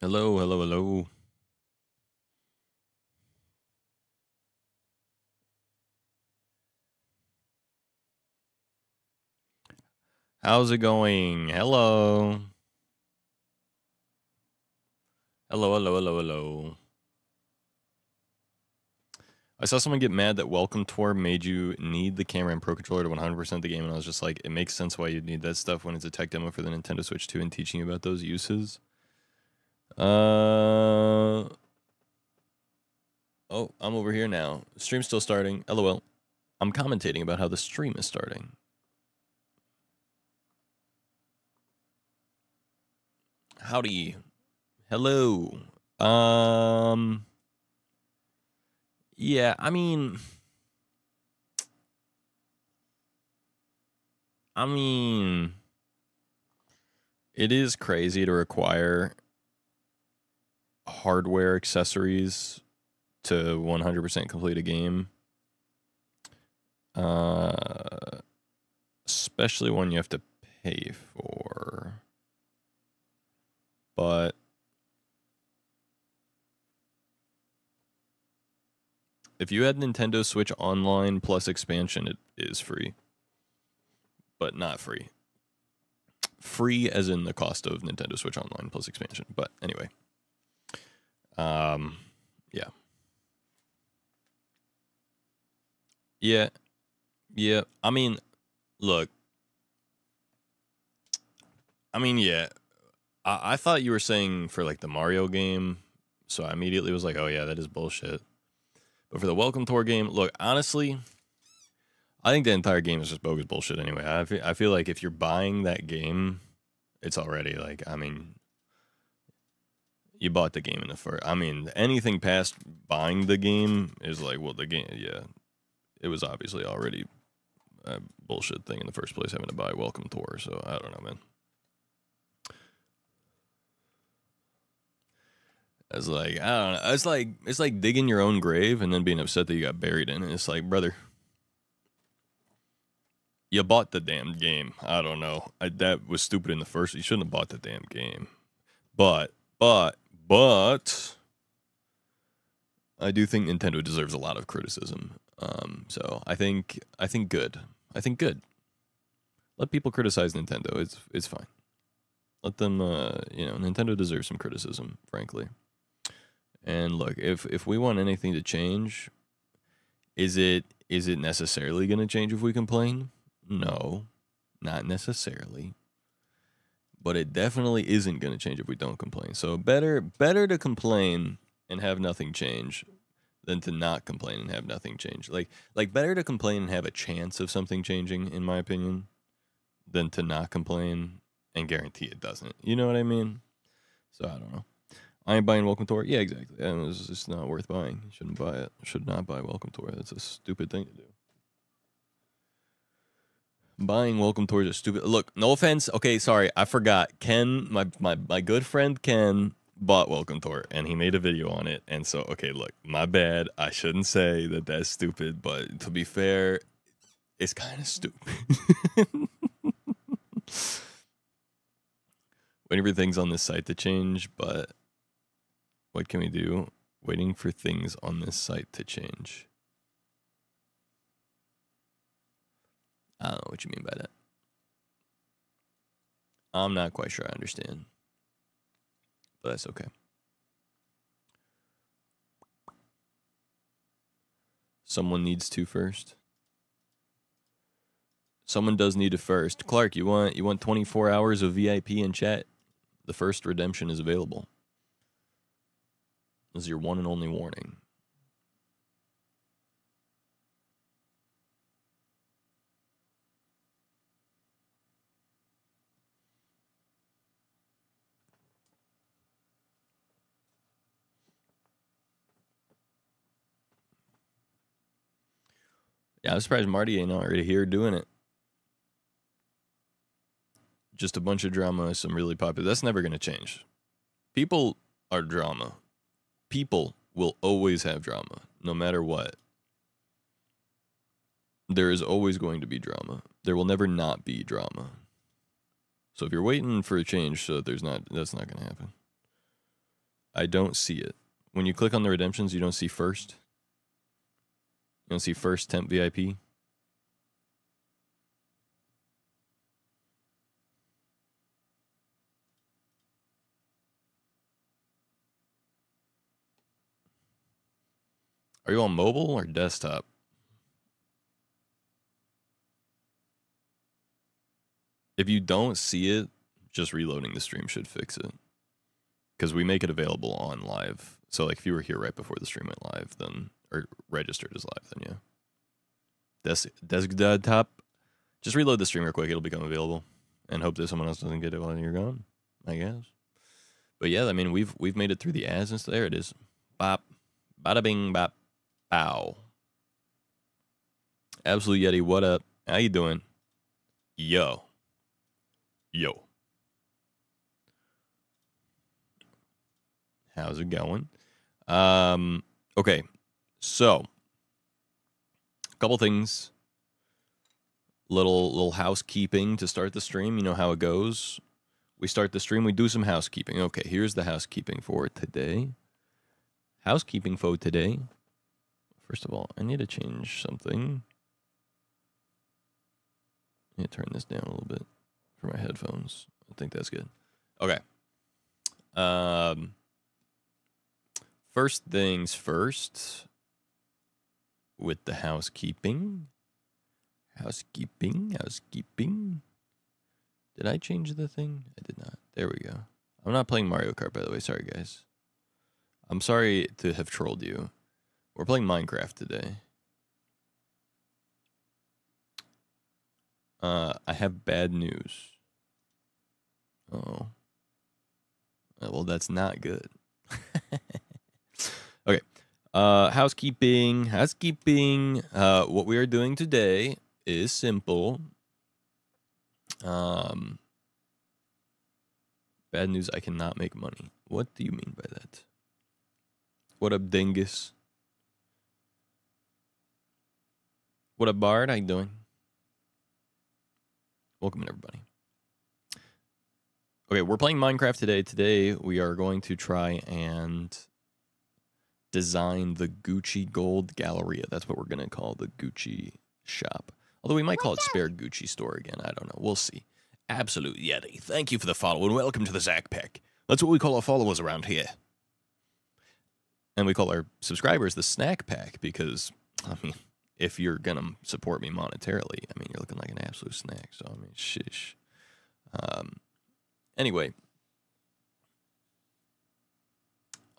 Hello, hello, hello. How's it going? Hello. Hello, hello, hello, hello. I saw someone get mad that Welcome Tour made you need the camera and Pro Controller to 100% the game, and I was just like, it makes sense why you'd need that stuff when it's a tech demo for the Nintendo Switch 2 and teaching you about those uses. Oh, I'm over here now. Stream's still starting. LOL. I'm commentating about how the stream is starting. Howdy. Hello. Yeah, I mean, it is crazy to require hardware accessories to 100% complete a game. Especially one you have to pay for. But if you had Nintendo Switch Online plus expansion, it is free. But not free. Free as in the cost of Nintendo Switch Online plus expansion. But anyway. Yeah. Yeah. I mean, look. Yeah. I thought you were saying for like the Mario game, so I immediately was like, oh yeah, that is bullshit. But for the Welcome Tour game, look, honestly, I think the entire game is just bogus bullshit anyway. I feel like if you're buying that game, it's already like, you bought the game in the first. Anything past buying the game is like, well, the game, yeah, it was obviously already a bullshit thing in the first place having to buy Welcome Tour. So I don't know, man. It's like, I don't know. It's like digging your own grave and then being upset that you got buried in it. It's like, brother, you bought the damn game. I don't know. That was stupid in the first. You shouldn't have bought the damn game. But I do think Nintendo deserves a lot of criticism. So I think good. I think good. Let people criticize Nintendo. It's fine. Let them. Nintendo deserves some criticism, frankly. And look, if we want anything to change, is it necessarily going to change if we complain? No, not necessarily. But it definitely isn't going to change if we don't complain. So better to complain and have nothing change than to not complain and have nothing change. Like better to complain and have a chance of something changing, in my opinion, than to not complain and guarantee it doesn't. You know what I mean? So I don't know. I ain't buying Welcome Tour. Yeah, exactly. And it's just not worth buying. You shouldn't buy it. Should not buy Welcome Tour. That's a stupid thing to do. Buying Welcome Tour is stupid. Look, no offense. Okay, sorry, I forgot. Ken, my good friend Ken bought Welcome Tour, and he made a video on it. And so, okay, look, my bad. I shouldn't say that that's stupid, but to be fair, it's kind of stupid. Waiting for things on this site to change, but what can we do? Waiting for things on this site to change. I don't know what you mean by that. I'm not quite sure I understand. But that's okay. Someone needs to first. Someone does need to first. Clark, you want 24 hours of VIP in chat? The first redemption is available. This is your one and only warning. Yeah, I'm surprised Marty ain't already here doing it. Just a bunch of drama, some really popular. That's never going to change. People are drama. People will always have drama, no matter what. There is always going to be drama. There will never not be drama. So if you're waiting for a change, that's not going to happen. I don't see it. When you click on the redemptions, you don't see first. You don't see first temp VIP. Are you on mobile or desktop? If you don't see it, just reloading the stream should fix it. Because we make it available on live. So like if you were here right before the stream went live, then or registered as live, then yeah. Desktop. Just reload the stream real quick, it'll become available. And hope that someone else doesn't get it while you're gone, I guess. But yeah, I mean we've made it through the ads and stuff. There it is. Bop. Bada bing bop. Bow. Absolute Yeti, what up? How you doing? Yo. How's it going? Okay. So, a couple things. Little housekeeping to start the stream. You know how it goes. We start the stream, we do some housekeeping. Okay, here's the housekeeping for today. Housekeeping for today. First of all, I need to change something. I need to turn this down a little bit for my headphones. I think that's good. Okay. First things first. With the housekeeping. Housekeeping. Did I change the thing? I did not. There we go. I'm not playing Mario Kart, by the way. Sorry, guys. I'm sorry to have trolled you. We're playing Minecraft today. I have bad news. Oh. Well, that's not good. Okay. Housekeeping. What we are doing today is simple. Bad news, I cannot make money. What do you mean by that? What up, dingus? What up, Bard? How you doing? Welcome in, everybody. Okay, we're playing Minecraft today. Today, we are going to try and design the Gucci Gold Galleria. That's what we're going to call the Gucci shop. Although we might call it Spare Gucci Store again. I don't know. We'll see. Absolute Yeti. Thank you for the follow and welcome to the Zack Pack. That's what we call our followers around here. And we call our subscribers the Snack Pack because, I mean, if you're going to support me monetarily, I mean, you're looking like an absolute snack. So, I mean, shish. Anyway.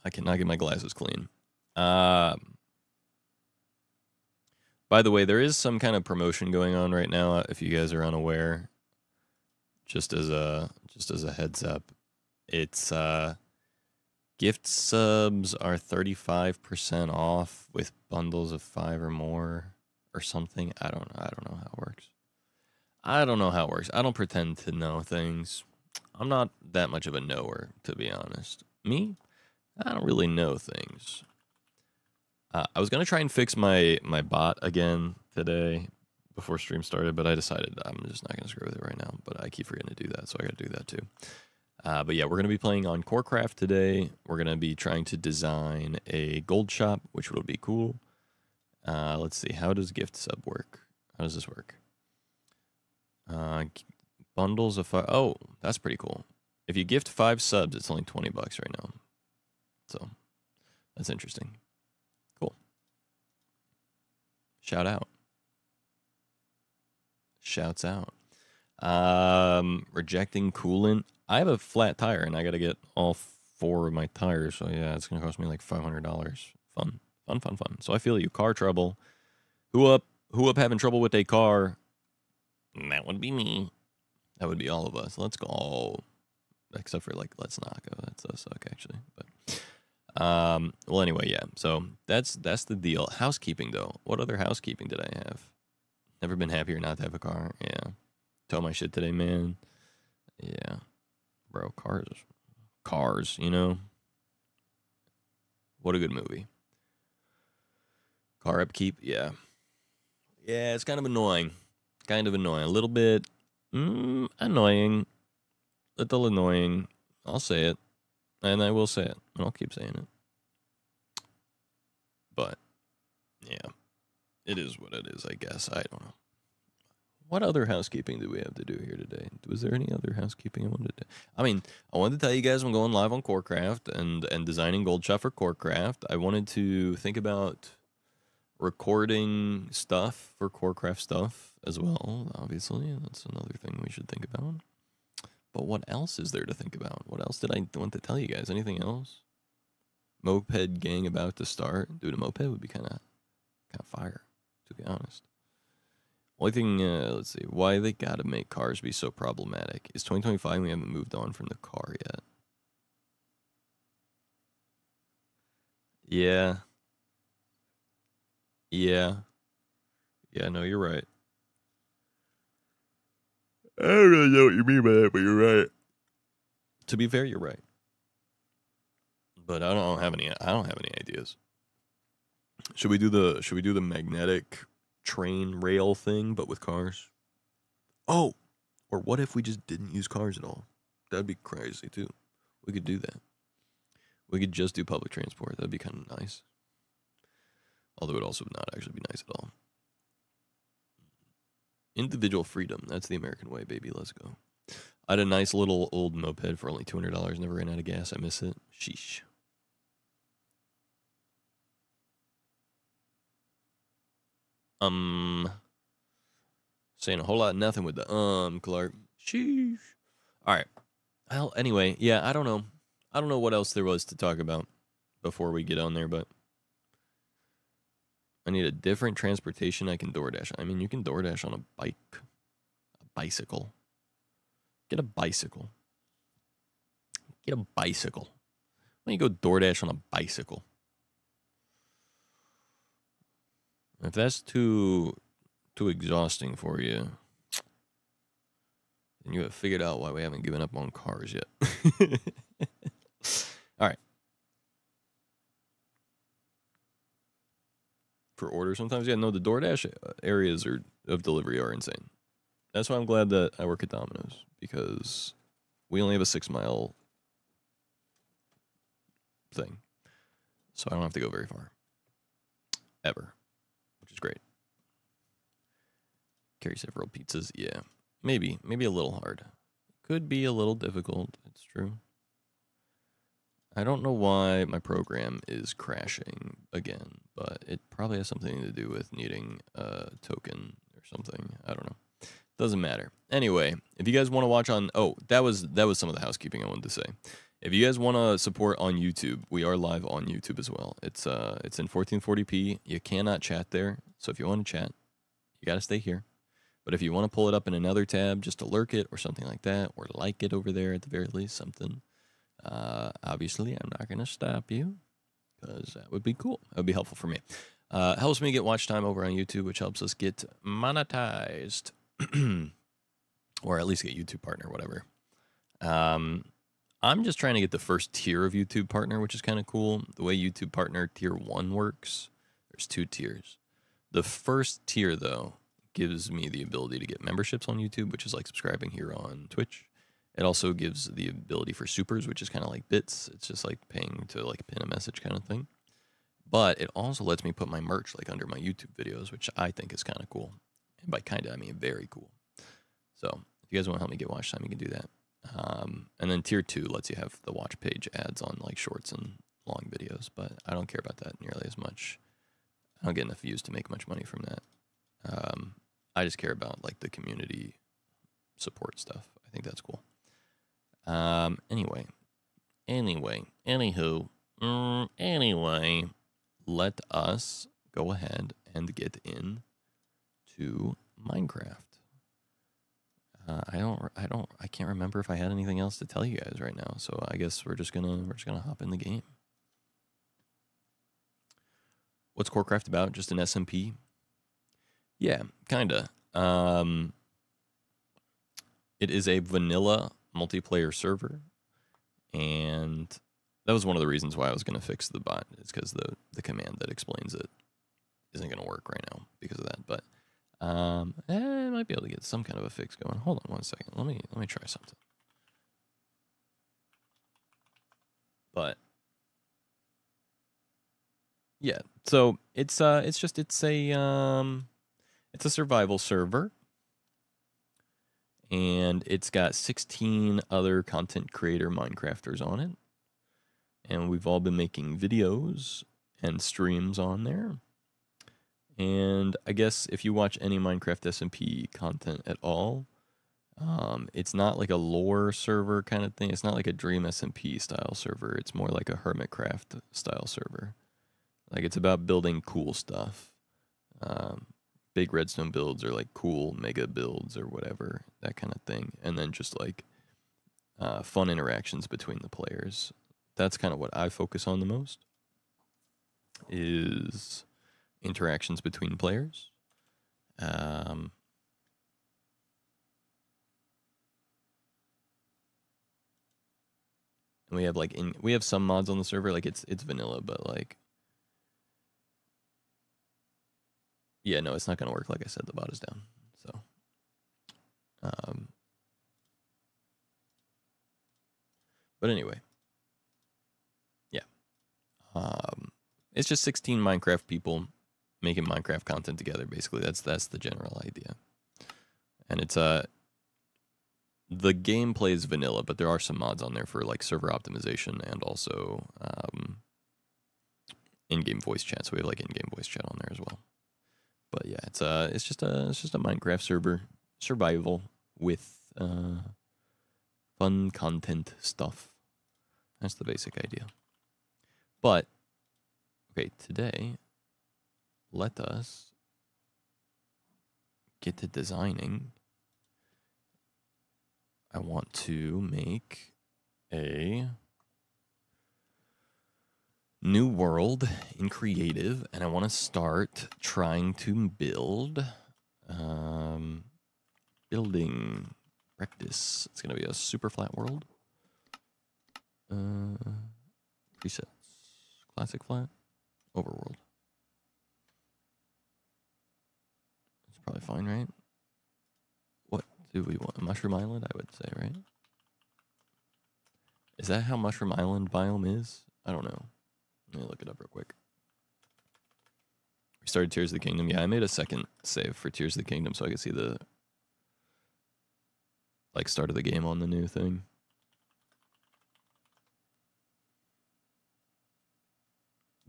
I cannot get my glasses clean. By the way, there is some kind of promotion going on right now, if you guys are unaware. Just as a heads up. It's gift subs are 35% off with bundles of 5 or more or something. I don't know how it works. I don't pretend to know things. I'm not that much of a knower, to be honest. Me? I don't really know things. I was going to try and fix my bot again today before stream started, but I decided I'm just not going to screw with it right now. But I keep forgetting to do that, so I got to do that too. But yeah, we're going to be playing on Corecraft today. We're going to be trying to design a gold shop, which will be cool. Let's see. How does gift sub work? How does this work? Bundles of 5. Oh, that's pretty cool. If you gift 5 subs, it's only $20 right now. So that's interesting. Cool. Shout out. Shouts out. Rejecting coolant. I have a flat tire and I got to get all 4 of my tires. So yeah, it's going to cost me like $500. Fun. So I feel you. Car trouble. Who up having trouble with a car? That would be me. That would be all of us. Let's go. Oh, except for like, let's not go. That does suck actually. But well, anyway, yeah. So that's the deal. Housekeeping though. What other housekeeping did I have? Never been happier not to have a car. Yeah. Tow my shit today, man. Yeah. Bro, cars, you know? What a good movie. Car upkeep, yeah. Yeah, it's kind of annoying. A little bit annoying. Little annoying. I'll say it. And I will say it, and I'll keep saying it. But, yeah, it is what it is, I guess. I don't know. What other housekeeping do we have to do here today? Was there any other housekeeping I wanted to do? I mean, I wanted to tell you guys I'm going live on Corecraft and designing gold shot for Corecraft. I wanted to think about recording stuff for Corecraft stuff as well, obviously. That's another thing we should think about. But what else is there to think about? What else did I want to tell you guys? Anything else? Moped gang about to start. Dude, a moped would be kind of fire, to be honest. Only thing, let's see, why they gotta make cars be so problematic. It's 2025 and we haven't moved on from the car yet. Yeah. Yeah. Yeah, no, you're right. I don't really know what you mean by that, but you're right. To be fair, you're right. But I don't have any ideas. Should we do the magnetic train rail thing, but with cars? Oh, or what if we just didn't use cars at all? That'd be crazy too. We could do that. We could just do public transport. That'd be kind of nice. Although it also would not actually be nice at all. Individual freedom. That's the American way, baby. Let's go. I had a nice little old moped for only $200. Never ran out of gas. I miss it. Sheesh. Saying a whole lot of nothing with the Clark. Sheesh. All right. Well, anyway, yeah, I don't know. I don't know what else there was to talk about before we get on there, but I need a different transportation I can DoorDash. I mean, you can DoorDash on a bike, a bicycle. Get a bicycle. Get a bicycle. Why don't you go DoorDash on a bicycle? If that's too exhausting for you, then you have figured out why we haven't given up on cars yet. All right. For order sometimes, yeah, no, the DoorDash areas of delivery are insane. That's why I'm glad that I work at Domino's, because we only have a 6-mile thing. So I don't have to go very far. Ever. Which is great. Carry several pizzas, yeah. Maybe a little hard. Could be a little difficult, it's true. I don't know why my program is crashing again, but it probably has something to do with needing a token or something. I don't know. Doesn't matter. Anyway, if you guys want to watch on... Oh, that was some of the housekeeping I wanted to say. If you guys want to support on YouTube, we are live on YouTube as well. It's in 1440p. You cannot chat there. So if you want to chat, you got to stay here. But if you want to pull it up in another tab just to lurk it or something like that, or like it over there at the very least, something... obviously, I'm not going to stop you, because that would be cool. That would be helpful for me. Helps me get watch time over on YouTube, which helps us get monetized, or at least get YouTube partner, whatever. I'm just trying to get the first tier of YouTube partner, which is kind of cool. The way YouTube partner tier 1 works, there's 2 tiers. The first tier, though, gives me the ability to get memberships on YouTube, which is like subscribing here on Twitch. It also gives the ability for supers, which is kind of like bits. It's just like paying to like pin a message kind of thing. But it also lets me put my merch like under my YouTube videos, which I think is kind of cool. And by kind of, I mean very cool. So if you guys want to help me get watch time, you can do that. And then tier 2 lets you have the watch page ads on like shorts and long videos, but I don't care about that nearly as much. I don't get enough views to make much money from that. I just care about like the community support stuff. I think that's cool. Anyway, let us go ahead and get in to Minecraft. I can't remember if I had anything else to tell you guys right now, so I guess we're just gonna hop in the game. What's Corecraft about? Just an SMP? Yeah, kinda. It is a vanilla multiplayer server, and that was one of the reasons why I was going to fix the bot. It's because the command that explains it isn't going to work right now because of that. But I might be able to get some kind of a fix going. Hold on one second. Let me try something. But yeah, so it's a survival server, and it's got 16 other content creator Minecrafters on it, and we've all been making videos and streams on there. And I guess if you watch any Minecraft SMP content at all, it's not like a lore server kind of thing. It's not like a Dream SMP style server. It's more like a Hermitcraft style server. Like, it's about building cool stuff. Big redstone builds or like cool mega builds or whatever, that kind of thing. And then just like fun interactions between the players. That's kind of what I focus on the most, is interactions between players. And we have like we have some mods on the server, like it's vanilla, but like, yeah, no, it's not gonna work. Like I said, the bot is down. So but anyway, yeah. It's just 16 Minecraft people making Minecraft content together, basically. That's the general idea. And it's the gameplay is vanilla, but there are some mods on there for like server optimization and also in-game voice chat. So we have like in-game voice chat on there as well. But yeah, it's just a Minecraft server survival with fun content stuff. That's the basic idea. But okay, today let us get to designing. I want to make a new world in creative, and I want to start trying to build building practice. It's going to be a super flat world. Presets. Classic flat. Overworld. It's probably fine, right? What do we want? Mushroom Island, I would say, right? Is that how Mushroom Island biome is? I don't know. Let me look it up real quick. We started Tears of the Kingdom. Yeah, I made a second save for Tears of the Kingdom so I could see the like start of the game on the new thing.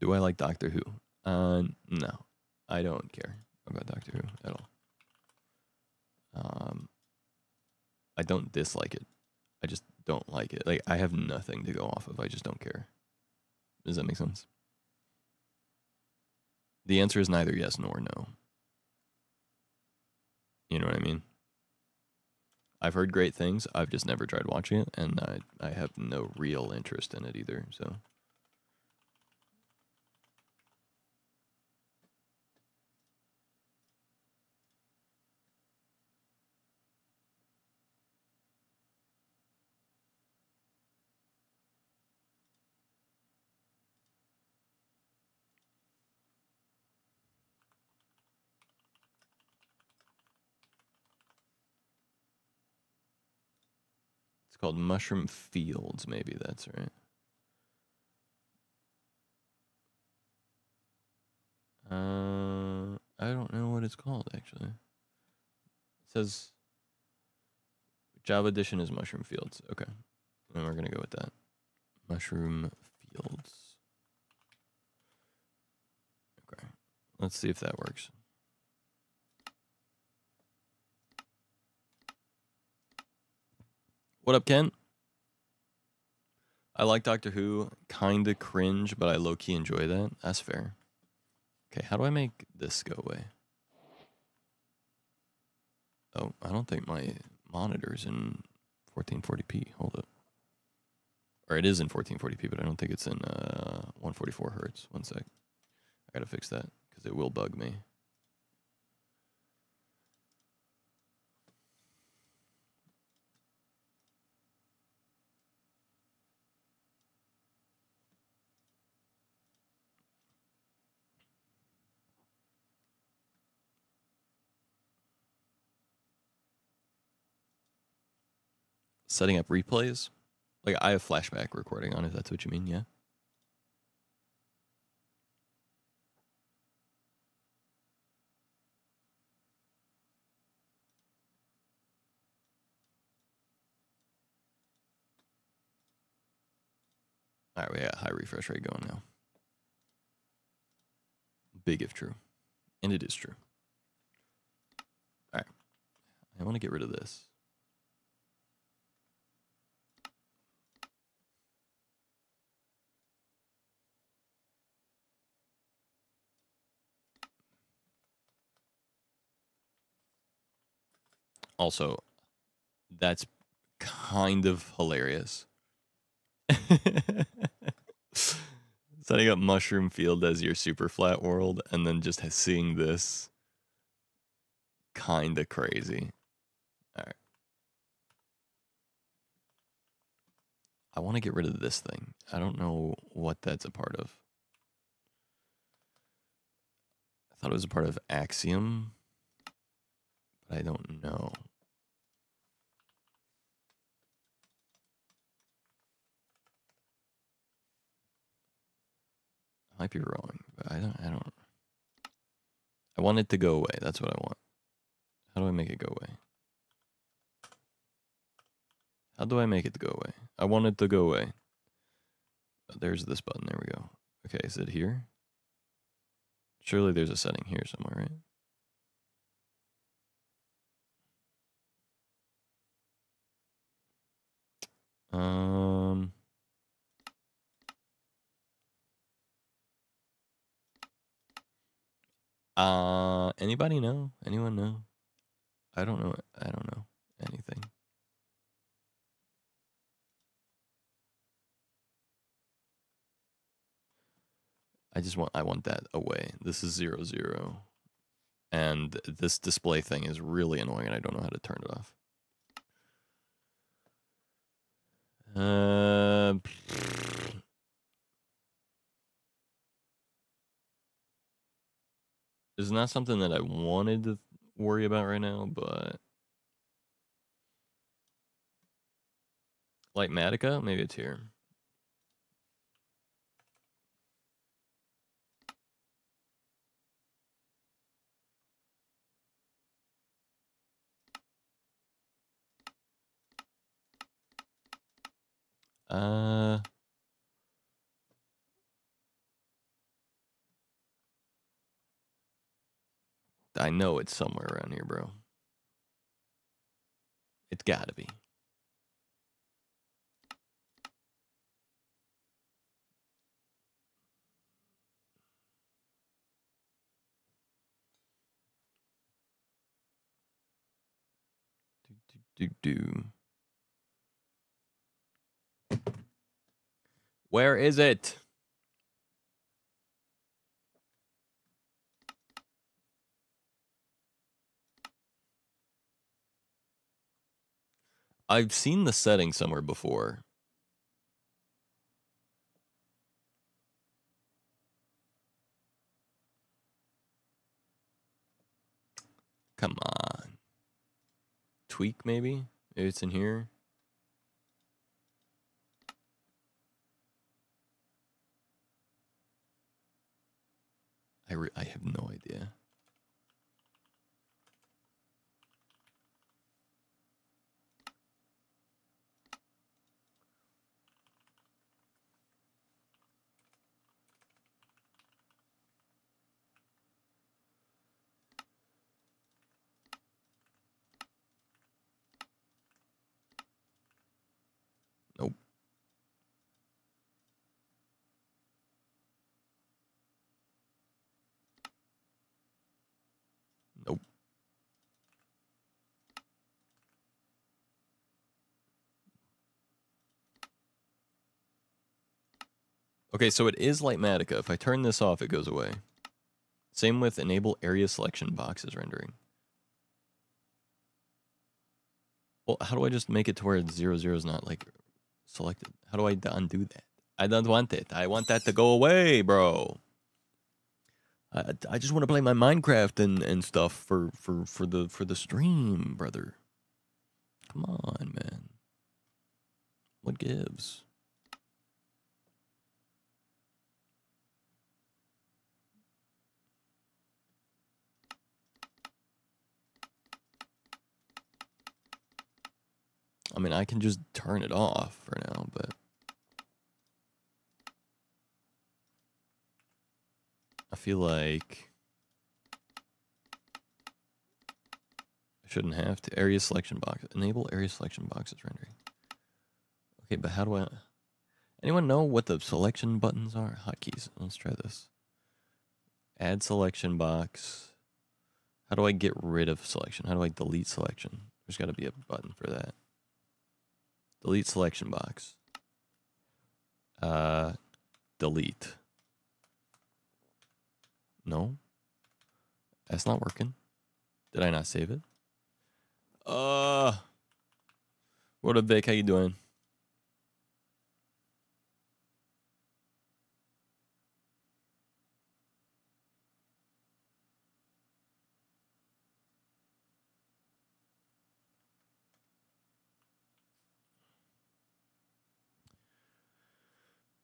Do I like Doctor Who? No. I don't care about Doctor Who at all. I don't dislike it. I just don't like it. Like, I have nothing to go off of. I just don't care. Does that make sense? The answer is neither yes nor no. You know what I mean? I've heard great things. I've just never tried watching it, and I have no real interest in it either, so. It's called Mushroom Fields, maybe that's right. I don't know what it's called, actually. It says Java Edition is Mushroom Fields. Okay. And we're going to go with that. Mushroom Fields. Okay. Let's see if that works. What up, Ken? I like Doctor Who. Kind of cringe, but I low-key enjoy that. That's fair. Okay, how do I make this go away? Oh, I don't think my monitor's in 1440p. Hold up. Or it is in 1440p, but I don't think it's in 144 hertz. One sec. I gotta fix that, because it will bug me. Setting up replays. Like, I have flashback recording on, if that's what you mean, yeah? All right, we got high refresh rate going now. Big if true. And it is true. All right. I want to get rid of this. Also, that's kind of hilarious. Setting up Mushroom Field as your super flat world and then just seeing this. Kind of crazy. All right. I want to get rid of this thing. I don't know what that's a part of. I thought it was a part of Axiom, but I don't know. I might be wrong, but I don't. I want it to go away. That's what I want. How do I make it go away? How do I make it go away? I want it to go away. Oh, there's this button. There we go. Okay, is it here? Surely there's a setting here somewhere, right? Anybody know? Anyone know? I don't know. I don't know anything. I want that away. This is 0, 0. And this display thing is really annoying and I don't know how to turn it off. It's not something that I wanted to worry about right now, but Lightmatica, maybe it's here. I know it's somewhere around here, bro. It's gotta be. Where is it? I've seen the setting somewhere before. Come on. Tweak, maybe? Maybe it's in here. I have no idea. Nope. Nope. Okay, so it is Lightmatica. If I turn this off, it goes away. Same with enable area selection boxes rendering. Well, how do I just make it to where 0, 0 is not like selected? How do I undo that? I don't want it. I want that to go away, bro. I just want to play my Minecraft and stuff for the stream, brother. Come on, man. What gives? I mean, I can just turn it off for now, but I feel like I shouldn't have to. Area selection box. Enable area selection boxes rendering. Okay, but how do I... Anyone know what the selection buttons are? Hotkeys. Let's try this. Add selection box. How do I get rid of selection? How do I delete selection? There's got to be a button for that. Delete selection box. Delete. No. That's not working. Did I not save it? What up, Vic? How you doing?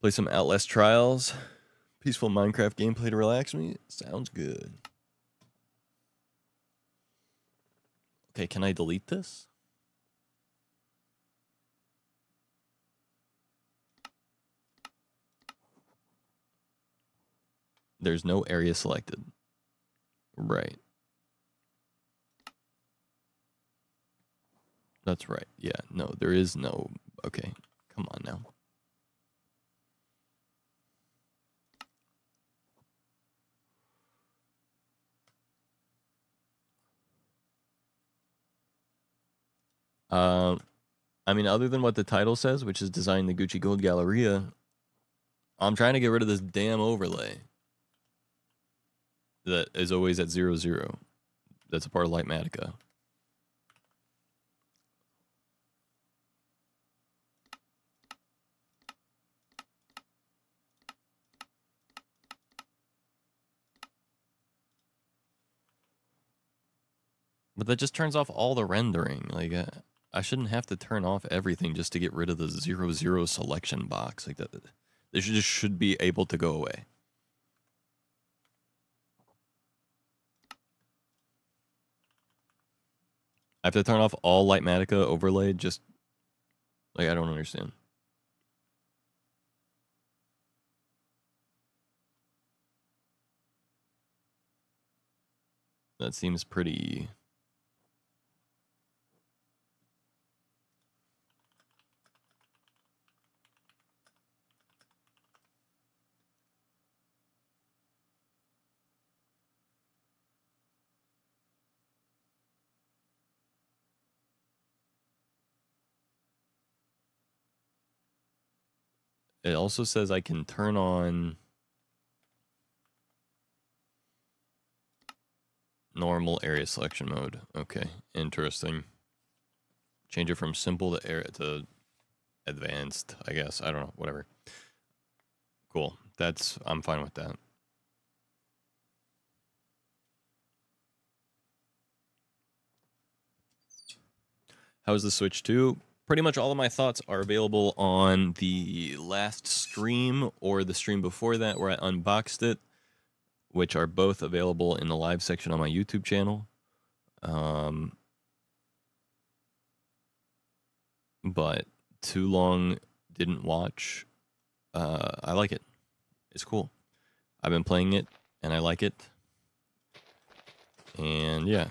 Play some Outlast Trials. Peaceful Minecraft gameplay to relax me. Sounds good. Okay, can I delete this? There's no area selected. Right. That's right. Yeah, no, there is no... Okay, come on now. I mean, other than what the title says, which is design the Gucci Gold Galleria, I'm trying to get rid of this damn overlay that is always at 0, 0. That's a part of Lightmatica. But that just turns off all the rendering. Like, I shouldn't have to turn off everything just to get rid of the 0, 0 selection box. Like that, they should be able to go away. I have to turn off all Lightmatica overlay. Just like I don't understand. That seems pretty. It also says I can turn on normal area selection mode. Okay, interesting. Change it from simple to advanced, I guess. I don't know, whatever. Cool. I'm fine with that. How's the Switch 2? Pretty much all of my thoughts are available on the last stream or the stream before that where I unboxed it, which are both available in the live section on my YouTube channel. But too long didn't watch. I like it. It's cool. I've been playing it and I like it. And yeah,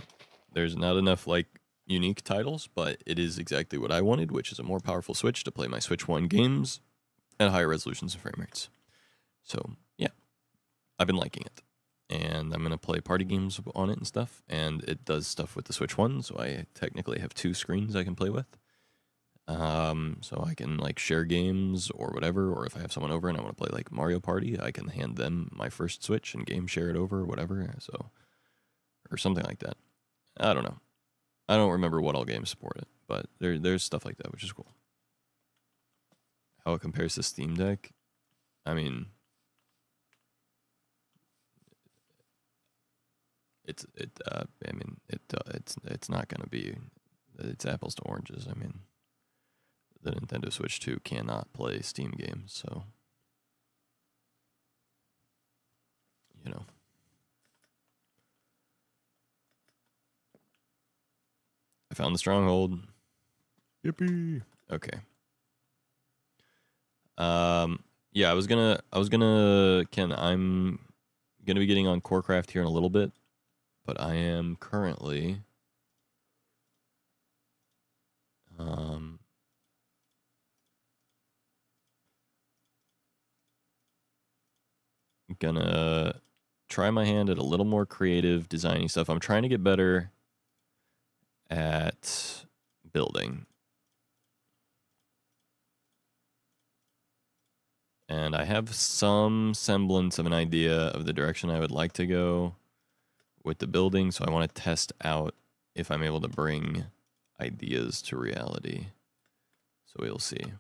there's not enough like unique titles, but it is exactly what I wanted, which is a more powerful Switch to play my Switch 1 games at higher resolutions and frame rates. So yeah, I've been liking it. And I'm going to play party games on it and stuff. And it does stuff with the Switch 1, so I technically have 2 screens I can play with. So I can like share games or whatever, or if I have someone over and I want to play like Mario Party, I can hand them my first Switch and game share it over or whatever. So, or something like that. I don't know. I don't remember what all games support it, but there's stuff like that, which is cool. How it compares to Steam Deck? I mean, it's not gonna be. It's apples to oranges. I mean, the Nintendo Switch 2 cannot play Steam games, so you know. I found the stronghold. Yippee. Okay. Yeah, Ken, I'm gonna be getting on Corecraft here in a little bit, but I am currently gonna try my hand at a little more creative designing stuff. I'm trying to get better at building. And I have some semblance of an idea of the direction I would like to go with the building, so I want to test out if I'm able to bring ideas to reality. So we'll see.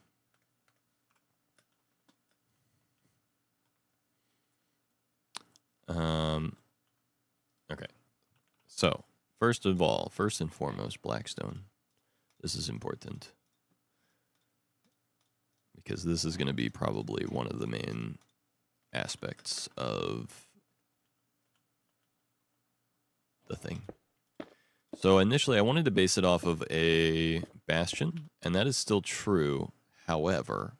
Okay. So, first and foremost, Blackstone. This is important, because this is going to be probably one of the main aspects of the thing. So initially I wanted to base it off of a bastion, and that is still true. However,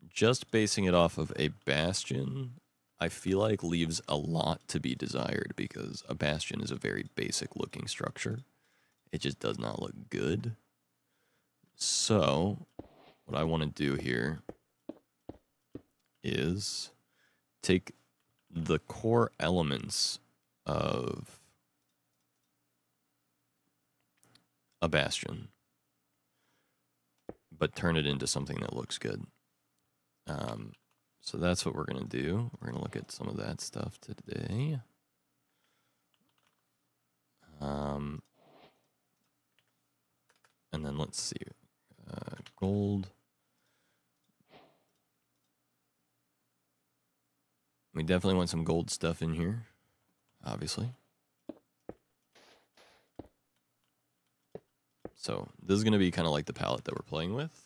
just basing it off of a bastion, I feel like leaves a lot to be desired, because a bastion is a very basic looking structure. It just does not look good. So what I want to do here is take the core elements of a bastion, but turn it into something that looks good. So that's what we're going to do. We're going to look at some of that stuff today. And then let's see. Gold. We definitely want some gold stuff in here, obviously. So this is going to be kind of like the palette that we're playing with.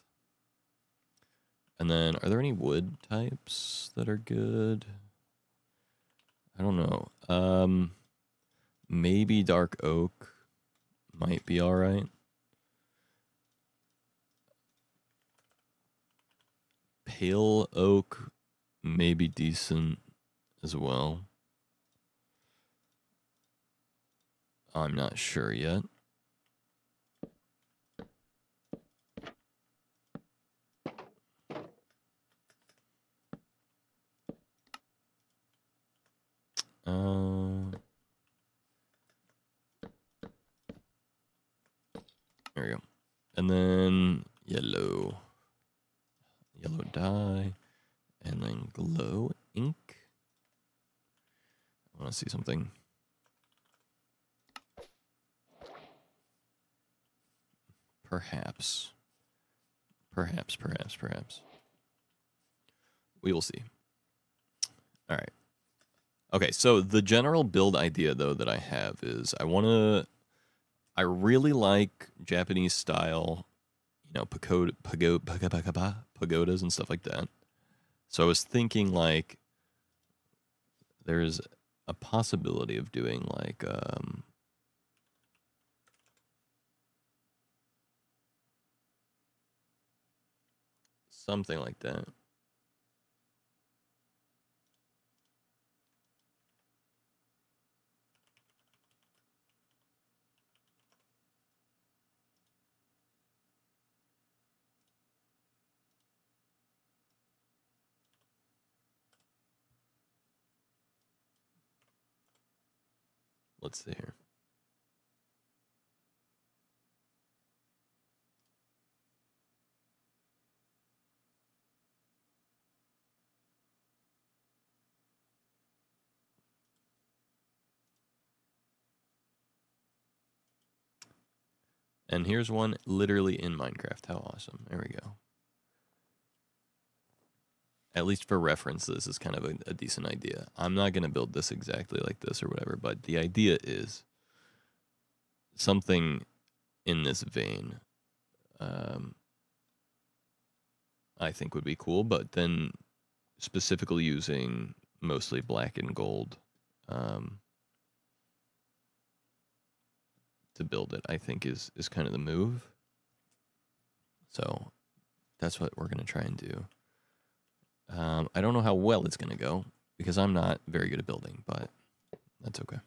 And then, are there any wood types that are good? I don't know. Maybe dark oak might be all right. Pale oak may be decent as well. I'm not sure yet. There we go. And then yellow dye, and then glow ink. I want to see something. Perhaps. We will see. All right. Okay, so the general build idea, though, that I have is I really like Japanese style, you know, pagodas and stuff like that. So I was thinking, like, there's a possibility of doing, like, something like that. Let's see here. And here's one literally in Minecraft. How awesome. There we go. At least for reference, this is kind of a decent idea. I'm not going to build this exactly like this or whatever, but the idea is something in this vein. I think would be cool, but then specifically using mostly black and gold to build it, I think is kind of the move. So that's what we're gonna try and do. I don't know how well it's gonna go because I'm not very good at building, but that's okay.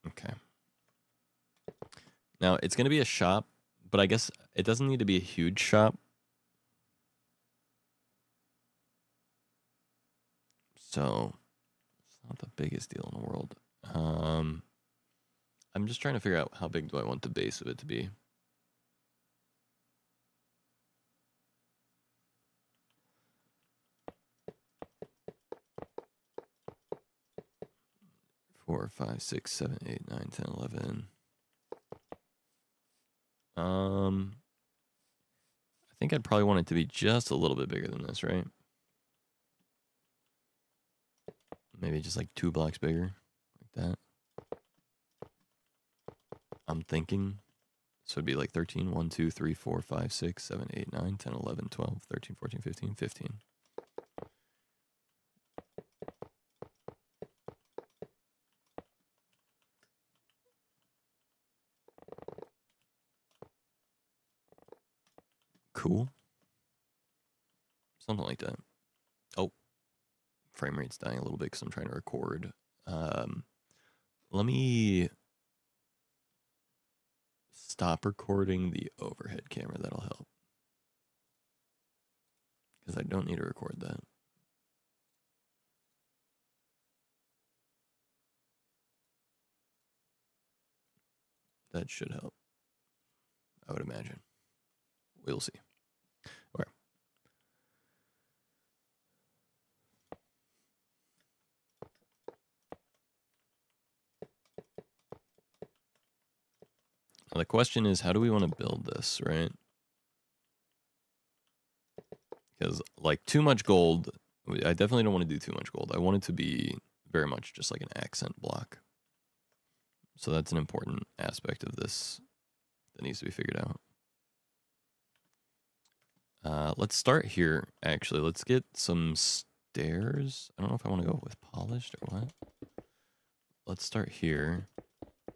Okay. Now it's gonna be a shop, but I guess it doesn't need to be a huge shop. So it's not the biggest deal in the world. I'm just trying to figure out how big do I want the base of it to be. Four, 5, 6, 7, 8, 9, 10, 11. I think I'd probably want it to be just a little bit bigger than this, right? Maybe just like 2 blocks bigger, like that. I'm thinking. So it'd be like 13, 1, 2, 3, 4, 5, 6, 7, 8, 9, 10, 11, 12, 13, 14, 15, 15. Cool. Something like that. Oh, frame rate's dying a little bit because I'm trying to record. Let me stop recording the overhead camera. That'll help. Because I don't need to record that. That should help, I would imagine. We'll see. Okay. Now the question is, how do we want to build this, right? Because, like, too much gold, I definitely don't want to do too much gold. I want it to be very much just like an accent block. So that's an important aspect of this that needs to be figured out. Let's start here, actually. Let's get some stairs. I don't know if I want to go with polished or what. Let's start here.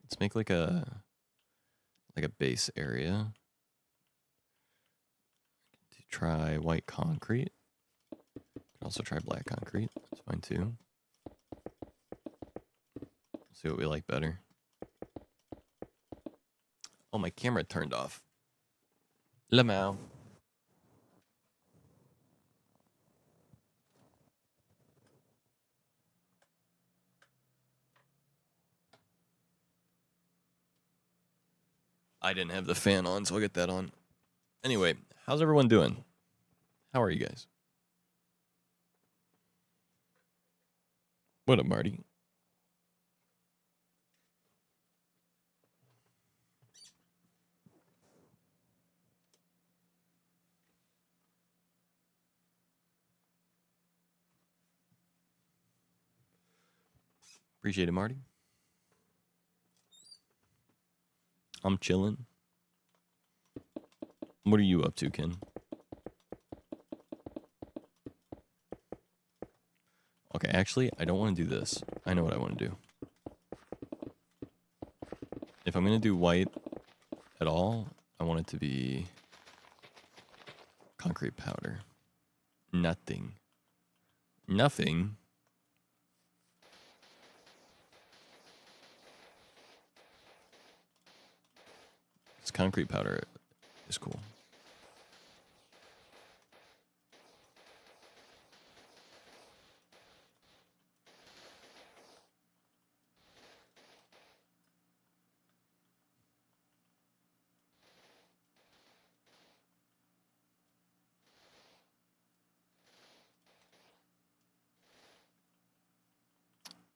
Let's make like a base area. To try white concrete. Can also try black concrete. That's fine too. See what we like better. Oh, my camera turned off. Lamau. I didn't have the fan on, so I'll get that on. Anyway, how's everyone doing? How are you guys? What up, Marty? Appreciate it, Marty. I'm chilling. What are you up to, Ken? Okay, actually, I don't want to do this. I know what I want to do. If I'm going to do white at all, I want it to be concrete powder. Nothing. Nothing? This concrete powder is cool.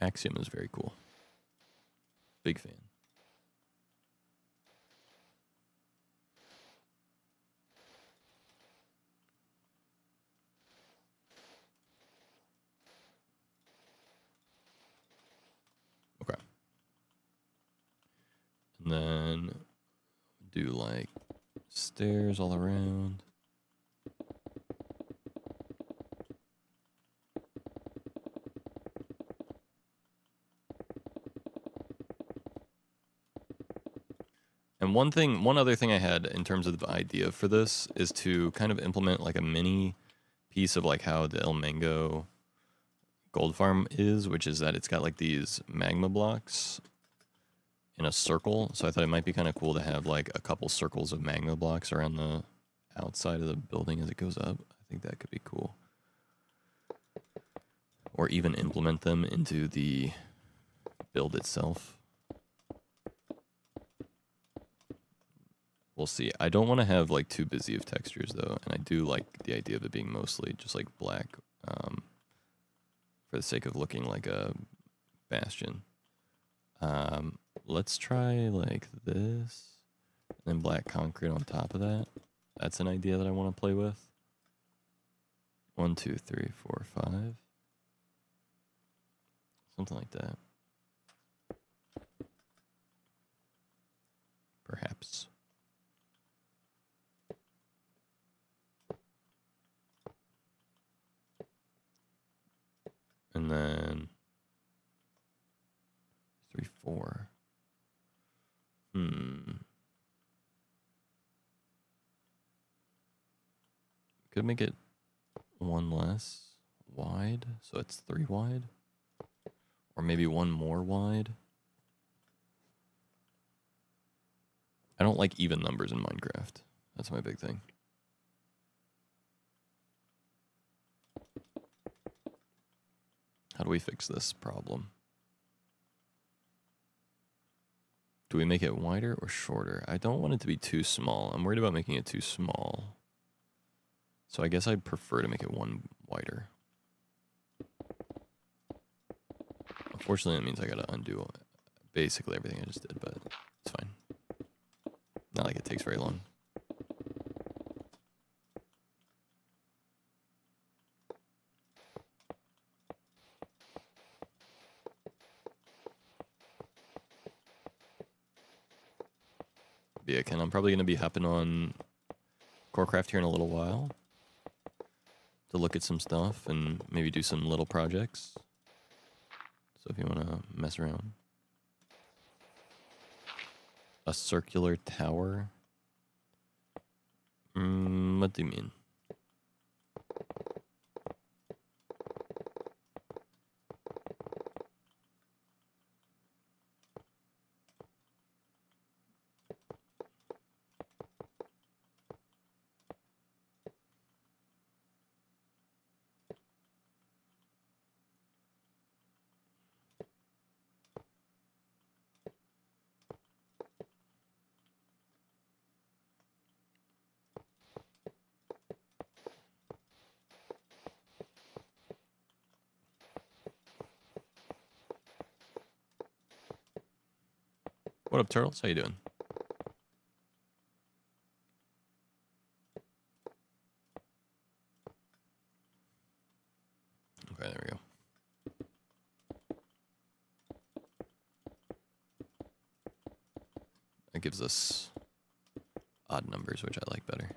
Axiom is very cool. Big fan. Okay. do like stairs all around. And one other thing I had in terms of the idea for this is to kind of implement like a mini piece of like how the El Mango gold farm is, which is that it's got like these magma blocks in a circle. So I thought it might be kind of cool to have like a couple circles of magma blocks around the outside of the building as it goes up. I think that could be cool. Or even implement them into the build itself. We'll see. I don't want to have like too busy of textures though, and I do like the idea of it being mostly just like black, for the sake of looking like a bastion. Let's try like this, and then black concrete on top of that. That's an idea that I want to play with. 1, 2, 3, 4, 5. Something like that. Perhaps. And then 3, 4. Could make it 1 less wide, so it's 3 wide. Or maybe 1 more wide. I don't like even numbers in Minecraft. That's my big thing. How do we fix this problem? Do we make it wider or shorter? I don't want it to be too small. I'm worried about making it too small. So I guess I'd prefer to make it 1 wider. Unfortunately, that means I gotta undo basically everything I just did, but it's fine. Not like it takes very long. Yeah, Ken, I'm probably going to be hopping on Corecraft here in a little while to look at some stuff and maybe do some little projects. So if you want to mess around. A circular tower? What do you mean? What up, Turtles? How you doing? Okay, there we go. That gives us odd numbers, which I like better.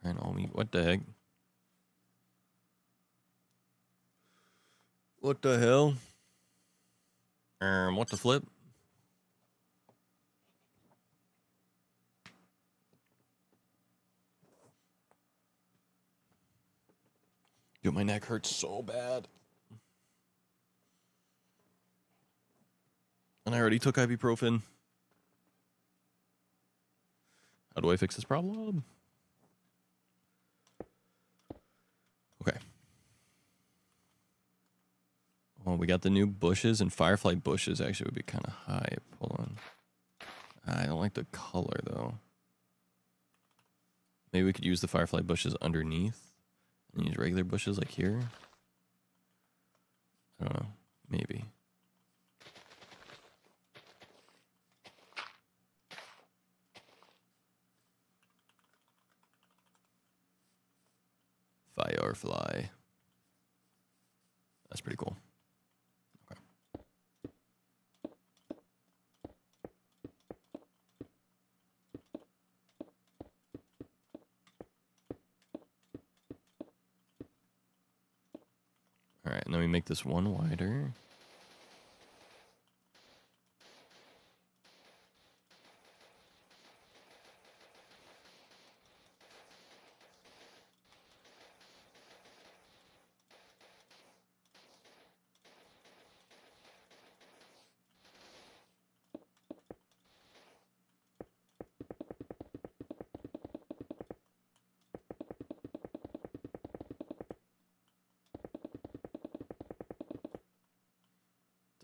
And all me, what the heck? What the hell? What the flip? Dude, my neck hurts so bad. And I already took ibuprofen. How do I fix this problem? Okay. Well, we got the new bushes, and firefly bushes actually would be kind of high. Hold on. I don't like the color, though. Maybe we could use the firefly bushes underneath and use regular bushes like here. I don't know. Maybe. Firefly. That's pretty cool. Okay. and then we make this one wider.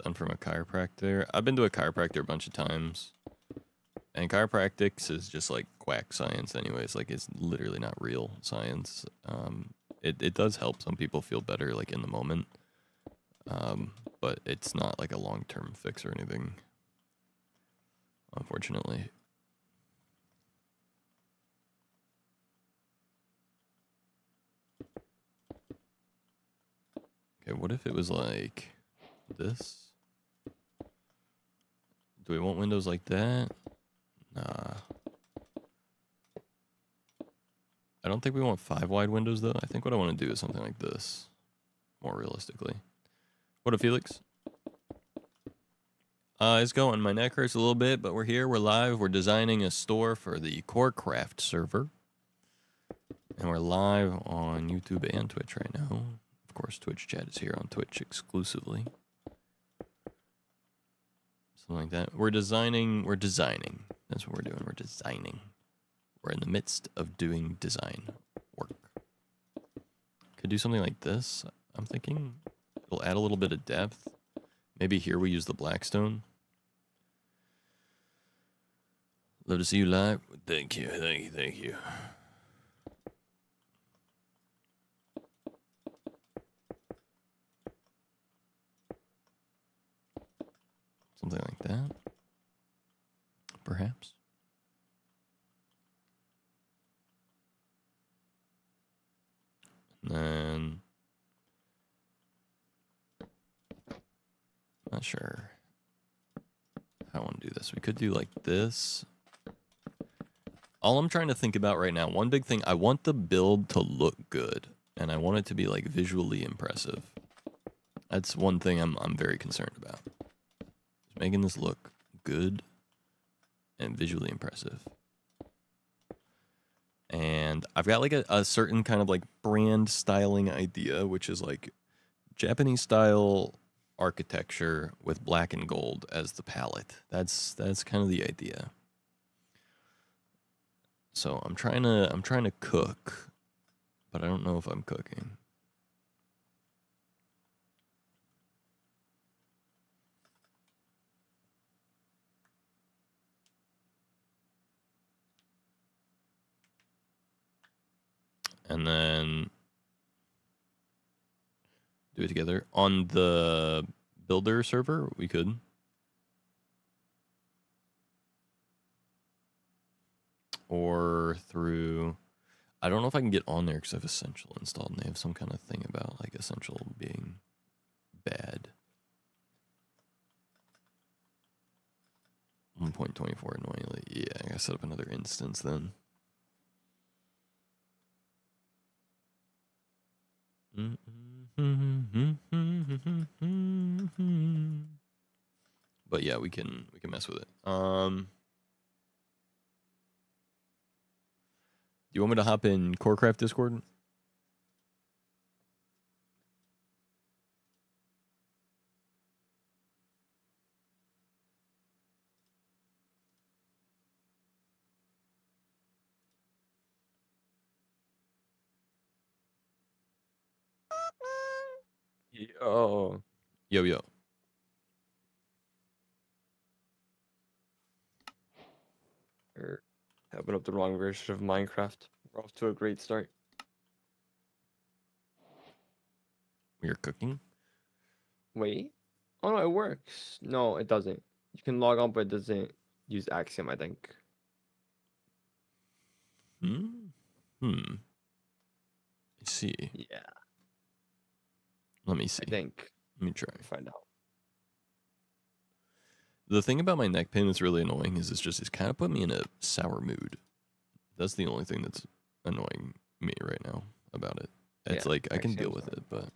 Done from a chiropractor. I've been to a chiropractor a bunch of times. And chiropractics is just like quack science anyways. Like it's literally not real science. It does help some people feel better like in the moment. But it's not like a long-term fix or anything. Unfortunately. Okay, what if it was like this? Do we want windows like that? Nah. I don't think we want 5 wide windows though. I think what I want to do is something like this. More realistically. What up, Felix? It's going. My neck hurts a little bit, but we're here. We're live. We're designing a store for the Corecraft server. And we're live on YouTube and Twitch right now. Of course, Twitch chat is here on Twitch exclusively. Something like that. We're designing. That's what we're doing. We're designing. We're in the midst of doing design work. Could do something like this, I'm thinking. It'll add a little bit of depth. Maybe here we use the blackstone. Love to see you live. Thank you, thank you, thank you. Something like that. Perhaps. And then... not sure how I want to do this. We could do like this. All I'm trying to think about right now, one big thing, I want the build to look good. And I want it to be like visually impressive. That's one thing I'm very concerned about. Just making this look good and visually impressive. And I've got like a certain kind of like brand styling idea, which is like Japanese style architecture with black and gold as the palette. That's kind of the idea. So I'm trying to cook, but I don't know if I'm cooking. And then do it together on the builder server. We could. Or through, I don't know if I can get on there because I have Essential installed and they have some kind of thing about like Essential being bad. 1.24 annoyingly. Yeah, I gotta set up another instance then. But yeah, we can mess with it. Do you want me to hop in Corecraft Discord? Yo. Yo. Or open up the wrong version of Minecraft. We're off to a great start. You're cooking? Wait. Oh no, it works. No, it doesn't. You can log on, but it doesn't use Axiom, I think. I see. Yeah. Let me see. I think. Let me try. Find out. The thing about my neck pain that's really annoying is it's kind of put me in a sour mood. That's the only thing that's annoying me right now about it. It's like I can deal with it, but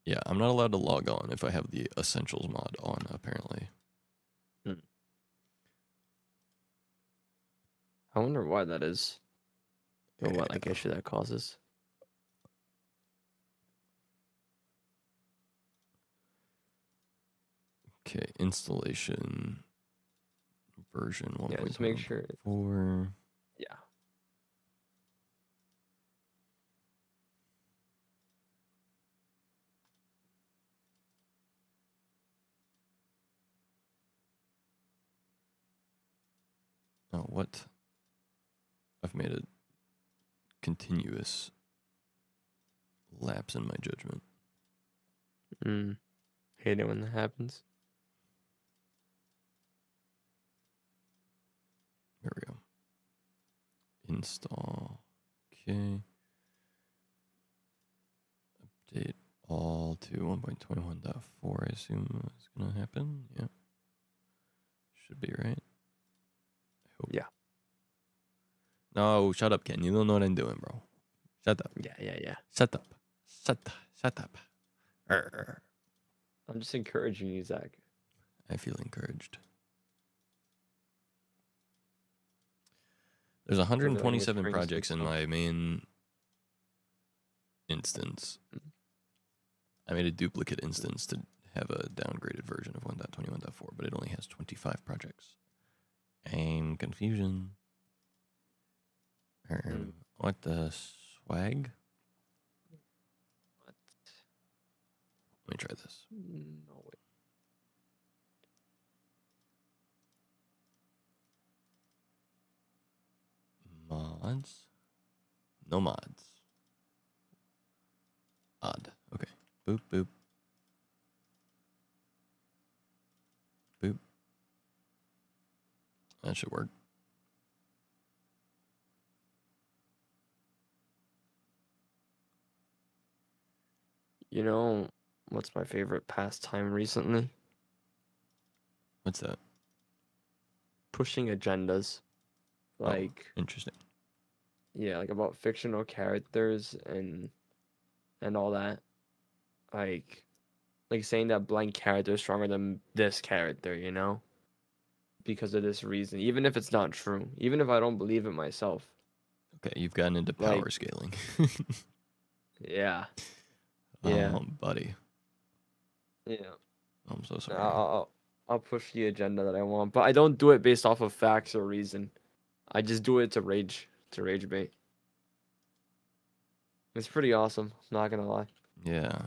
Yeah, I'm not allowed to log on if I have the Essentials mod on, apparently. I wonder why that is. Or what like Yeah. issue that causes. Okay, installation version Yeah, just make sure. 1.21.4. Yeah. Oh, what? I've made a continuous lapse in my judgment. Hate it when that happens. There we go. Install. Okay. Update all to 1.21.4, I assume is going to happen. Yeah. Should be right. I hope. Yeah. No, shut up, Ken. You don't know what I'm doing, bro. Shut up. Yeah. Shut up. Shut up. Arr. I'm just encouraging you, Zach. I feel encouraged. There's Like when 127 spring projects speaks in up. my main instance. I made a duplicate instance to have a downgraded version of 1.21.4, but it only has 25 projects. I'm confusion. What the swag? What? Let me try this. No way. Mods? No mods. Odd. Okay. Boop, boop. Boop. That should work. You know what's my favorite pastime recently? What's that? Pushing agendas. Like, Interesting. yeah, like about fictional characters and all that. Like saying that blank character is stronger than this character, you know? Because of this reason. Even if it's not true. Even if I don't believe it myself. Okay, you've gotten into Like, power scaling. yeah. Yeah. Oh, buddy. Yeah. I'm so sorry. I'll push the agenda that I want, but I don't do it based off of facts or reason. I just do it to rage bait. It's pretty awesome, not gonna lie. Yeah.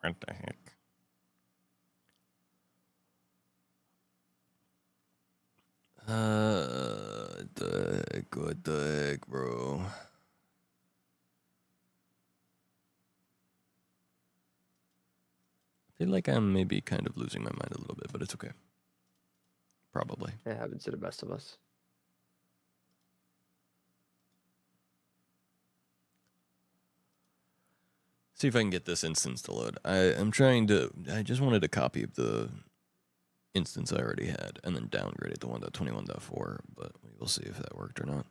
What the heck? What the heck, bro? I feel like I'm maybe kind of losing my mind a little bit, but it's okay. Probably. It happens to the best of us. See if I can get this instance to load. I just wanted a copy of the instance I already had and then downgrade it to 1.21.4, but we will see if that worked or not.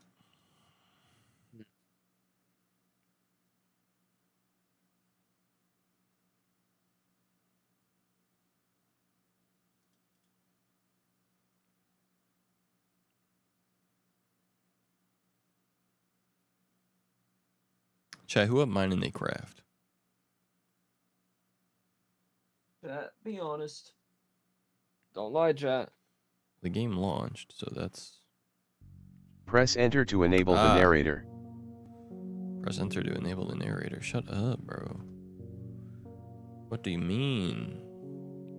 Chat, who up mine and they craft? Chat, be honest. Don't lie, chat. The game launched, so that's... Press enter to enable the narrator. Press enter to enable the narrator. Shut up, bro. What do you mean?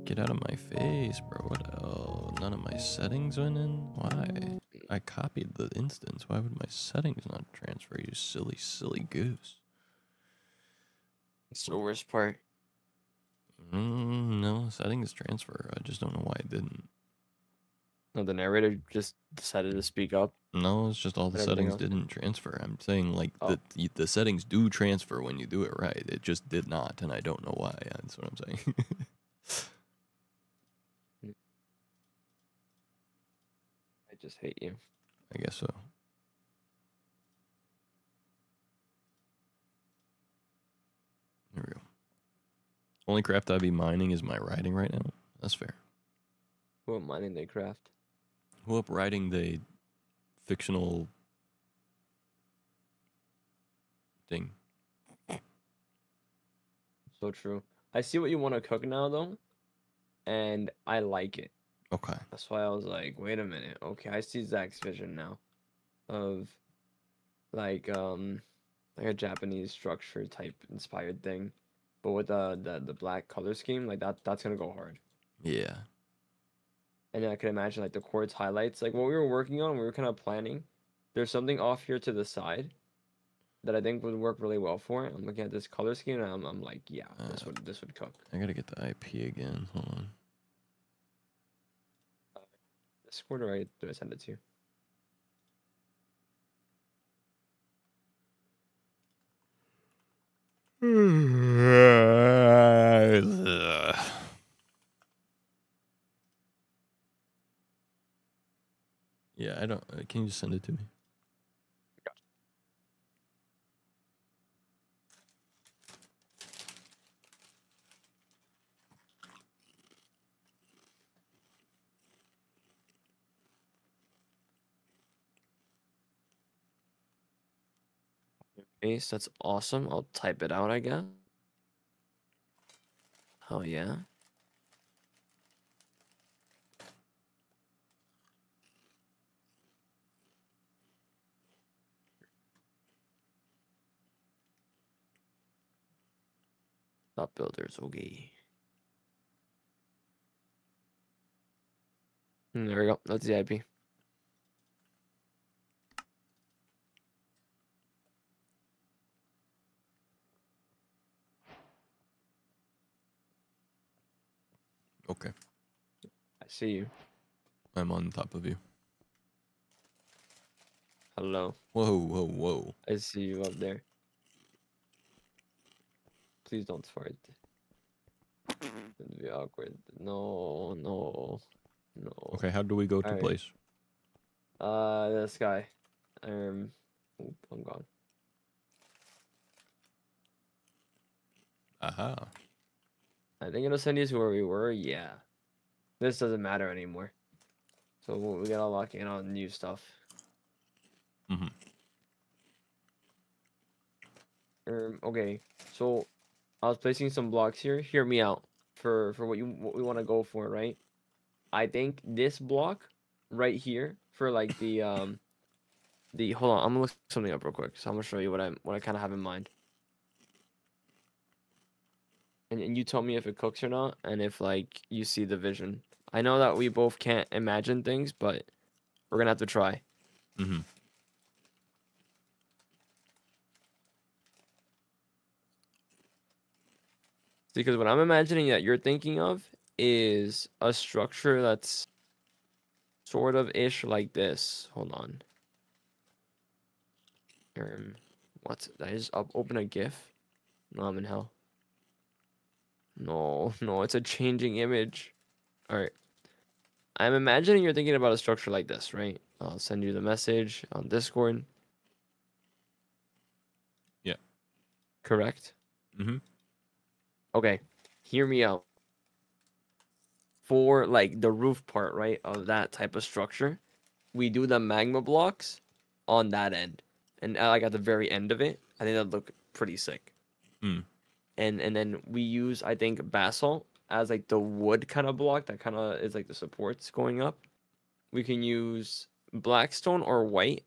Get out of my face, bro. What? Oh, none of my settings went in? Why? I copied the instance. Why would my settings not transfer, you silly, silly goose? It's the worst part. No, settings transfer. I just don't know why it didn't. No, the narrator just decided to speak up. No, it's just all the But everything settings else didn't transfer. I'm saying, like, Oh. the settings do transfer when you do it right. It just did not, and I don't know why. That's what I'm saying. I just hate you. I guess so. Only craft I'd be mining is my writing right now. That's fair. What mining they craft? Who up writing the fictional thing? So true. I see what you want to cook now though, and I like it. Okay. That's why I was like, wait a minute. Okay, I see Zack's vision now of like like a Japanese structure type inspired thing, but with the black color scheme, like that's gonna go hard. Yeah. And then I can imagine like the quartz highlights, like what we were working on, we were kind of planning. There's something off here to the side that I think would work really well for it. I'm looking at this color scheme and I'm like, yeah, this would cook. I gotta get the IP again. Hold on. Discord or do I send it to you? Yeah, I don't. Can you just send it to me? Paste, that's awesome. I'll type it out, I guess. Oh yeah. Top builders, okay. There we go. That's the IP. Okay. I see you. I'm on top of you. Hello. Whoa, whoa, whoa. I see you up there. Please don't fart. It'd be awkward. No, no, no. Okay, how do we go to Alright. place? This guy. Oop, I'm gone. Aha. I think it'll send you to where we were. Yeah. This doesn't matter anymore. So we gotta lock in on new stuff. Mm-hmm. Okay. So I was placing some blocks here. Hear me out for what we want to go for, right? I think this block right here for like the hold on, I'm gonna look something up real quick. So I'm gonna show you what I kind of have in mind. And you tell me if it cooks or not, and if like you see the vision. I know that we both can't imagine things, but we're gonna have to try. Mm-hmm. Because what I'm imagining that you're thinking of is a structure that's sort of ish like this. Hold on. What? Did I just open a GIF? No, I'm in hell. No, no, it's a changing image. All right. I'm imagining you're thinking about a structure like this, right? I'll send you the message on Discord. Yeah. Correct? Mm-hmm. Okay. Hear me out. For like the roof part, right, of that type of structure, we do the magma blocks on that end. And like at the very end of it, I think that'd look pretty sick. Mm. And then we use, I think, basalt as like the wood kind of block that kind of is like the supports going up. We can use blackstone or white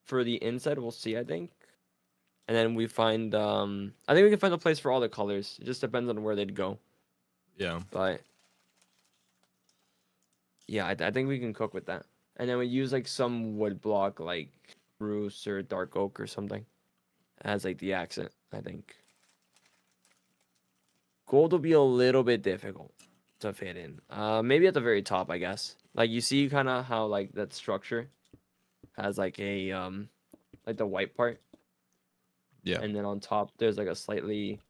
for the inside. We'll see, I think. And then we find I think we can find a place for all the colors. It just depends on where they'd go. Yeah. But yeah, I think we can cook with that. And then we use like some wood block like spruce or dark oak or something as like the accent, I think. Gold will be a little bit difficult to fit in. Maybe at the very top, I guess. Like you see kind of how like that structure has like a like the white part. Yeah. And then on top there's like a slightly,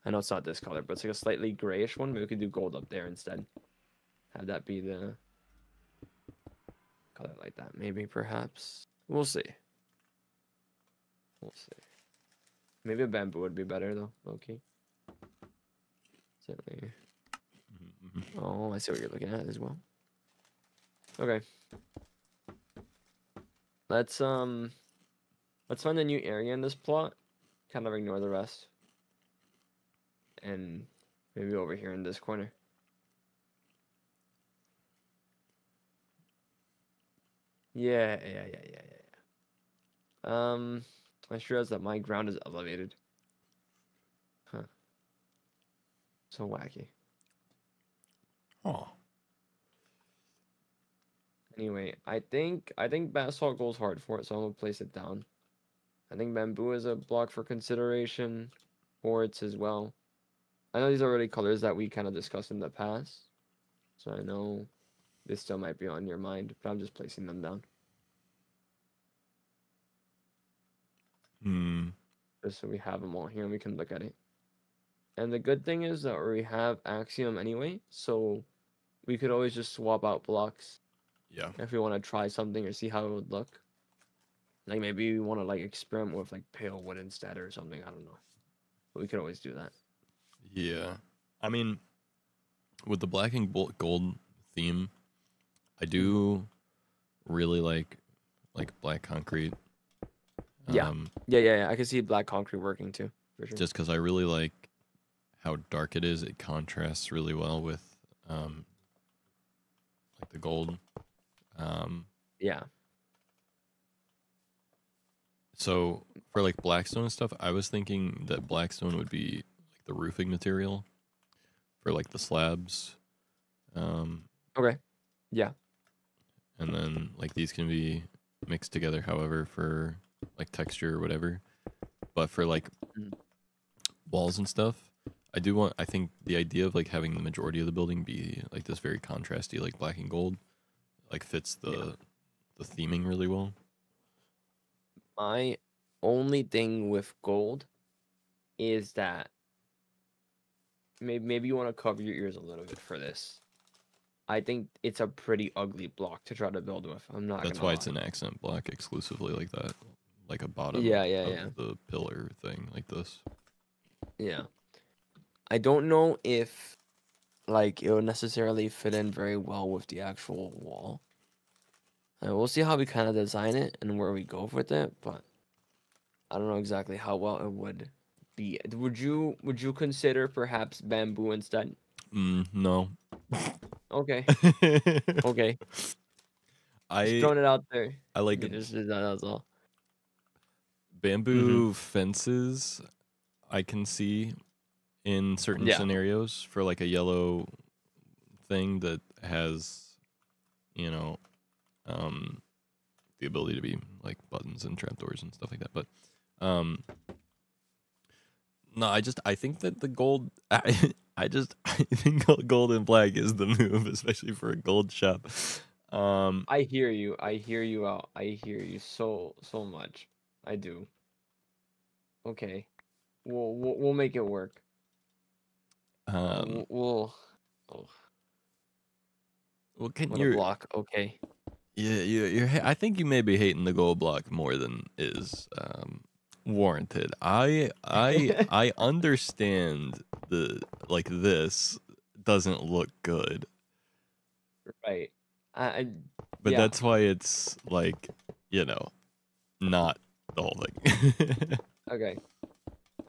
I know it's not this color, but it's like a slightly grayish one. Maybe we could do gold up there instead. Have that be the color like that. Maybe perhaps. We'll see. We'll see. Maybe a bamboo would be better though. Okay. Certainly. Mhm. Oh, I see what you're looking at as well. Okay. Let's find a new area in this plot. Kind of ignore the rest. And maybe over here in this corner. Yeah. I just realized that my ground is elevated. Huh. So wacky. Oh. Anyway, I think basalt goes hard for it, so I'm gonna place it down. I think bamboo is a block for consideration. Quartz as well. I know these are already colors that we kind of discussed in the past, so I know this still might be on your mind, but I'm just placing them down Hmm. just so we have them all here and we can look at it. And the good thing is that we have Axiom anyway, so we could always just swap out blocks Yeah. if we want to try something or see how it would look. Like maybe we want to like experiment with like pale wood instead or something. I don't know. But we could always do that. Yeah. I mean, with the black and gold theme, I do really like black concrete. Yeah. Yeah. I can see black concrete working too, for sure. Just because I really like how dark it is, it contrasts really well with like the gold. Yeah. So for like blackstone and stuff, I was thinking that blackstone would be like the roofing material for like the slabs. Okay. Yeah. And then like these can be mixed together however for like texture or whatever. But for like Mm. walls and stuff, I think the idea of like having the majority of the building be like this very contrasty like black and gold like fits the theming really well. My only thing with gold is that maybe you want to cover your ears a little bit for this. I think it's a pretty ugly block to try to build with. I'm not That's gonna why lie. it's an accent block exclusively like that. Like a bottom Yeah. of the pillar thing like this. Yeah. I don't know if like it will necessarily fit in very well with the actual wall. We'll see how we kind of design it and where we go with it, but I don't know exactly how well it would be. Would you consider perhaps bamboo instead? No. Okay. Okay. Just I throwing it out there. I like You just that's all. bamboo fences. I can see in certain Yeah. scenarios for like a yellow thing that has, you know, the ability to be like buttons and trapdoors and stuff like that. But no, I think that the gold I think gold and black is the move, especially for a gold shop. I hear you. I hear you out. I hear you so much. I do. Okay. We'll make it work. We'll oh, well, can what a you? block. Okay. Yeah, I think you may be hating the gold block more than is warranted. I understand the like this doesn't look good, Right. I but yeah. that's why it's like not the whole thing. Okay.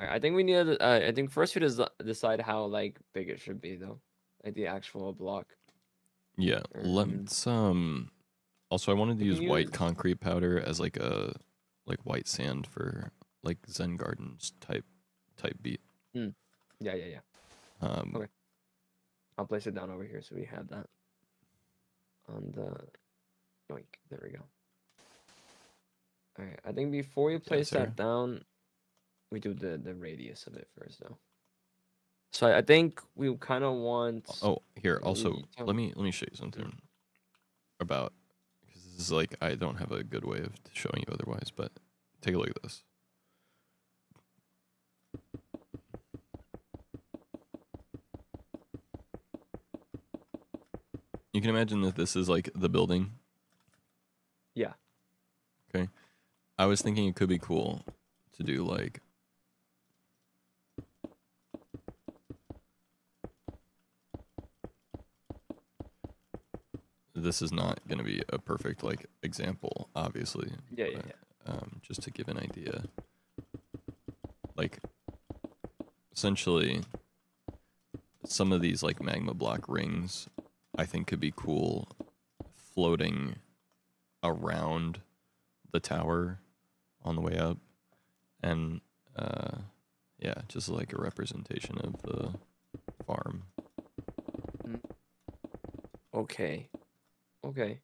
Alright, I think we need to, I think first we decide how like big it should be though. Like the actual block. Yeah, Um, let's also I wanted to we use can white use concrete powder as like white sand for like Zen Gardens type beat. yeah. Um Okay. I'll place it down over here so we have that on the yoink. There we go. Alright, I think before we place sir. that down, we do the radius of it first though. So I think we kind of want. Oh, here also we tell- let me show you something about because this is like I don't have a good way of showing you otherwise, but take a look at this. You can imagine that this is like the building. Yeah. Okay. I was thinking it could be cool to do like this is not going to be a perfect like example, obviously. Yeah, yeah, Just to give an idea, like essentially, some of these like magma block rings, I think could be cool, floating around the tower on the way up, and yeah, just like a representation of the farm. Okay. Okay.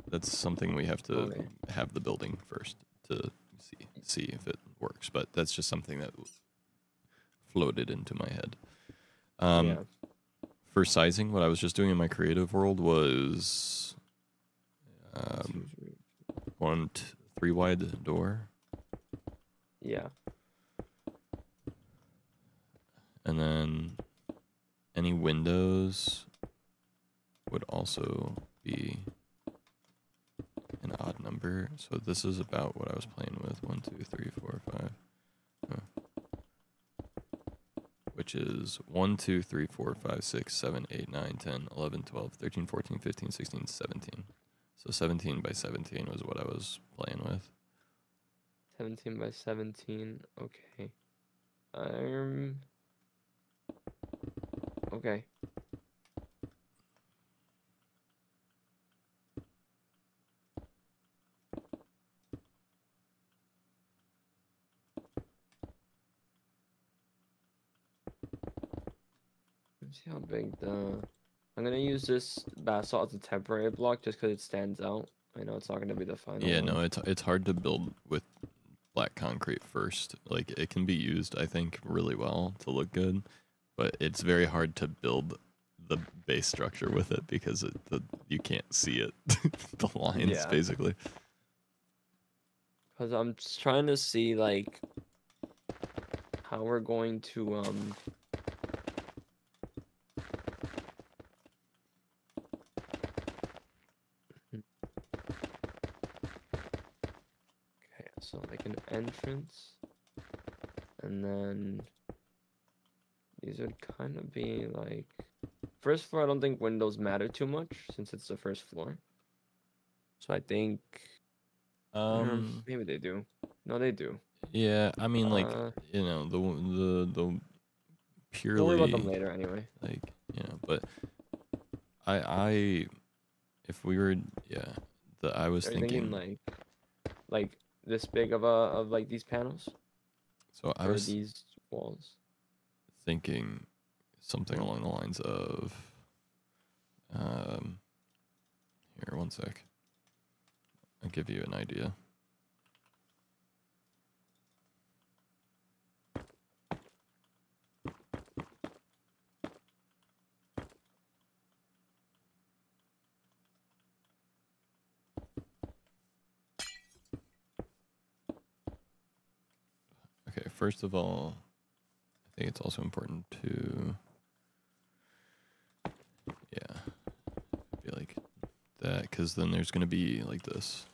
That's something we have to Okay. have the building first to see if it works, but that's just something that floated into my head. Yeah. For sizing, what I was just doing in my creative world was 3 wide door, Yeah. and then any windows would also be an odd number. So this is about what I was playing with. 1, 2, 3, 4, 5. Which is 1, 2, 3, 4, 5, 6, 7, 8, 9, 10, 11, 12, 13, 14, 15, 16, 17. So 17 by 17 was what I was playing with. 17 by 17. Okay. Okay. Let's see how big the. I'm gonna use this basalt as a temporary block just because it stands out. I know it's not gonna be the final Yeah, one. no, it's hard to build with black concrete first. Like it can be used, I think, really well to look good, but it's very hard to build the base structure with it because you can't see it, the lines Yeah. basically. Because I'm just trying to see like how we're going to Okay, so like an entrance, and then these would kind of be like first floor. I don't think windows matter too much since it's the first floor. So I think maybe they do. No, they do. Yeah, I mean, like, Uh, you know, the We'll worry about them purely later anyway. like, you know, but I if we were, yeah, I was Are you thinking thinking, like this big of like these panels so I or was these walls? thinking something along the lines of, here, one sec. I'll give you an idea. Okay, first of all, I think it's also important to, yeah, be like that, because then there's going to be like this.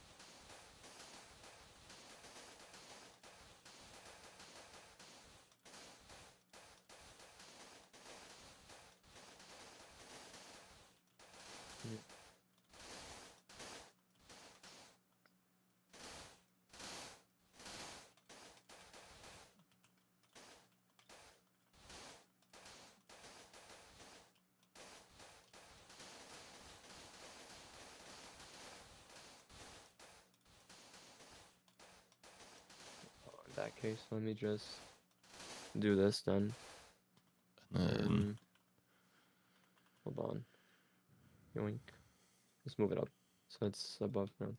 In that case, let me just do this then. And Hold on. Yoink. Let's move it up so it's above ground.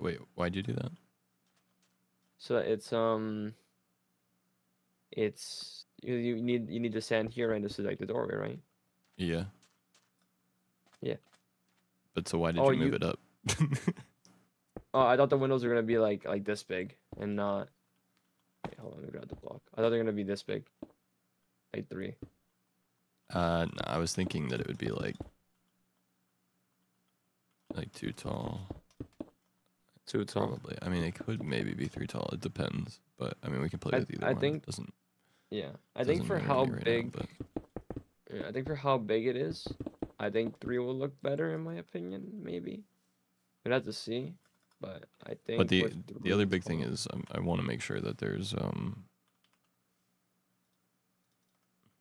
wait, why'd you do that? So it's you need to stand here, right? This is like the doorway, right? Yeah. Yeah. But so why did Oh, you move it up? Oh, I thought the windows were gonna be like this big and not. Wait, hold on, let me grab the block. I thought they're gonna be this big, like 3. No, I was thinking that it would be like too tall. Too tall. Probably. I mean, it could maybe be 3 tall. It depends. But I mean, we can play with either I one. think. It doesn't. Yeah, I think doesn't for matter to how me right now, big, but Yeah, I think for how big it is, I think 3 will look better in my opinion. Maybe we'd have to see, but I think. But the with the other 3 big thing total- is I want to make sure that there's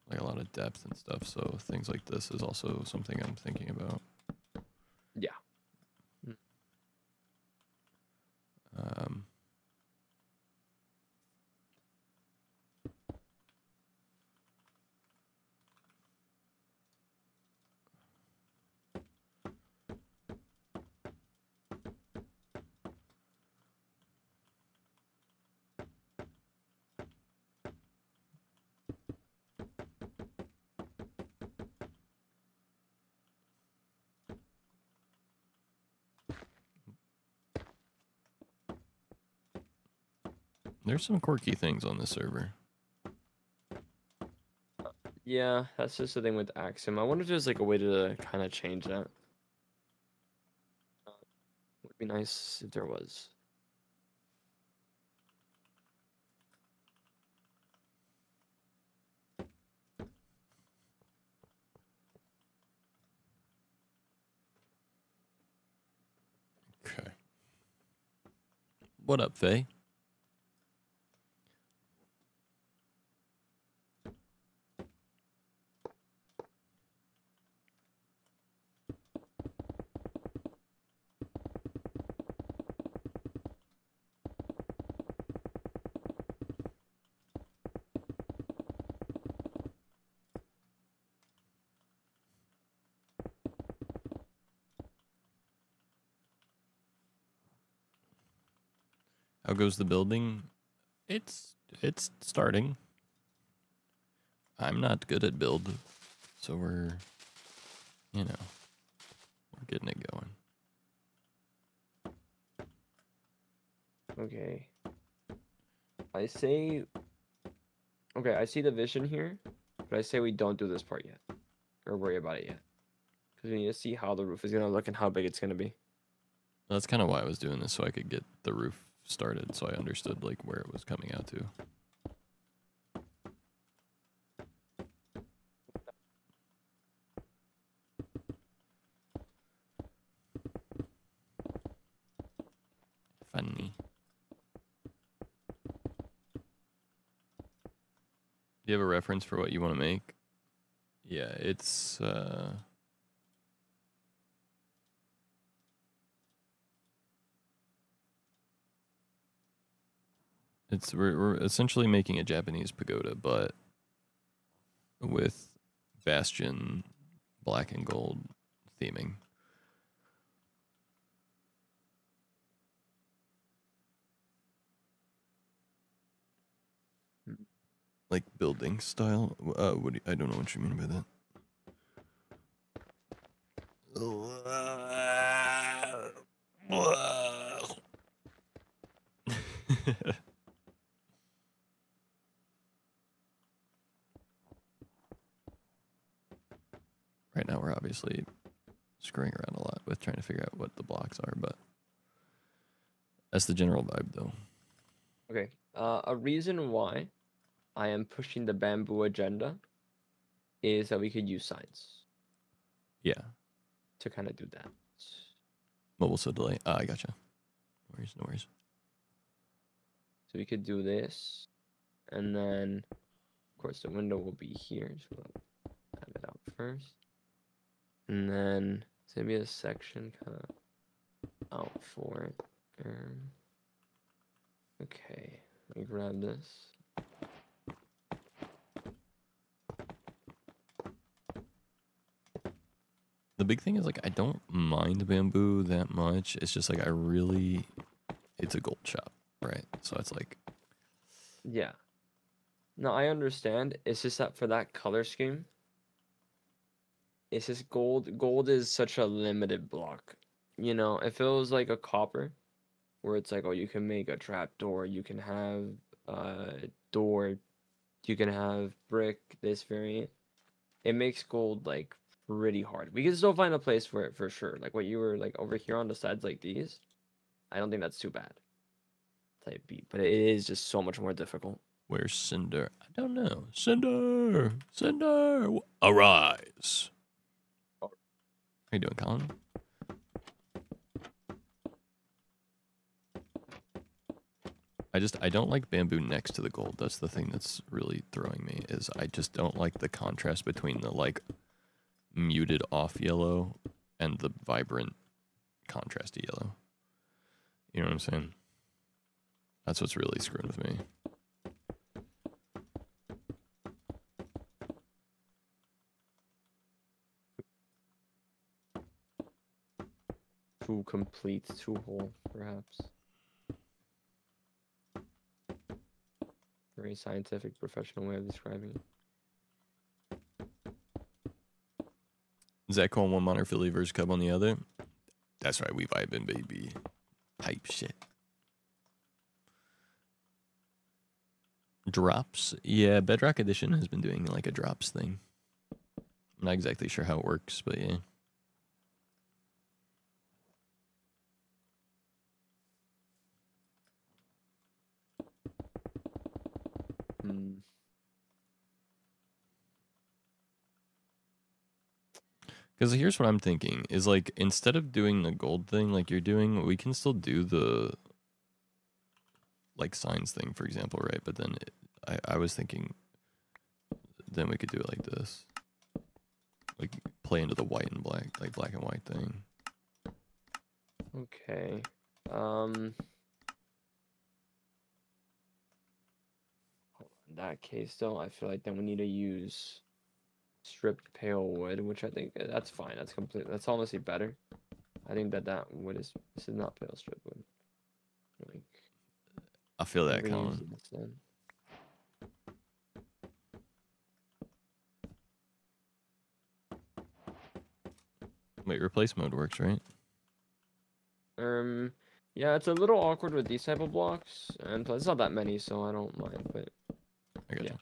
like a lot of depth and stuff. So things like this is also something I'm thinking about. Yeah. Um, there's some quirky things on this server. Yeah, that's just the thing with Axiom. I wonder if there's like a way to kind of change that. Would be nice if there was. Okay. What up, Faye? How goes the building? It's starting. I'm not good at build, so we're getting it going. Okay. I say. Okay, I see the vision here, but I say we don't do this part yet, or worry about it yet, because we need to see how the roof is gonna look and how big it's gonna be. That's kind of why I was doing this, so I could get the roof started, so I understood like where it was coming out to. Funny. Do you have a reference for what you want to make? Yeah, it's we're essentially making a Japanese pagoda, but with bastion black and gold theming. Like building style. I don't know what you mean by that. Right now we're obviously screwing around a lot with trying to figure out what the blocks are, but that's the general vibe though. Okay. A reason why I am pushing the bamboo agenda is that we could use signs Yeah. to kind of do that. Mobile so delay. I gotcha. No worries, no worries. So we could do this, and then, of course, the window will be here. So we'll have it out first, and then it's gonna be a section kind of out for it. Okay, let me grab this. The big thing is like I don't mind bamboo that much. It's just like it's a gold shop, right? So it's like Yeah. No, I understand. It's just that for that color scheme, it's just gold. Gold is such a limited block. You know, if it was like a copper, where it's like, oh, you can make a trap door, you can have a door, you can have brick, this variant. It makes gold like pretty hard. We can still find a place for it for sure. Like what you were like over here on the sides like these. I don't think that's too bad. Type B, but it is just so much more difficult. Where's Cinder? I don't know. Cinder! Cinder! Arise! How you doing, Colin? I don't like bamboo next to the gold. That's the thing that's really throwing me, is I just don't like the contrast between the, like, muted off yellow and the vibrant contrasty yellow. You know what I'm saying? That's what's really screwing with me. Too complete, too whole, perhaps. Very scientific, professional way of describing it. Zack on one monitor, Philly versus Cub on the other. That's right, we vibing, baby. Type shit. Drops? Yeah, Bedrock Edition has been doing like a drops thing. I'm not exactly sure how it works, but yeah. Because here's what I'm thinking, is like, instead of doing the gold thing like you're doing, we can still do the, like, signs thing, for example, right? But then I was thinking, then we could do it like this. Like, play into the white and black, like, black and white thing. Okay. In that case, though, I feel like then we need to use stripped pale wood, which I think that's fine. That's complete. That's honestly better. I think that wood is. This is not pale strip wood. Like, I feel that, we're gonna use Colin. this then. Wait, replace mode works, right? Yeah, it's a little awkward with these type of blocks, and plus it's not that many, so I don't mind. But I got yeah.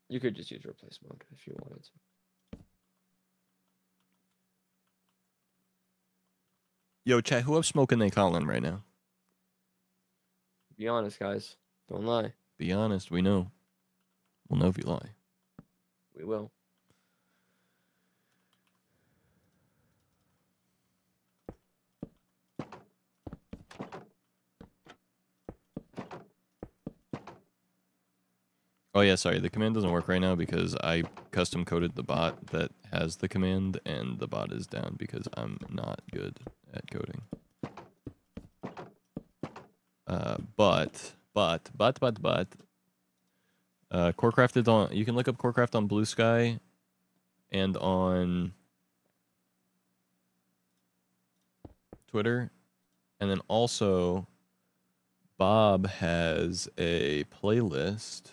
You could just use replace mode if you wanted to. Yo, chat, who up smoking they Colin right now? Be honest, guys. Don't lie. Be honest, we know. We'll know if you lie. We will. Oh yeah, sorry, the command doesn't work right now because I custom coded the bot that has the command, and the bot is down because I'm not good at coding. Corecraft is on. You can look up Corecraft on Blue Sky, and on Twitter, and then also Bob has a playlist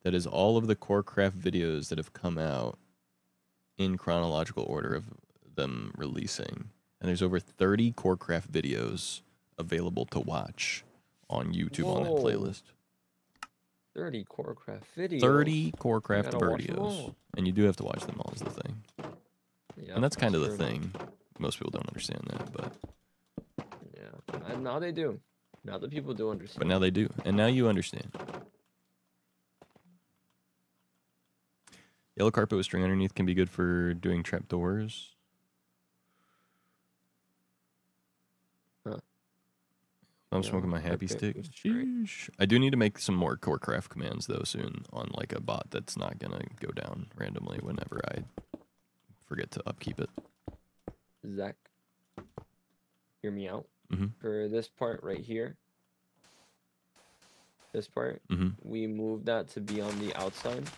that is all of the Corecraft videos that have come out in chronological order of them releasing. And there's over 30 Corecraft videos available to watch on YouTube on that Whoa. playlist. 30 Corecraft videos. 30 Corecraft gotta watch them videos. all. And you do have to watch them all, is the thing. Yeah, And that's kind of the true. thing. Most people don't understand that, but Yeah, and now they do. Now the people do understand. but now they do. And now you understand. Yellow carpet with string underneath can be good for doing trapdoors. Huh. I'm Yeah, smoking my happy carpet stick. with string. Sheesh. I do need to make some more Corecraft commands though soon on like a bot that's not gonna go down randomly whenever I forget to upkeep it. Zack, hear me out. Mm-hmm. For this part right here, this part, Mm-hmm. we move that to be on the outside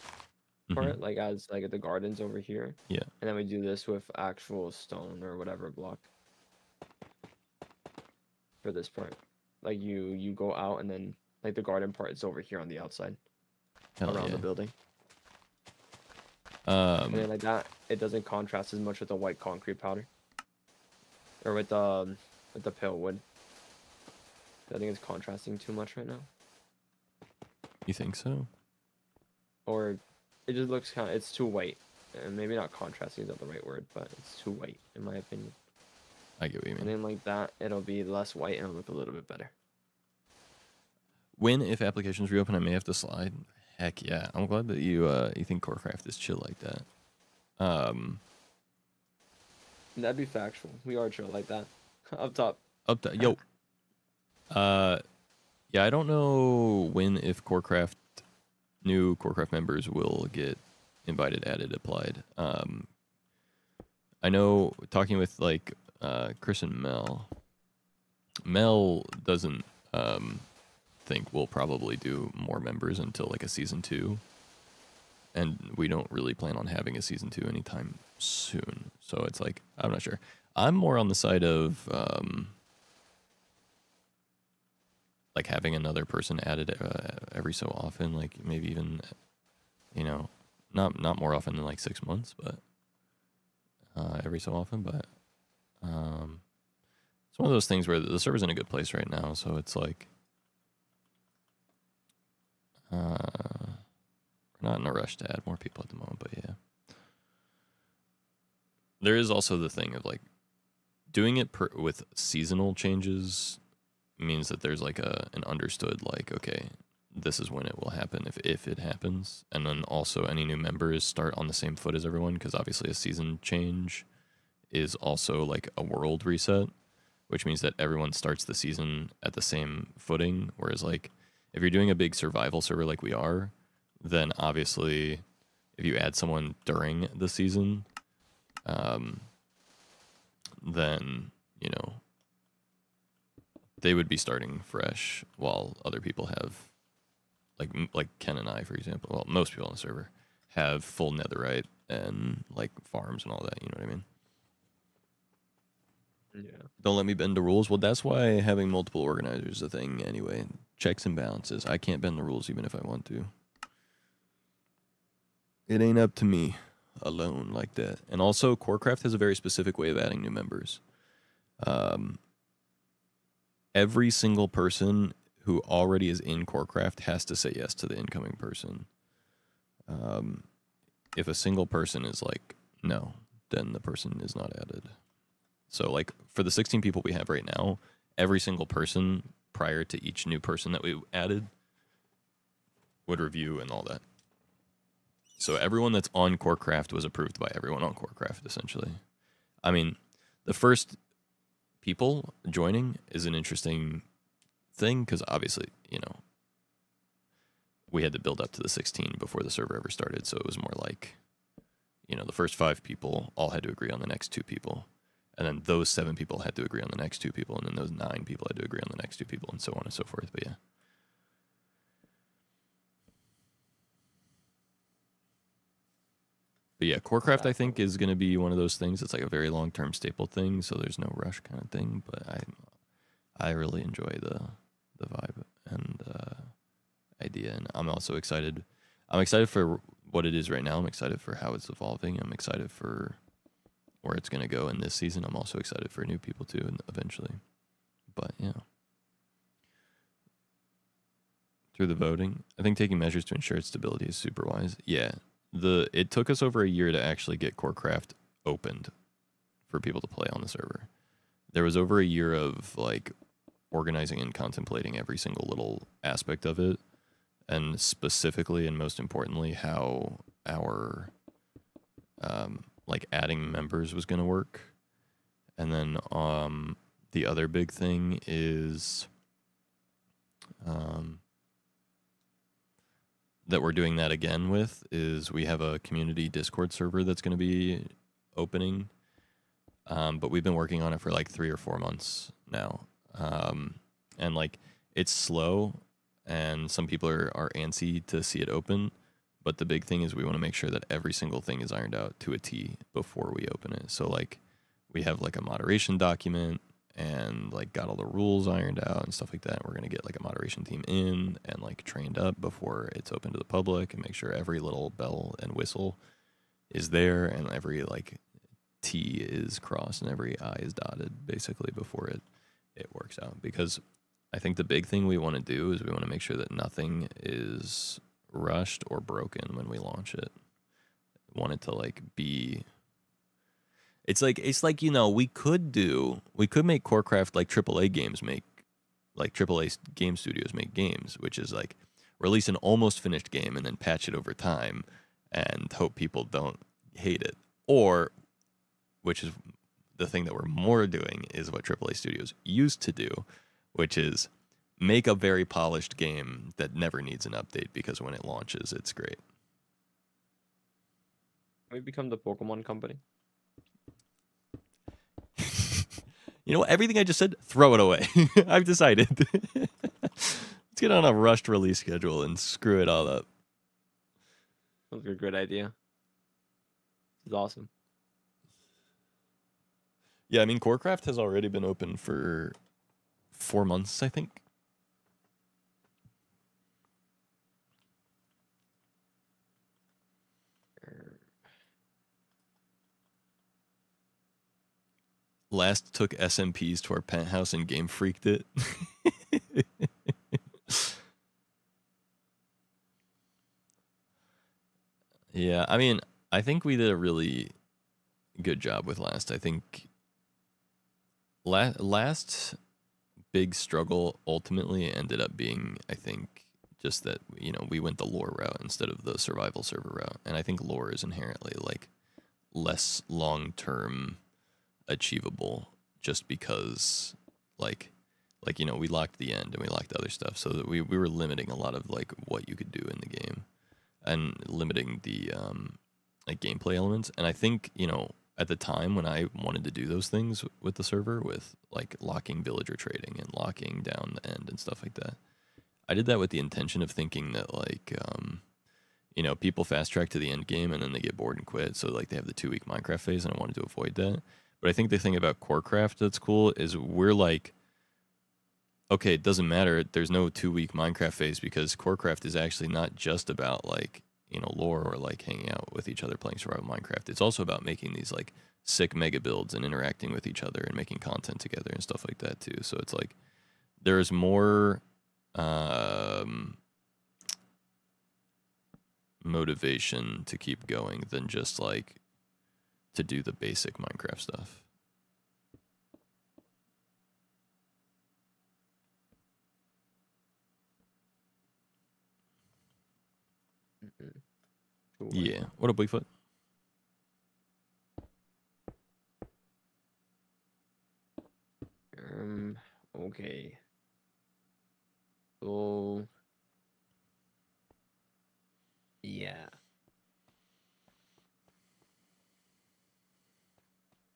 part, like as like the gardens over here. Yeah. And then we do this with actual stone or whatever block. For this part, like you go out and then like the garden part is over here on the outside, Hell around yeah. the building. And then like that, it doesn't contrast as much with the white concrete powder, or with the pale wood. I think it's contrasting too much right now. You think so? Or it just looks kind of, it's too white. And maybe not contrasting is not the right word, but it's too white in my opinion. I get what you mean. And then like that, it'll be less white and it'll look a little bit better. When, if applications reopen, I may have to slide. Heck yeah. I'm glad that you think Corecraft is chill like that. That'd be factual. We are chill like that. Up top. Yo. Yeah, I don't know when, if new Corecraft members will get invited, added, applied. I know talking with like Chris and Mel doesn't think we'll probably do more members until like a season 2, and we don't really plan on having a season 2 anytime soon. So it's like, I'm not sure. I'm more on the side of like having another person added every so often, like maybe even, not more often than like 6 months, but every so often. But it's one of those things where the server's in a good place right now, so it's like we're not in a rush to add more people at the moment. But yeah, there is also the thing of like doing it with seasonal changes means that there's like an understood, like, okay, this is when it will happen if it happens. And then also any new members start on the same foot as everyone, because obviously a season change is also like a world reset, which means that everyone starts the season at the same footing. Whereas like if you're doing a big survival server like we are, then obviously if you add someone during the season, then, they would be starting fresh, while other people have, like Ken and I, for example, well, most people on the server have full netherite and like farms and all that, you know what I mean? Yeah. Don't let me bend the rules. Well, that's why having multiple organizers is a thing anyway. Checks and balances. I can't bend the rules even if I want to. It ain't up to me alone like that. And also, Corecraft has a very specific way of adding new members. Every single person who already is in Corecraft has to say yes to the incoming person. If a single person is like, no, then the person is not added. So like for the 16 people we have right now, every single person prior to each new person that we added would review and all that. So everyone that's on Corecraft was approved by everyone on Corecraft, essentially. I mean, the first people joining is an interesting thing because obviously, we had to build up to the 16 before the server ever started. So it was more like, the first 5 people all had to agree on the next 2 people. And then those 7 people had to agree on the next 2 people. And then those 9 people had to agree on the next 2 people, and so on and so forth. But yeah. But yeah, Corecraft, I think, is going to be one of those things. It's like a very long-term staple thing, so there's no rush kind of thing. But I really enjoy the vibe and idea, and I'm also excited. I'm excited for what it is right now. I'm excited for how it's evolving. I'm excited for where it's going to go in this season. I'm also excited for new people too, and eventually. But yeah, through the voting, I think taking measures to ensure its stability is super wise. Yeah. It took us over a year to actually get Corecraft opened for people to play on the server. There was over a year of like organizing and contemplating every single little aspect of it, and specifically and most importantly how our like adding members was going to work. And then the other big thing is that we're doing that again with is we have a community Discord server that's going to be opening. But we've been working on it for like 3 or 4 months now. And like it's slow and some people are antsy to see it open. But the big thing is we want to make sure that every single thing is ironed out to a T before we open it. So like we have like a moderation document and like got all the rules ironed out and stuff like that. We're going to get like a moderation team in and like trained up before it's open to the public and make sure every little bell and whistle is there and every like T is crossed and every I is dotted basically before it works out. Because I think the big thing we want to do is we want to make sure that nothing is rushed or broken when we launch it. Want it to like be... It's like we could make Corecraft like AAA games make like AAA game studios make games, which is like release an almost finished game and then patch it over time and hope people don't hate it. Or, which is the thing that we're more doing, is what AAA studios used to do, which is make a very polished game that never needs an update because when it launches, it's great. We become the Pokemon company. You know what? Everything I just said, throw it away. I've decided. Let's get on a rushed release schedule and screw it all up. Sounds like a great idea. This is awesome. Yeah, I mean, Corecraft has already been open for 4 months, I think. Last took SMPs to our penthouse and game freaked it. Yeah, I mean, I think we did a really good job with last. I think last big struggle ultimately ended up being, I think, just that, you know, we went the lore route instead of the survival server route. And I think lore is inherently like less long-term achievable just because like you know, we locked the end and we locked other stuff, so that we were limiting a lot of like what you could do in the game and limiting the like gameplay elements. And I think, you know, at the time when I wanted to do those things with the server, with like locking villager trading and locking down the end and stuff like that, I did that with the intention of thinking that like you know, people fast track to the end game and then they get bored and quit, so like they have the 2-week Minecraft phase, and I wanted to avoid that. But I think the thing about Corecraft that's cool is we're like, okay, it doesn't matter. There's no 2-week Minecraft phase because Corecraft is actually not just about like, you know, lore or like hanging out with each other playing survival Minecraft. It's also about making these like sick mega builds and interacting with each other and making content together and stuff like that too. So it's like there's more motivation to keep going than just like to do the basic Minecraft stuff. Cool. Yeah. What up, Bigfoot? Okay. So yeah.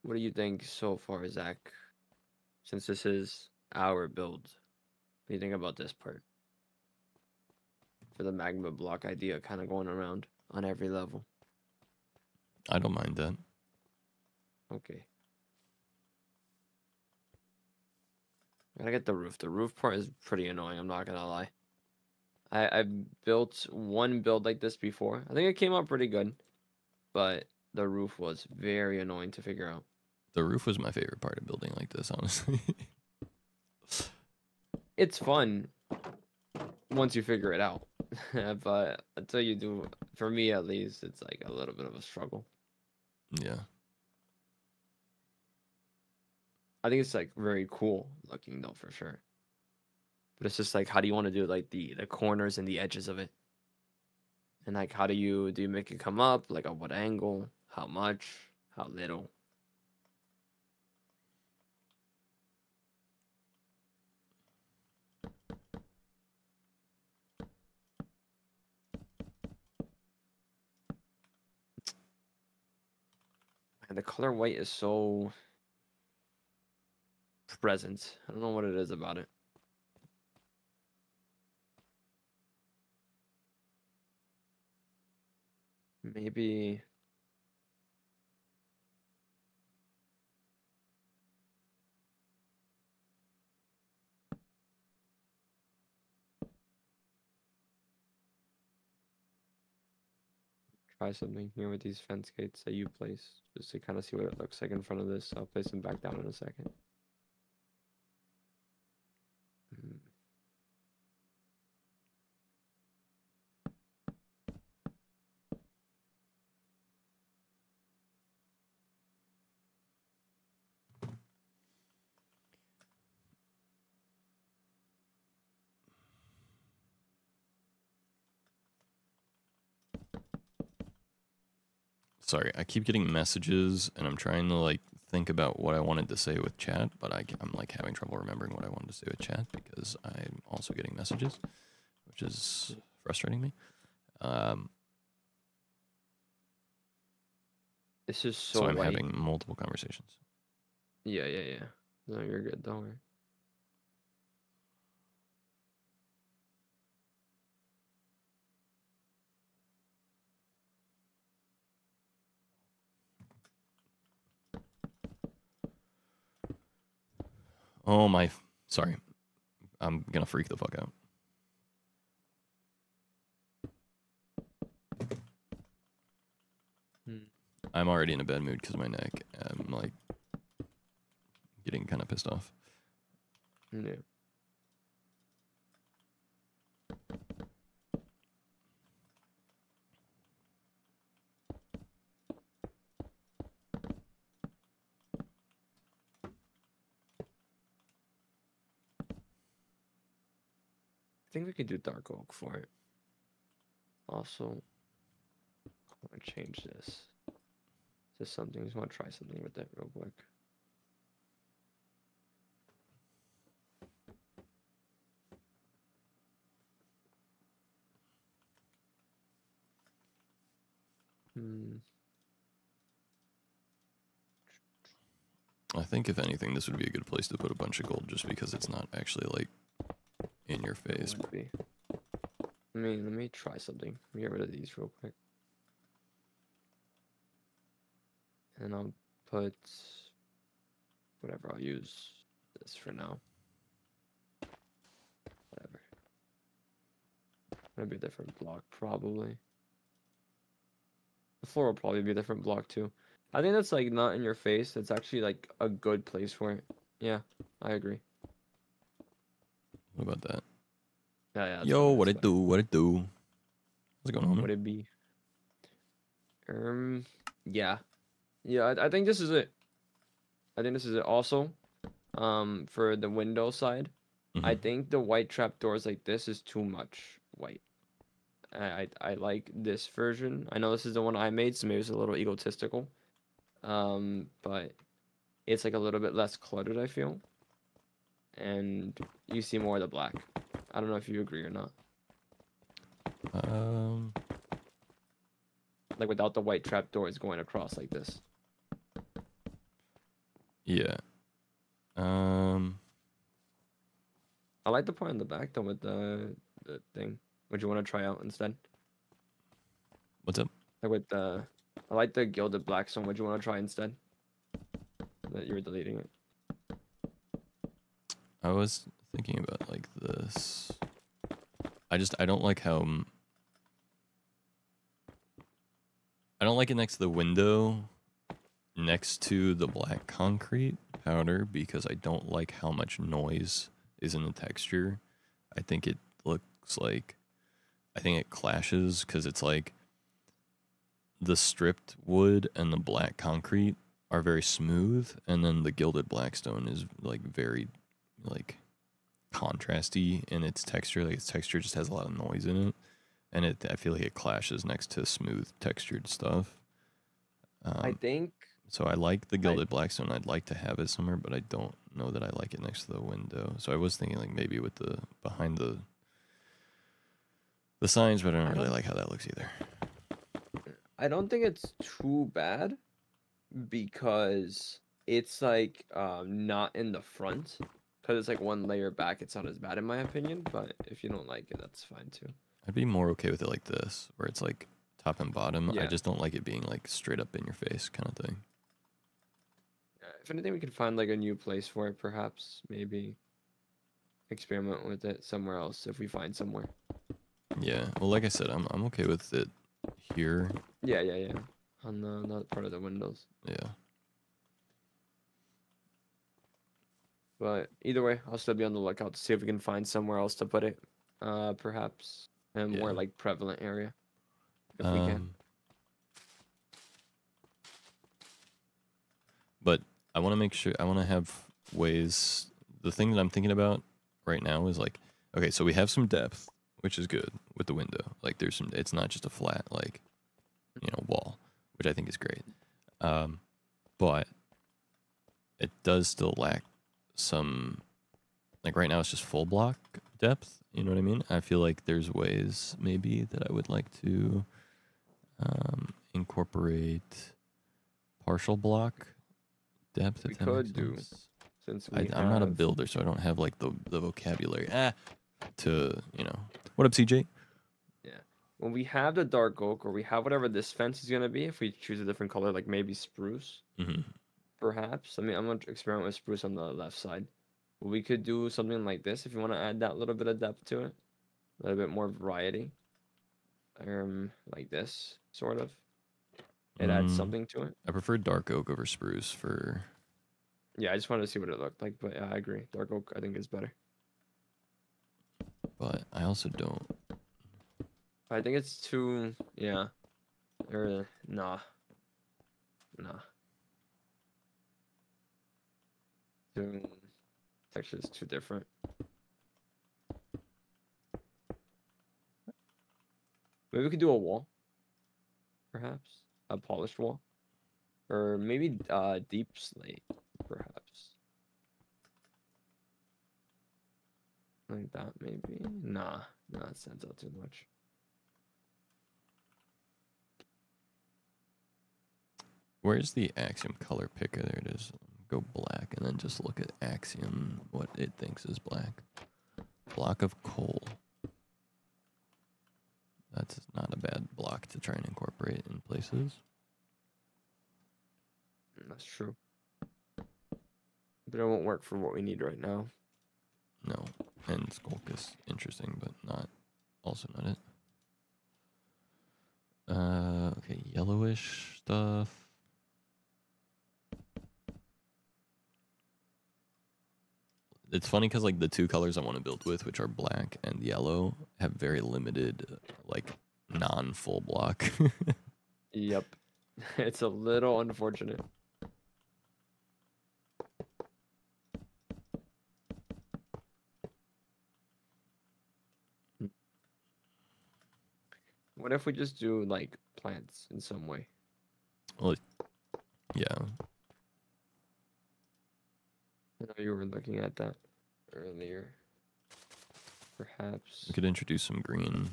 What do you think so far, Zach? Since this is our build, what do you think about this part? For the magma block idea kind of going around on every level. I don't mind that. Okay. Gotta get the roof. The roof part is pretty annoying, I'm not gonna lie. I've built one build like this before. I think it came out pretty good, but the roof was very annoying to figure out. The roof was my favorite part of building like this, honestly. It's fun once you figure it out. But until you do, for me at least, it's like a little bit of a struggle. Yeah. I think it's like very cool looking though, for sure. But it's just like, how do you want to do like the corners and the edges of it? And like, how do you make it come up? Like at what angle? How much? How little? And the color white is so present. I don't know what it is about it. Maybe try something here with these fence gates that you place, just to kind of see what it looks like in front of this. I'll place them back down in a second. Sorry, I keep getting messages, and I'm trying to like think about what I wanted to say with chat, but I'm like having trouble remembering what I wanted to say with chat because I'm also getting messages, which is frustrating me. This is so So I'm white. having multiple conversations. Yeah. No, you're good. Don't worry. Oh my, sorry. I'm gonna freak the fuck out. I'm already in a bad mood because of my neck. I'm like getting kind of pissed off. Yeah. I think we could do dark oak for it. Also, I want to change this to something. Just want to try something with it real quick. I think if anything, this would be a good place to put a bunch of gold just because it's not actually like in your face. Would be. Let me try something. Let me get rid of these real quick. And I'll put whatever. I'll use this for now. Whatever. Maybe a different block, probably. The floor will probably be a different block too. I think that's like not in your face. It's actually like a good place for it. Yeah, I agree. What about that? Yeah. Yo, what it do? What it do? How's it going on? Would it be? Yeah. I think this is it. I think this is it. Also, for the window side, I think the white trapdoors like this is too much white. I like this version. I know this is the one I made, so maybe it's a little egotistical. But it's like a little bit less cluttered, I feel. And you see more of the black. I don't know if you agree or not. Like without the white trapdoors going across like this. Yeah. I like the part in the back though with the thing. Would you want to try out instead? What's up? Like with the, I like the gilded blackstone. Would you want to try instead? That you were deleting it. I was thinking about like this. I don't like how. I don't like it next to the window, next to the black concrete powder because I don't like how much noise is in the texture. I think it looks like, I think it clashes because it's like the stripped wood and the black concrete are very smooth, and then the gilded blackstone is like very like contrasty in its texture. Like its texture just has a lot of noise in it, and I feel like it clashes next to smooth textured stuff. I think. So I like the gilded blackstone. I'd like to have it somewhere, but I don't know that I like it next to the window. So I was thinking like maybe with the behind the signs, but I don't really like how that looks either. I don't think it's too bad because it's like not in the front, because it's like one layer back. It's not as bad in my opinion, but if you don't like it, that's fine too. I'd be more okay with it like this, where it's like top and bottom. Yeah. I just don't like it being like straight up in your face kind of thing. If anything, we could find like a new place for it, perhaps. Maybe experiment with it somewhere else if we find somewhere. Yeah. Well, like I said, I'm okay with it here. Yeah. On the not part of the windows. Yeah. But either way, I'll still be on the lookout to see if we can find somewhere else to put it. Perhaps in a more like prevalent area. If we can. But I want to make sure, I want to have ways. The thing that I'm thinking about right now is like, okay, so we have some depth, which is good with the window. Like there's some, it's not just a flat, like, wall. which I think is great. But it does still lack some, like right now it's just full block depth. You know what I mean? I feel like there's ways maybe that I would like to incorporate partial block depth. We If that could makes do, sense. since we I'm not a have- builder, so I don't have like the vocabulary to, you know. What up, CJ? when we have the dark oak, or we have whatever this fence is gonna be, if we choose a different color, like maybe spruce, Mm-hmm. perhaps. I mean, I'm gonna experiment with spruce on the left side. We could do something like this if you want to add that little bit of depth to it, a little bit more variety. Like this, sort of. It adds something to it. I prefer dark oak over spruce for. Yeah, I just wanted to see what it looked like, but yeah, I agree. Dark oak, I think, is better. But I also don't. I think it's too, yeah. Or nah. Too, texture is too different. Maybe we could do a wall, perhaps a polished wall, or maybe deep slate, perhaps. Like that, maybe. Nah, that stands out too much. Where's the Axiom color picker? There it is. Go black and then just look at Axiom, what it thinks is black. Block of coal. That's not a bad block to try and incorporate in places. That's true. But it won't work for what we need right now. No. And Skulk is interesting, but also not it. Okay, yellowish stuff. It's funny because like the two colors I want to build with, which are black and yellow, have very limited like non-full block. Yep. It's a little unfortunate. What if we just do like plants in some way? Well, yeah. I know you were looking at that earlier. Perhaps We could introduce some green.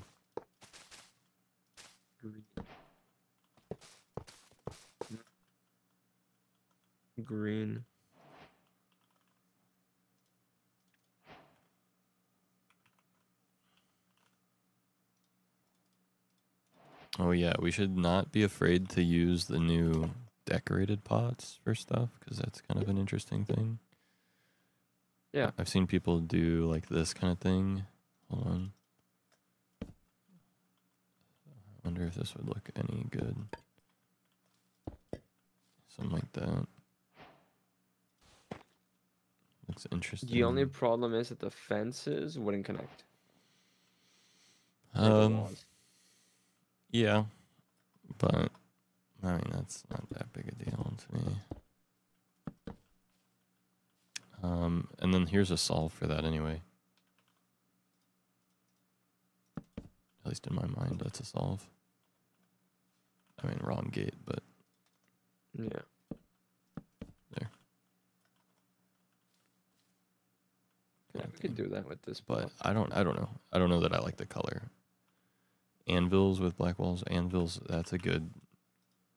green. Oh yeah, we should not be afraid to use the new decorated pots for stuff because that's kind of an interesting thing. Yeah. I've seen people do like this kind of thing. Hold on. I wonder if this would look any good. Something like that. Looks interesting. The only problem is that the fences wouldn't connect. Like the walls. Yeah, but I mean that's not that big a deal to me. And then here's a solve for that anyway. At least in my mind, that's a solve. I mean, wrong gate, but Yeah. there. Yeah, we could do that with this But block. I don't know. I don't know that I like the color. Anvils with black walls. Anvils, that's a good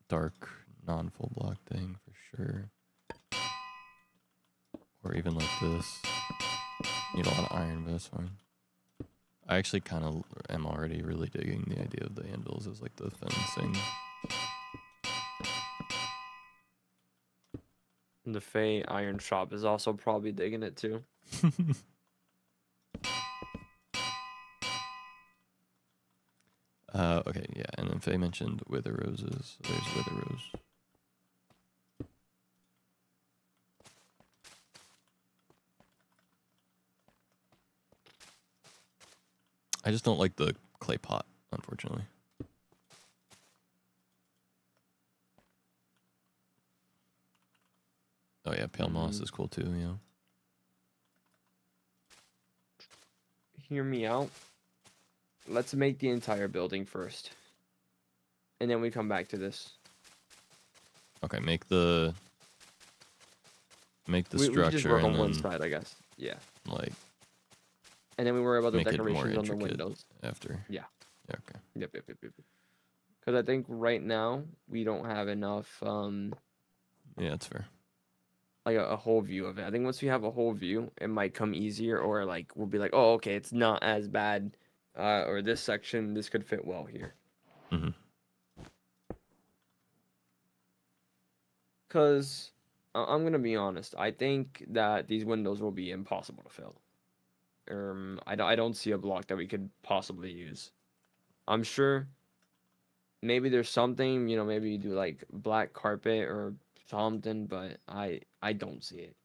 dark non-full block thing for sure. Or even like this. Need a lot of iron, but that's fine. I actually kind of am already really digging the idea of the anvils as like the fencing. The Fey Iron Shop is also probably digging it too. Okay, yeah, and then Faye mentioned wither roses. So there's wither rose. I just don't like the clay pot, unfortunately. Oh yeah, pale moss is cool too, yeah. Hear me out. Let's make the entire building first. And then we come back to this. Okay, make the We can structure just work and on one then side, I guess. Yeah. like And then we worry about the make it more decorations on the intricate windows. after. Yeah. Yeah, okay. Yep. Because I think right now we don't have enough, Yeah, that's fair. like a whole view of it. I think once we have a whole view, it might come easier, or like we'll be like, oh, okay, it's not as bad, or this section, this could fit well here. Mm-hmm. Because I'm gonna be honest, I think that these windows will be impossible to fill. I don't see a block that we could possibly use. I'm sure maybe there's something, maybe you do like black carpet or something, but I don't see it.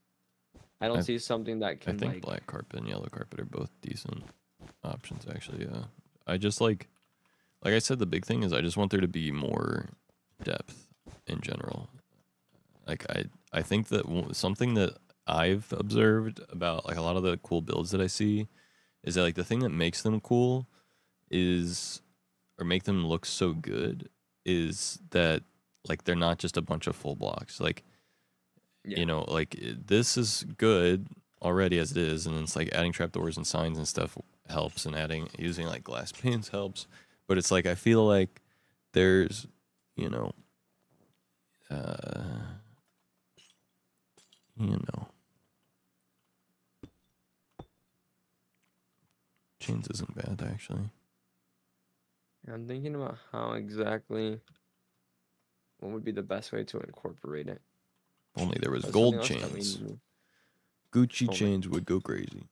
I don't see something that I can think like. black carpet and yellow carpet are both decent options, actually. Yeah, I just like I said, the big thing is I just want there to be more depth in general. Like I think that something that I've observed about like a lot of the cool builds that I see is that like the thing that makes them cool is, or make them look so good, is that like they're not just a bunch of full blocks. Like, Yeah. like this is good already as it is, and it's like adding trapdoors and signs and stuff helps, and using like glass panes helps. But it's like I feel like there's, you know, uh, you know, chains isn't bad actually. I'm thinking about how exactly what would be the best way to incorporate it. If only there was That's gold something else that we chains. need. Gucci Oh my- chains would go crazy.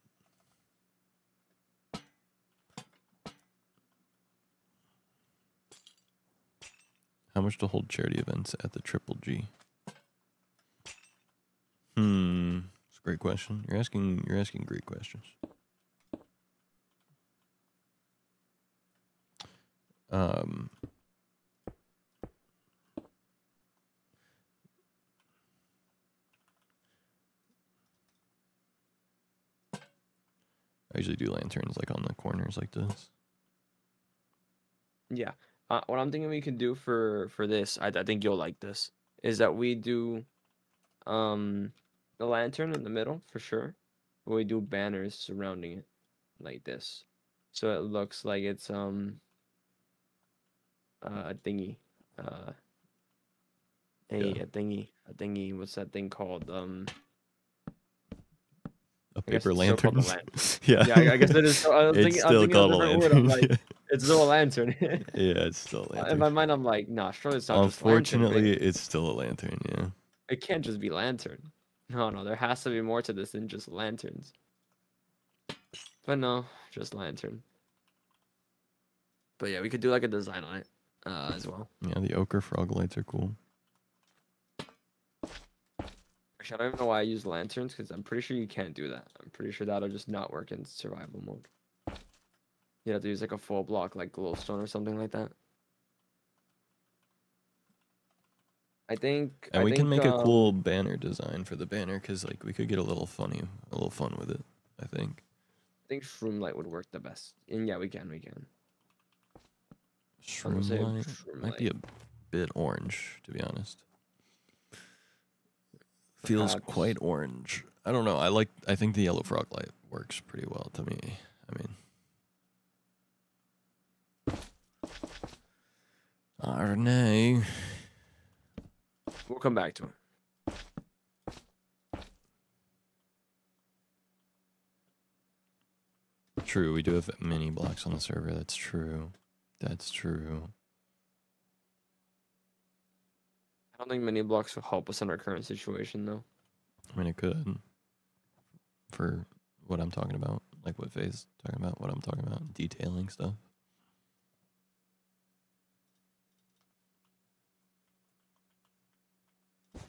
How much to hold charity events at the Triple G? It's a great question. You're asking great questions. I usually do lanterns like on the corners like this. Yeah. What I'm thinking we could do for this, I think you'll like this, is that we do the lantern in the middle for sure, but we do banners surrounding it like this, so it looks like it's a thingy, uh Yeah. a thingy. What's that thing called? A I guess paper it's still called a lantern. lantern. Yeah. Yeah, I guess it is. I was It's thinking, still of a called a different word. I'm lantern. like, it's still a lantern. Yeah, it's still a In lantern. my mind, I'm like, nah, surely it's not just lantern. Unfortunately, it's still a lantern, yeah. It can't just be lantern. No, there has to be more to this than just lanterns. But no, just lantern. But yeah, we could do like a design on it as well. Yeah, the ochre frog lights are cool. Actually, I don't even know why I use lanterns, because I'm pretty sure you can't do that. I'm pretty sure that'll just not work in survival mode. You have to use like a full block, like glowstone or something like that. And we can make a cool banner design for the banner, because like we could get a little fun with it, I think. I think shroom light would work the best. And yeah, we can. Shroom say light shroom might be light. a bit orange, to be honest. Feels Perhaps. quite orange. I don't know. I think the yellow frog light works pretty well to me. I mean, I don't know. We'll come back to it. True, we do have mini blocks on the server. That's true. That's true. I don't think mini blocks will help us in our current situation, though. I mean, it could. For what I'm talking about. Like what Faye's talking about, what I'm talking about. Detailing stuff.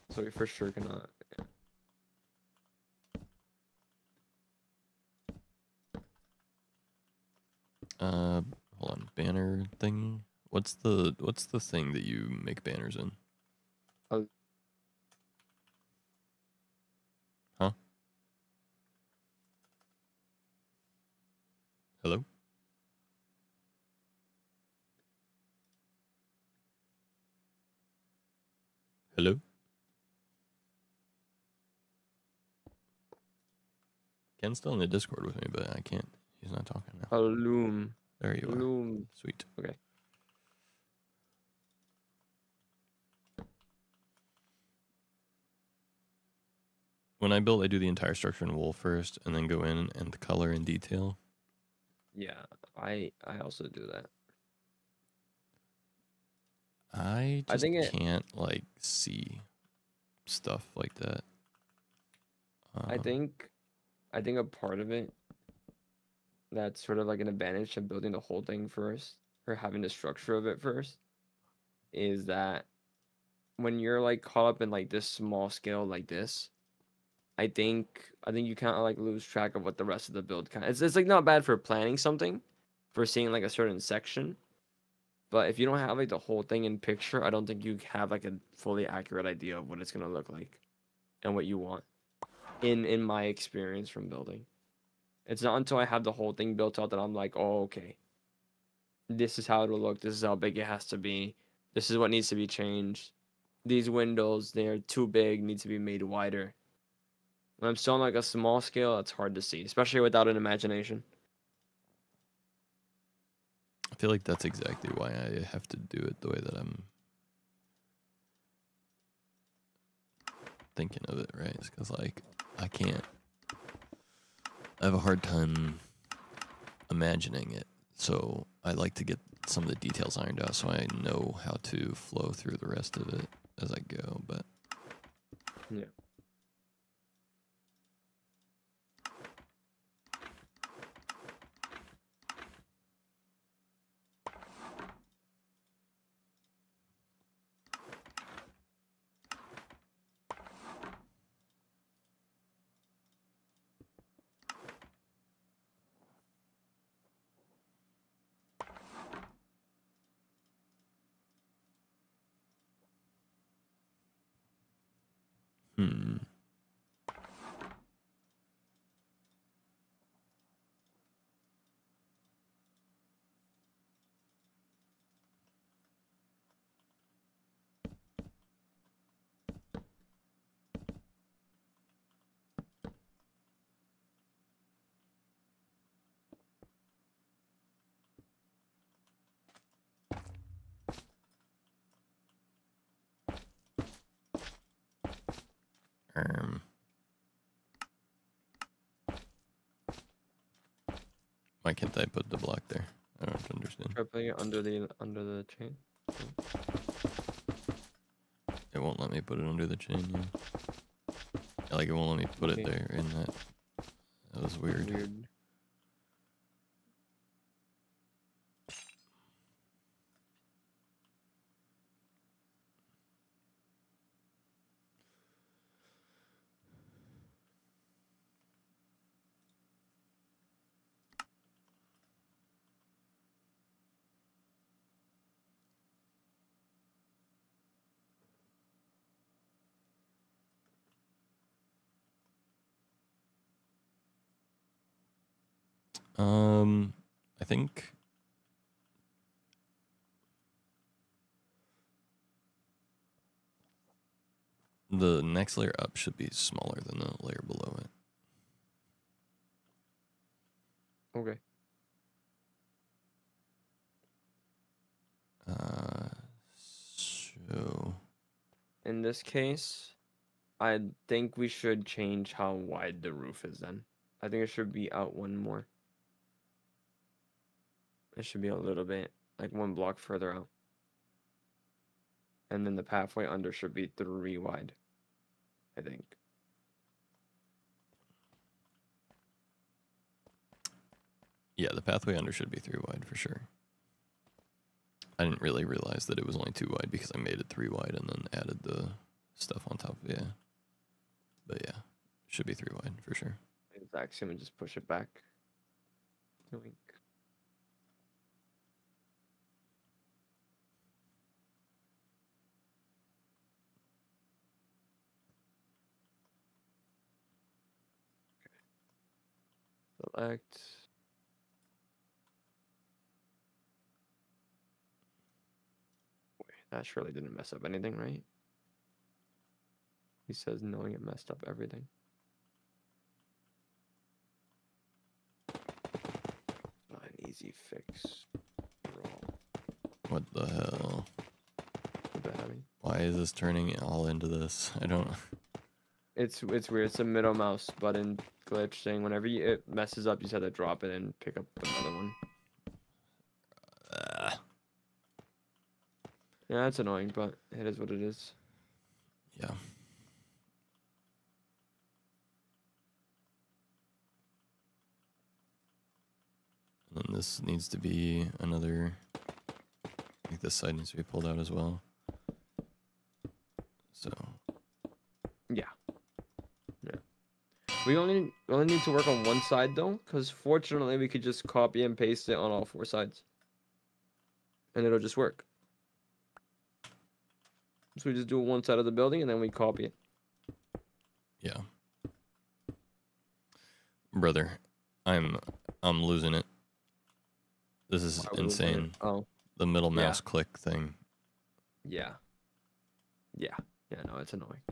So we for sure cannot. Hold on. Banner thing. What's the thing that you make banners in? Huh? Hello? Hello? Ken's still in the Discord with me, but I can't. He's not talking now. Loom. There you are. Loom. Sweet. Okay. When I build, I do the entire structure in wool first, and then go in and color in detail. Yeah, I also do that. I I just think can't like see stuff like that. I think a part of it that's sort of like an advantage of building the whole thing first, or having the structure of it first, is that when you're like caught up in like this small scale like this, I think you kind of like lose track of what the rest of the build kind of, it's like not bad for planning something, for seeing like a certain section, but if you don't have like the whole thing in picture, I don't think you have like a fully accurate idea of what it's gonna look like and what you want. In my experience from building, it's not until I have the whole thing built out that I'm like, oh, okay, this is how it'll look. This is how big it has to be. This is what needs to be changed. These windows, they're too big, need to be made wider. When I'm still on like a small scale, it's hard to see, especially without an imagination. I feel like that's exactly why I have to do it the way that I'm thinking of it, right? It's because like I can't. I have a hard time imagining it, so I like to get some of the details ironed out so I know how to flow through the rest of it as I go. But yeah. hmm. Why can't I put the block there? I don't understand. Try putting it under the chain. It won't let me put it under the chain. Yeah. Like it won't let me put it there in that. That was weird. I think the next layer up should be smaller than the layer below it. Okay. So In this case, I think we should change how wide the roof is then. I think it should be out one more. It should be a little bit, like one block further out. And then the pathway under should be 3 wide, I think. yeah, the pathway under should be 3 wide for sure. I didn't really realize that it was only 2 wide because I made it 3 wide and then added the stuff on top. Yeah. But yeah, should be 3 wide for sure. Zack's gonna just push it back. Doink. Select. Wait, that surely didn't mess up anything, right? He says knowing it messed up everything. easy fix. What the hell? What the hell? Why is this turning all into this? I don't. It's weird. It's a middle mouse button glitch thing. Whenever it messes up, you just have to drop it and pick up another one. Yeah, it's annoying, but it is what it is. Yeah. And then this needs to be another. I think this side needs to be pulled out as well. So. Yeah. Yeah. We only need to work on one side though, because fortunately we could just copy and paste it on all 4 sides, and it'll just work. So we just do one side of the building and then we copy it. Yeah. Brother, I'm losing it. This is insane. Oh. The middle mouse click thing. Yeah. Yeah. Yeah, no, it's annoying.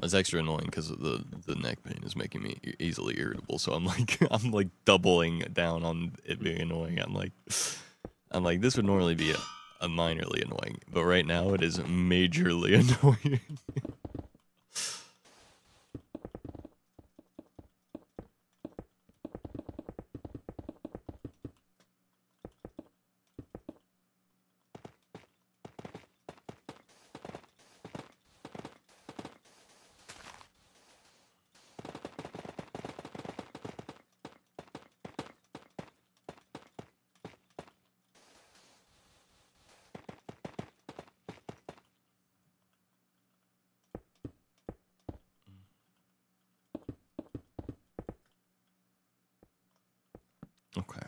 It's extra annoying because the neck pain is making me easily irritable. So I'm like doubling down on it being annoying. I'm like this would normally be a minorly annoying, but right now it is majorly annoying. Okay.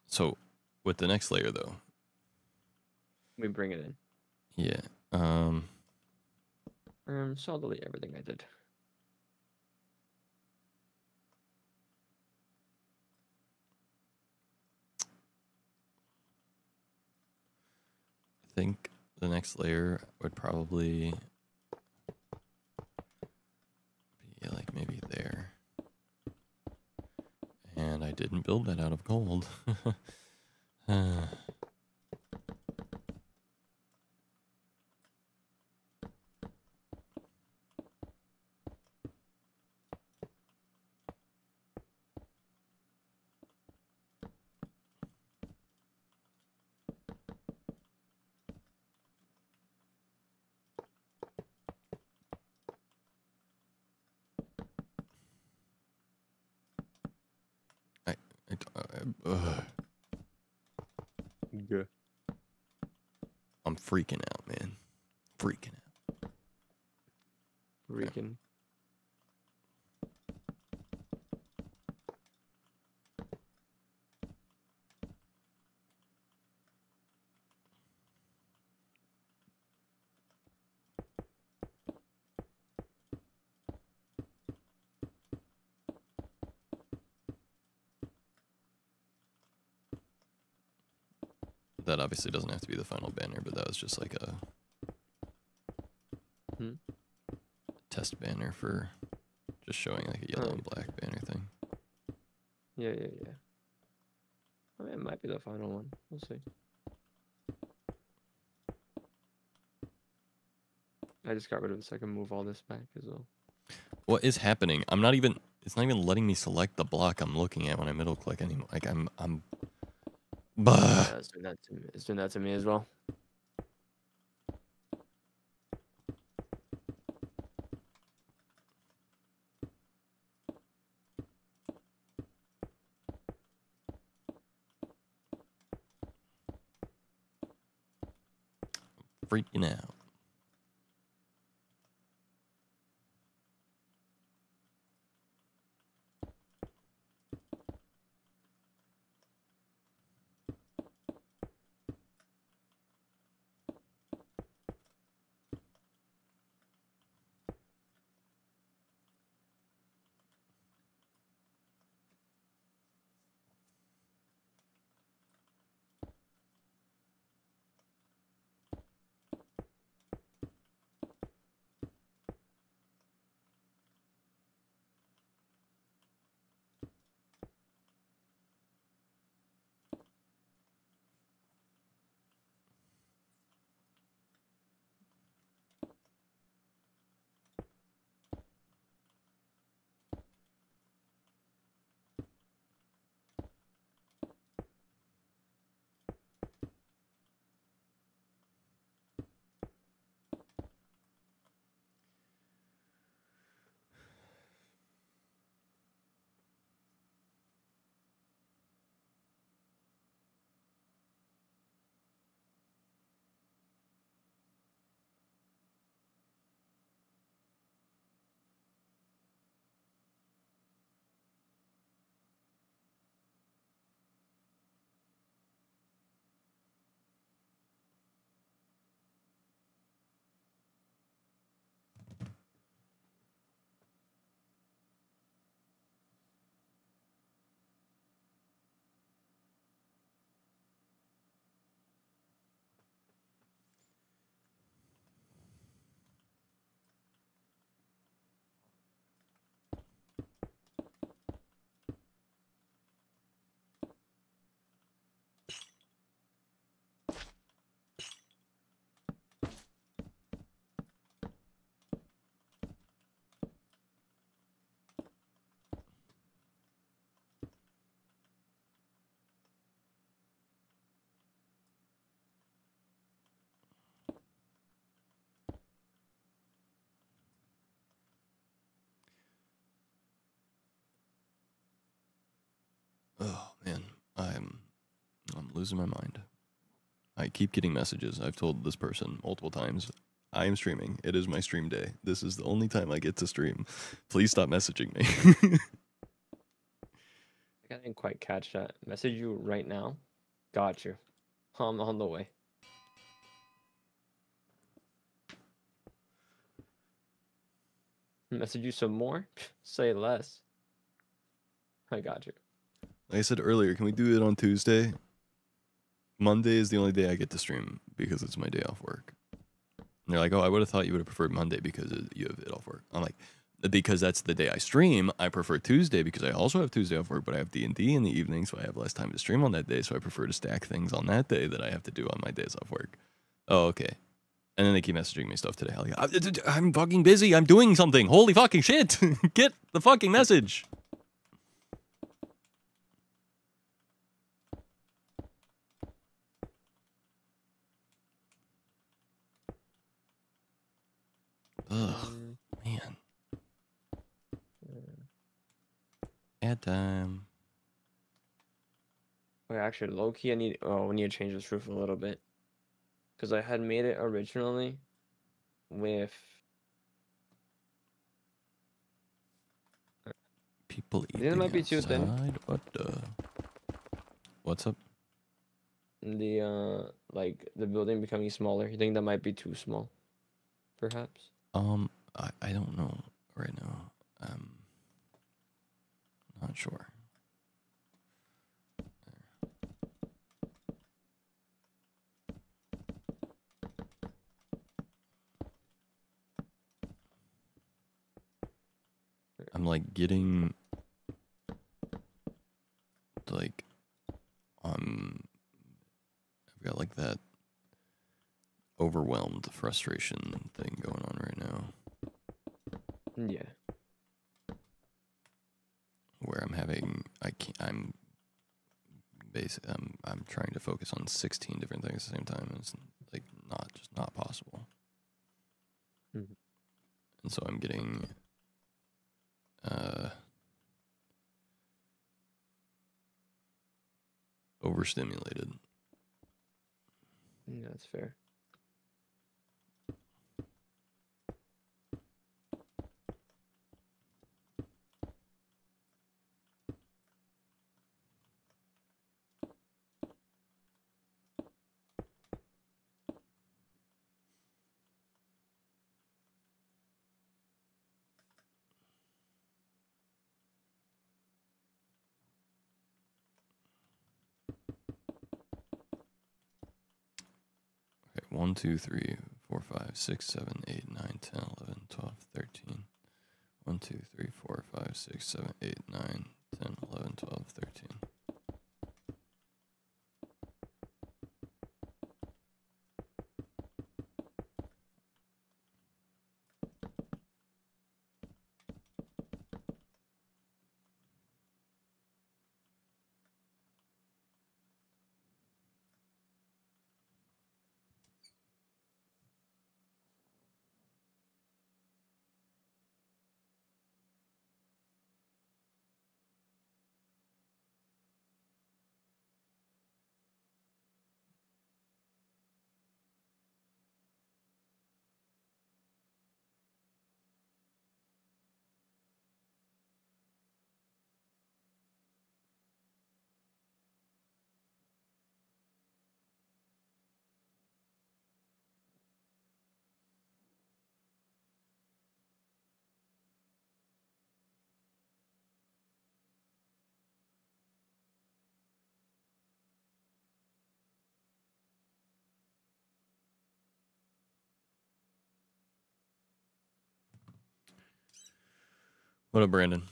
So, with the next layer, though, We bring it in. yeah. So I'll delete everything I did. I think the next layer would probably be like maybe there. And I didn't build that out of gold. Yeah. I'm freaking out, man. Freaking out. Freaking. That obviously doesn't have to be the final banner, but that was just like a test banner for just showing like a yellow and black banner thing. Yeah. I mean, it might be the final one. We'll see. I just got rid of it so I can move all this back as well. What is happening? It's not even letting me select the block I'm looking at when I middle click anymore. Like I'm Yeah, it's doing that to me. It's doing that to me as well. freaking out. losing my mind. I keep getting messages. I've told this person multiple times, I am streaming. It is my stream day. This is the only time I get to stream. Please stop messaging me. I didn't quite catch that. Message you right now. Got you. I'm on the way. Message you some more? Say less. I got you. Like I said earlier, can we do it on Tuesday? Monday is the only day I get to stream because it's my day off work. And they're like, oh, I would have thought you would have preferred Monday because you have it off work. I'm like, because that's the day I stream. I prefer Tuesday because I also have Tuesday off work, but I have D&D in the evening, so I have less time to stream on that day. So I prefer to stack things on that day that I have to do on my days off work. Oh, okay. And then they keep messaging me stuff today. Like, I'm fucking busy. I'm doing something. Holy fucking shit. Get the fucking message. Ugh, man. Ad time. Wait, actually, low key, we need to change this roof a little bit. Because I had made it originally with... People I think eating it might be too thin. outside? What the? What's up? The, like, the building becoming smaller. You think that might be too small? Perhaps? I don't know right now. Not sure. I'm like getting like I've got like that overwhelmed frustration thing going on right now. Yeah. Where I'm trying to focus on 16 different things at the same time. It's like not possible. Mm-hmm. And so I'm getting overstimulated. Yeah, that's fair. Okay, 1, 2, 3, 4, 5, 6, 7, 8, 9, 10, 11, 12, 13. 1, 2, 3, 4, 5, 6, 7, 8, 9, 10, 11, 12, 13. What up, Brandon?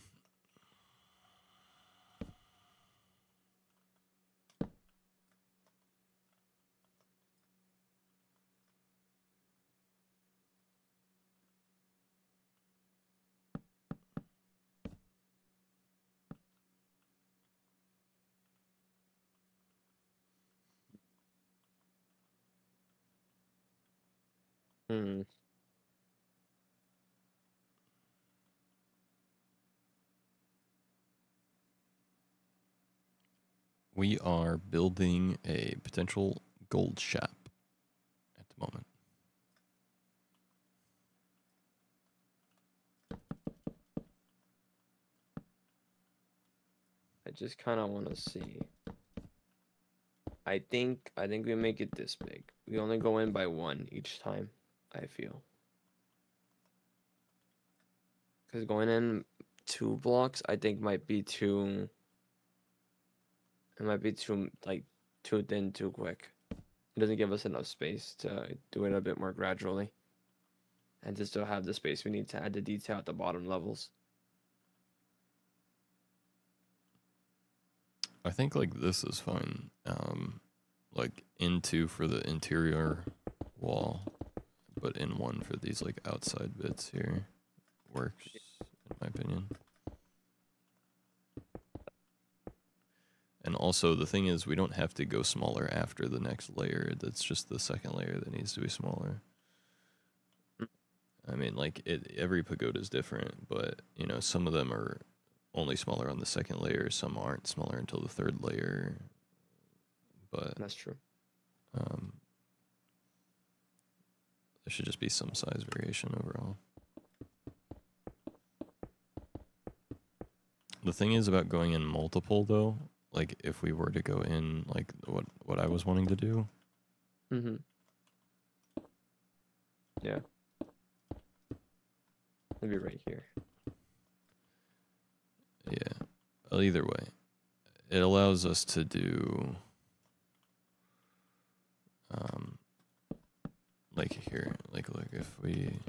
Hmm. We are building a potential gold shop at the moment. I just kind of want to see. I think we make it this big. We only go in by one each time, I feel. Because going in 2 blocks, I think might be too. It might be too too thin, too quick. It doesn't give us enough space to do it a bit more gradually, and to still have the space we need to add the detail at the bottom levels. I think like this is fine. Like into for the interior wall, but in one for these like outside bits here works, in my opinion. And also the thing is, we don't have to go smaller after the next layer. That's just the second layer that needs to be smaller. I mean, like every pagoda is different, but you know, some of them are only smaller on the second layer. Some aren't smaller until the third layer. But That's true. there should just be some size variation overall. The thing is about going in multiple though, like if we were to go in like what I was wanting to do. Mm-hmm. Yeah. Maybe right here. Yeah. Well, either way, it allows us to do like here, like look, if we,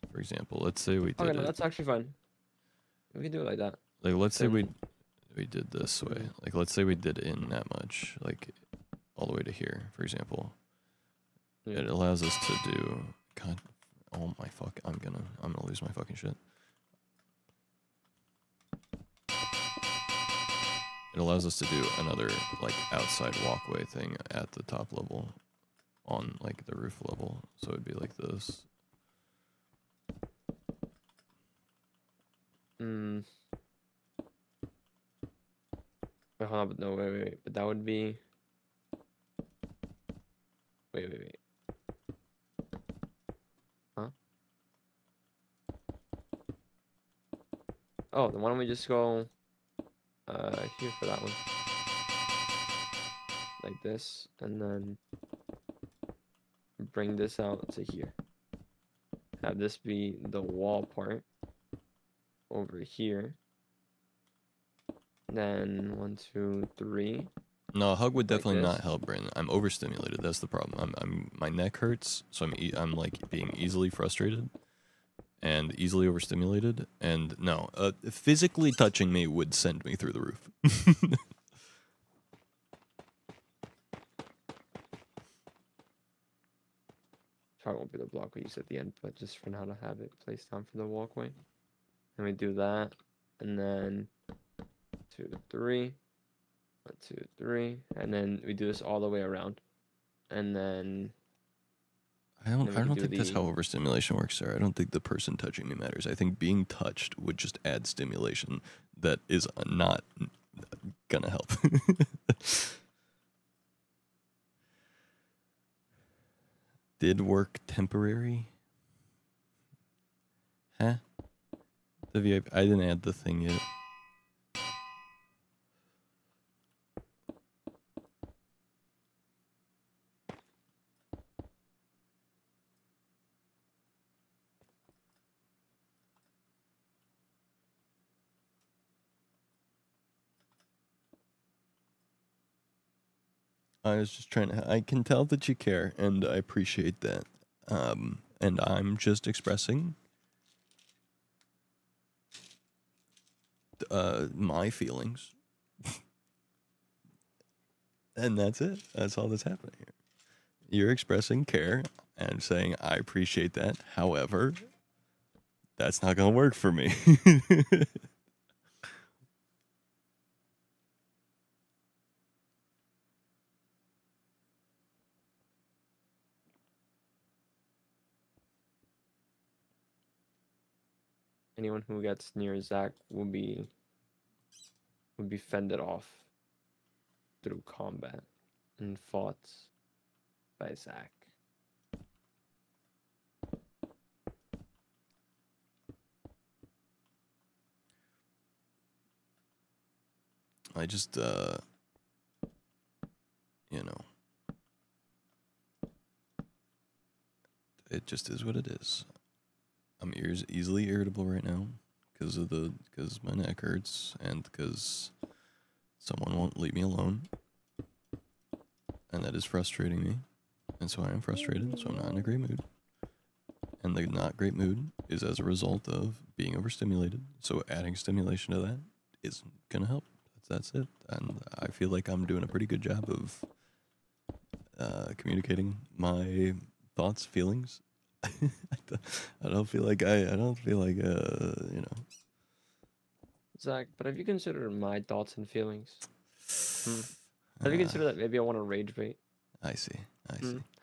for example, let's say we did Okay, no, it. that's actually fine. We can do it like that. Like let's say we Then- did this way. Like let's say we did in that much, like all the way to here, for example. Yeah. It allows us to do God, oh my fuck, I'm gonna lose my fucking shit. It allows us to do another like outside walkway thing at the top level on like the roof level. So it'd be like this. Mm. Wait, hold on, but no, wait. But that would be. Wait. Huh? Oh, then why don't we just go here for that one? Like this, and then bring this out to here. Have this be the wall part over here. Then 1, 2, 3. No, a hug would Like definitely not this. help, Brandon. I'm overstimulated. That's the problem. My neck hurts, so I'm like being easily frustrated and easily overstimulated. And no, physically touching me would send me through the roof. Probably won't be the block we use at the end, but just for now to have it placed down for the walkway. And we do that, and then 2, 3. 1, 2, 3, and then we do this all the way around, and then I then we can don't do think that's the- how overstimulation works, sir. I don't think the person touching me matters. I think being touched would just add stimulation that is not gonna help. Did work temporary? Huh? The VIP. I didn't add the thing yet. I was just trying to. I can tell that you care, and I appreciate that. And I'm just expressing my feelings, and that's it. That's all that's happening here. You're expressing care and saying I appreciate that. However, that's not gonna work for me. anyone who gets near Zack will be fended off through combat and fought by Zack. I just, you know, it just is what it is. I'm easily irritable right now because my neck hurts and because someone won't leave me alone, and that is frustrating me, and so I am frustrated. So I'm not in a great mood, and the not great mood is as a result of being overstimulated. So adding stimulation to that isn't gonna help. That's it. And I feel like I'm doing a pretty good job of communicating my thoughts, feelings. I don't feel like you know. Zack, but have you considered my thoughts and feelings? Have you considered that maybe I want to rage bait? I see.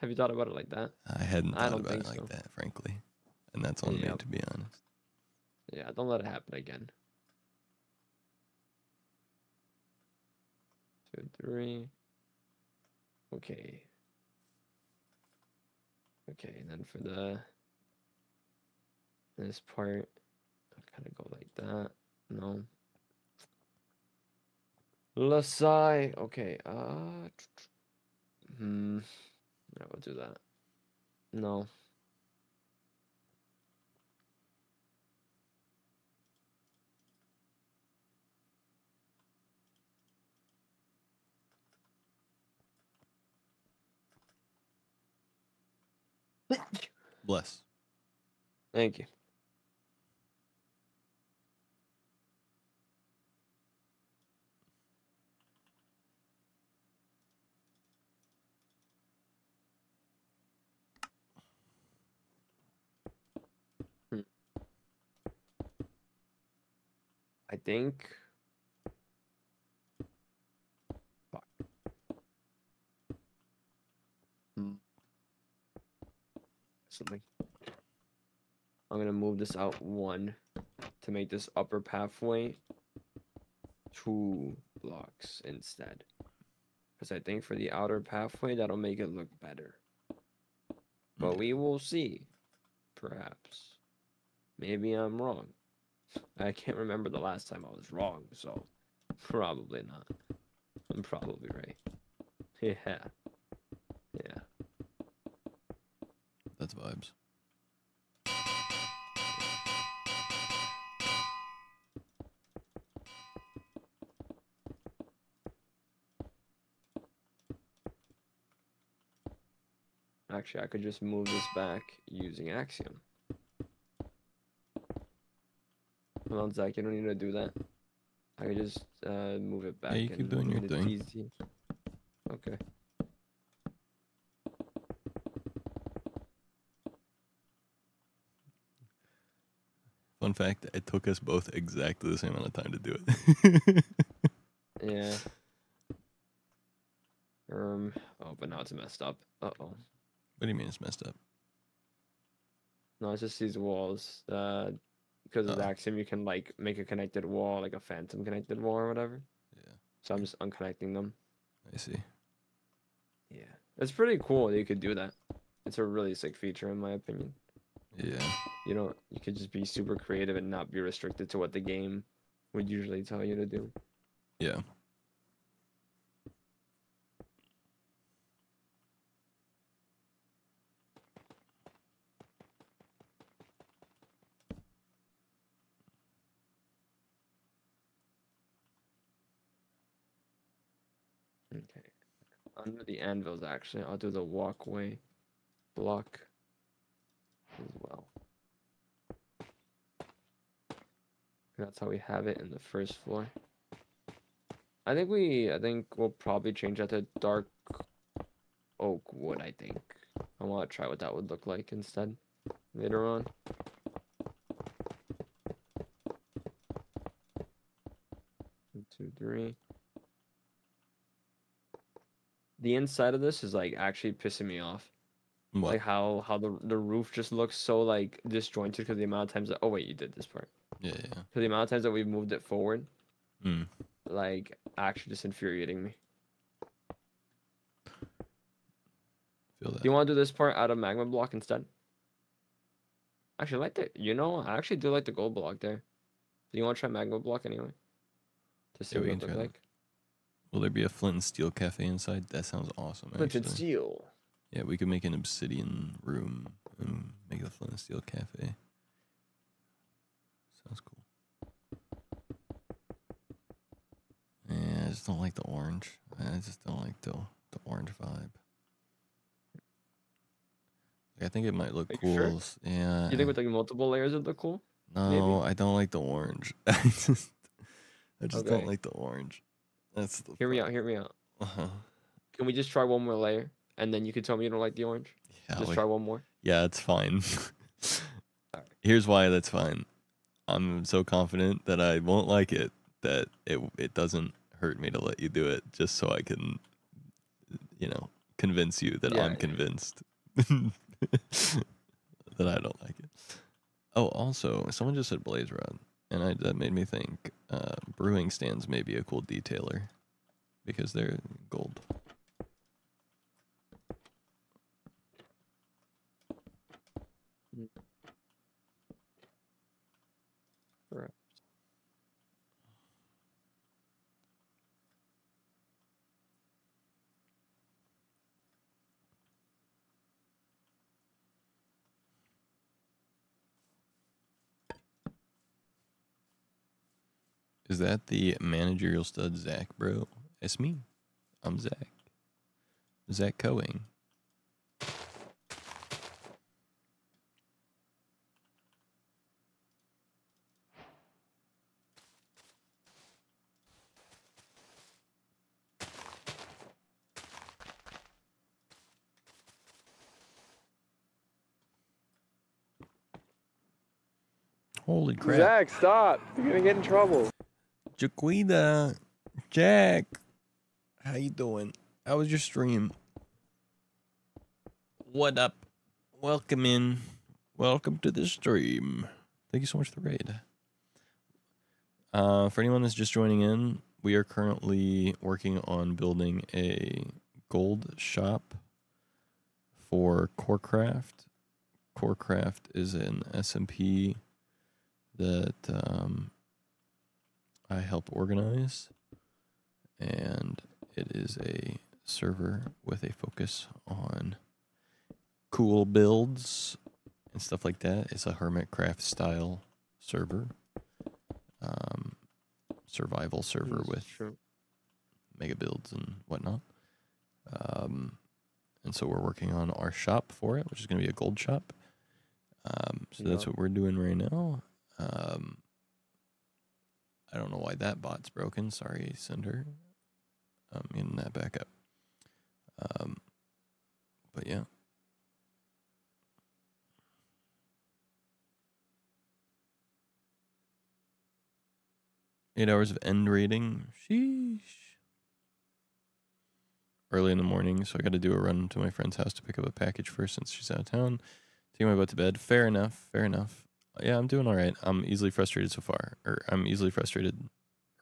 Have you thought about it like that? I hadn't I thought don't about it think like so. that, frankly. And that's on me, Yep. to be honest. Yeah, don't let it happen again. 2, 3. Okay. Okay, and then for this part, I'll kind of go like that. No. Lasai. Okay. Yeah, we'll do that. No. Bless. Thank you. I think. Fuck. Something. I'm gonna move this out 1 to make this upper pathway 2 blocks instead. Because I think for the outer pathway, that'll make it look better. But we will see. Perhaps. Maybe I'm wrong. I can't remember the last time I was wrong, so probably not. I'm probably right. Yeah. Yeah. That's vibes. Actually, I could just move this back using Axiom. Hold on, Zach, you don't need to do that. I could just move it back. Yeah, you keep doing your thing. Easy. Okay. Fun fact, it took us both exactly the same amount of time to do it. Yeah. Oh, but now it's messed up. Uh-oh. What do you mean it's messed up? No, it's just these walls. Because of the Axiom, you can like make a connected wall, like a phantom connected wall or whatever. Yeah. So I'm just unconnecting them. I see. Yeah. It's pretty cool that you could do that. It's a really sick feature in my opinion. Yeah. You could just be super creative and not be restricted to what the game would usually tell you to do. Yeah. Okay. Under the anvils, actually, I'll do the walkway block as well. That's how we have it in the first floor. I think we'll probably change that to dark oak wood, I think. I want to try what that would look like instead later on. One, 2, 3. The inside of this is like actually pissing me off. What? Like how the roof just looks so like disjointed because the amount of times that, oh wait, you did this part. Yeah. Because the amount of times that we've moved it forward, Hmm. like actually just infuriating me. you want to do this part out of magma block instead? Actually, I like the. I actually do like the gold block there. Do you want to try magma block anyway? To see Yeah, what we it can look try that. like. Will there be a flint and steel cafe inside? That sounds awesome. Flint and Actually. steel. Yeah, we could make an obsidian room and make a flint and steel cafe. Sounds cool. Yeah, I just don't like the orange. I just don't like the orange vibe. Like, I think it might look Are you cool. sure? Yeah. You think with like multiple layers it would look cool? No, maybe? I don't like the orange. I just don't Okay. like the orange. That's the Hear me out. Hear me out. Uh-huh. Can we just try one more layer, and then you can tell me you don't like the orange? Yeah, Just try one more. yeah, it's fine. Alright. Here's why that's fine. I'm so confident that I won't like it that it doesn't hurt me to let you do it just so I can, convince you that Yeah, I'm yeah. convinced that I don't like it. Oh, also, someone just said blaze rod, and that made me think brewing stands may be a cool detailer because they're gold. Correct. Is that the managerial stud Zack, bro? It's me. I'm Zack. Zack Coing. Holy crap. Zack, stop! You're gonna get in trouble. Jaquita, Jack, how you doing? How was your stream? What up? Welcome in. Welcome to the stream. Thank you so much for the raid. For anyone that's just joining in, we are currently working on building a gold shop for Corecraft. Corecraft is an SMP that I help organize, and it is a server with a focus on cool builds and stuff like that. It's a Hermitcraft style server, survival server with mega builds and whatnot. And so we're working on our shop for it, which is going to be a gold shop. So that's what we're doing right now. I don't know why that bot's broken. Sorry, Cinder. I'm getting that back up. But yeah. Eight hours of end rating. Sheesh. Early in the morning, so I got to do a run to my friend's house to pick up a package first since she's out of town. Take my butt to bed. Fair enough. Fair enough. Yeah, I'm doing all right. I'm easily frustrated so far. I'm easily frustrated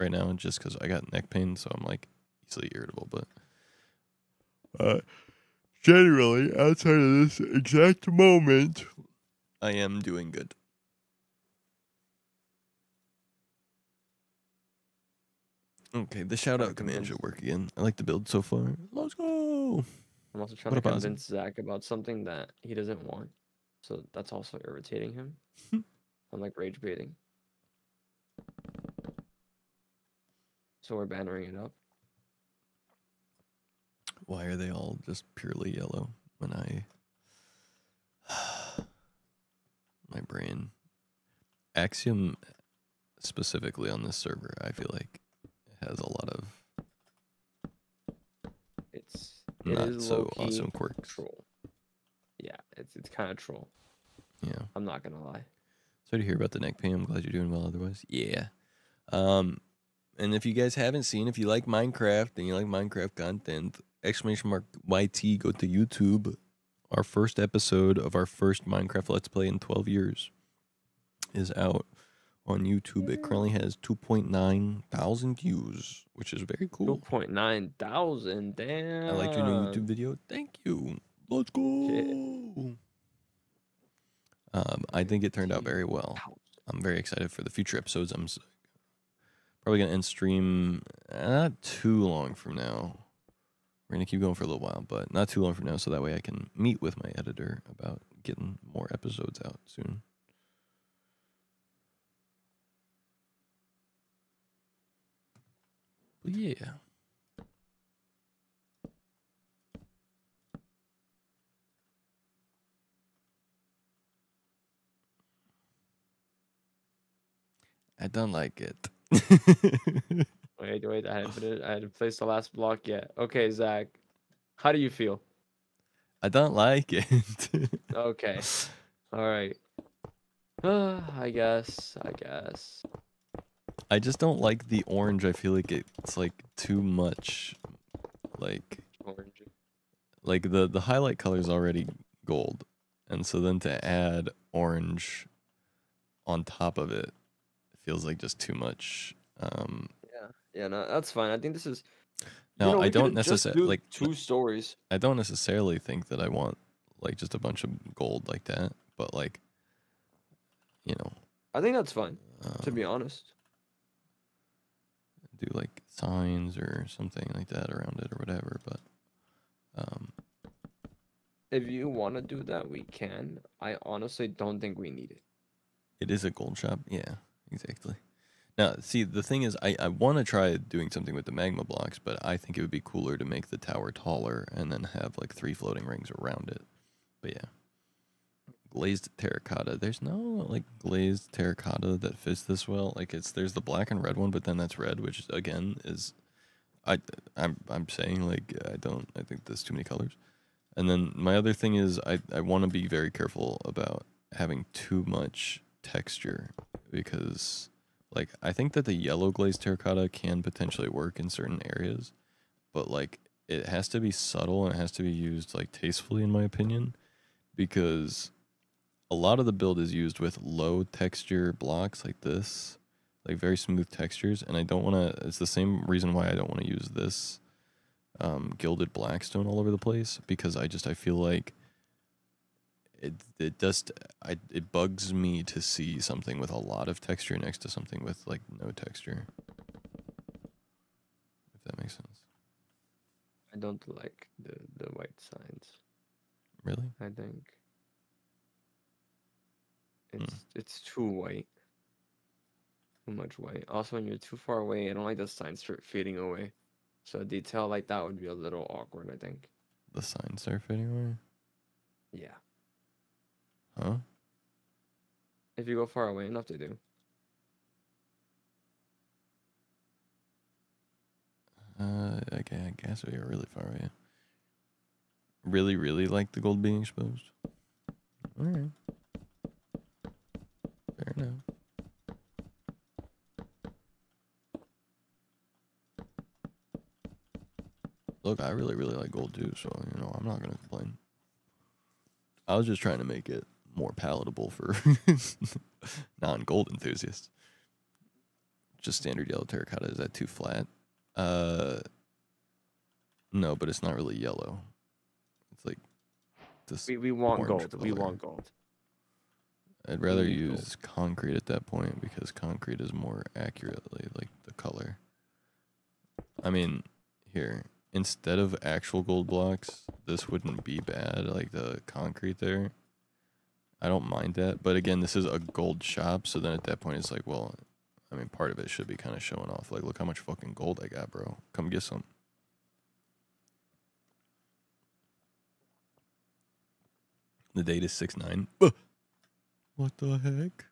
right now just because I got neck pain, so I'm like easily irritable. But generally, outside of this exact moment, I am doing good. Okay, the shout out command should work again. I like the build so far. Let's go. I'm also trying to convince Zack about something that he doesn't want. So that's also irritating him. I'm like rage baiting. So we're bannering it up. Why are they all just purely yellow when my brain Axiom specifically on this server, I feel like it has a lot of not so awesome quirks. Troll. Yeah, it's kind of troll. Yeah. I'm not gonna lie. Sorry to hear about the neck pain. I'm glad you're doing well otherwise. Yeah. And if you guys haven't seen, if you like Minecraft and you like Minecraft content, !YT, go to YouTube. Our first episode of our first Minecraft Let's Play in 12 years is out on YouTube. It currently has 2.9 thousand views, which is very cool. 2.9 thousand, damn. I liked your new YouTube video. Thank you. Let's go. I think it turned out very well. I'm very excited for the future episodes. I'm probably gonna end stream not too long from now. We're gonna keep going for a little while, but not too long from now, so that way I can meet with my editor about getting more episodes out soon. But yeah. I don't like it. Wait, I hadn't placed the last block yet. Okay, Zach, how do you feel? I don't like it. Okay, all right. I guess. I just don't like the orange. I feel like it's like too much. Orange. Like the highlight color is already gold, and so then to add orange on top of it feels like just too much. Yeah, no, that's fine. I think this is. Now I we don't could just necessarily do like. 2 stories. I don't necessarily think that I want like just a bunch of gold like that, but like, you know, I think that's fine, to be honest. do like signs or something like that around it or whatever. But If you want to do that, we can. I honestly don't think we need it. it is a gold shop. Yeah, exactly. Now, see, the thing is, I want to try doing something with the magma blocks, but I think it would be cooler to make the tower taller and then have like 3 floating rings around it. But yeah. Glazed terracotta. There's no like glazed terracotta that fits this well. Like there's the black and red one, but then that's red, which again is I'm saying like I think there's too many colors. And then my other thing is I want to be very careful about having too much texture because like I think that the yellow glazed terracotta can potentially work in certain areas, but like it has to be subtle and it has to be used like tastefully in my opinion because a lot of the build is used with low texture blocks like this, like very smooth textures, and I don't want to. It's the same reason why I don't want to use this gilded blackstone all over the place because I feel like it bugs me to see something with a lot of texture next to something with like no texture. If that makes sense. I don't like the white signs. Really? I think it's too white. Too much white. Also, when you're too far away, I don't like the signs start fading away. So a detail like that would be a little awkward, I think. The signs are fading away? Yeah. Huh? If you go far away enough, they do. Okay, I guess we are really far away. Really, really like the gold being exposed. All right. Fair enough. Look, I really, really like gold too, so, you know, I'm not going to complain. I was just trying to make it more palatable for non-gold enthusiasts. Just standard yellow terracotta. Is that too flat? No, but it's not really yellow. It's like this. We want orange gold. We color. want gold. I'd rather need use concrete at that point because concrete is more accurately like the color. I mean, here, instead of actual gold blocks, this wouldn't be bad, like the concrete there. I don't mind that. But again, this is a gold shop, so then at that point it's like, well, I mean, part of it should be kind of showing off. Like, look how much fucking gold I got, bro. Come get some. The date is 6/9. What the heck?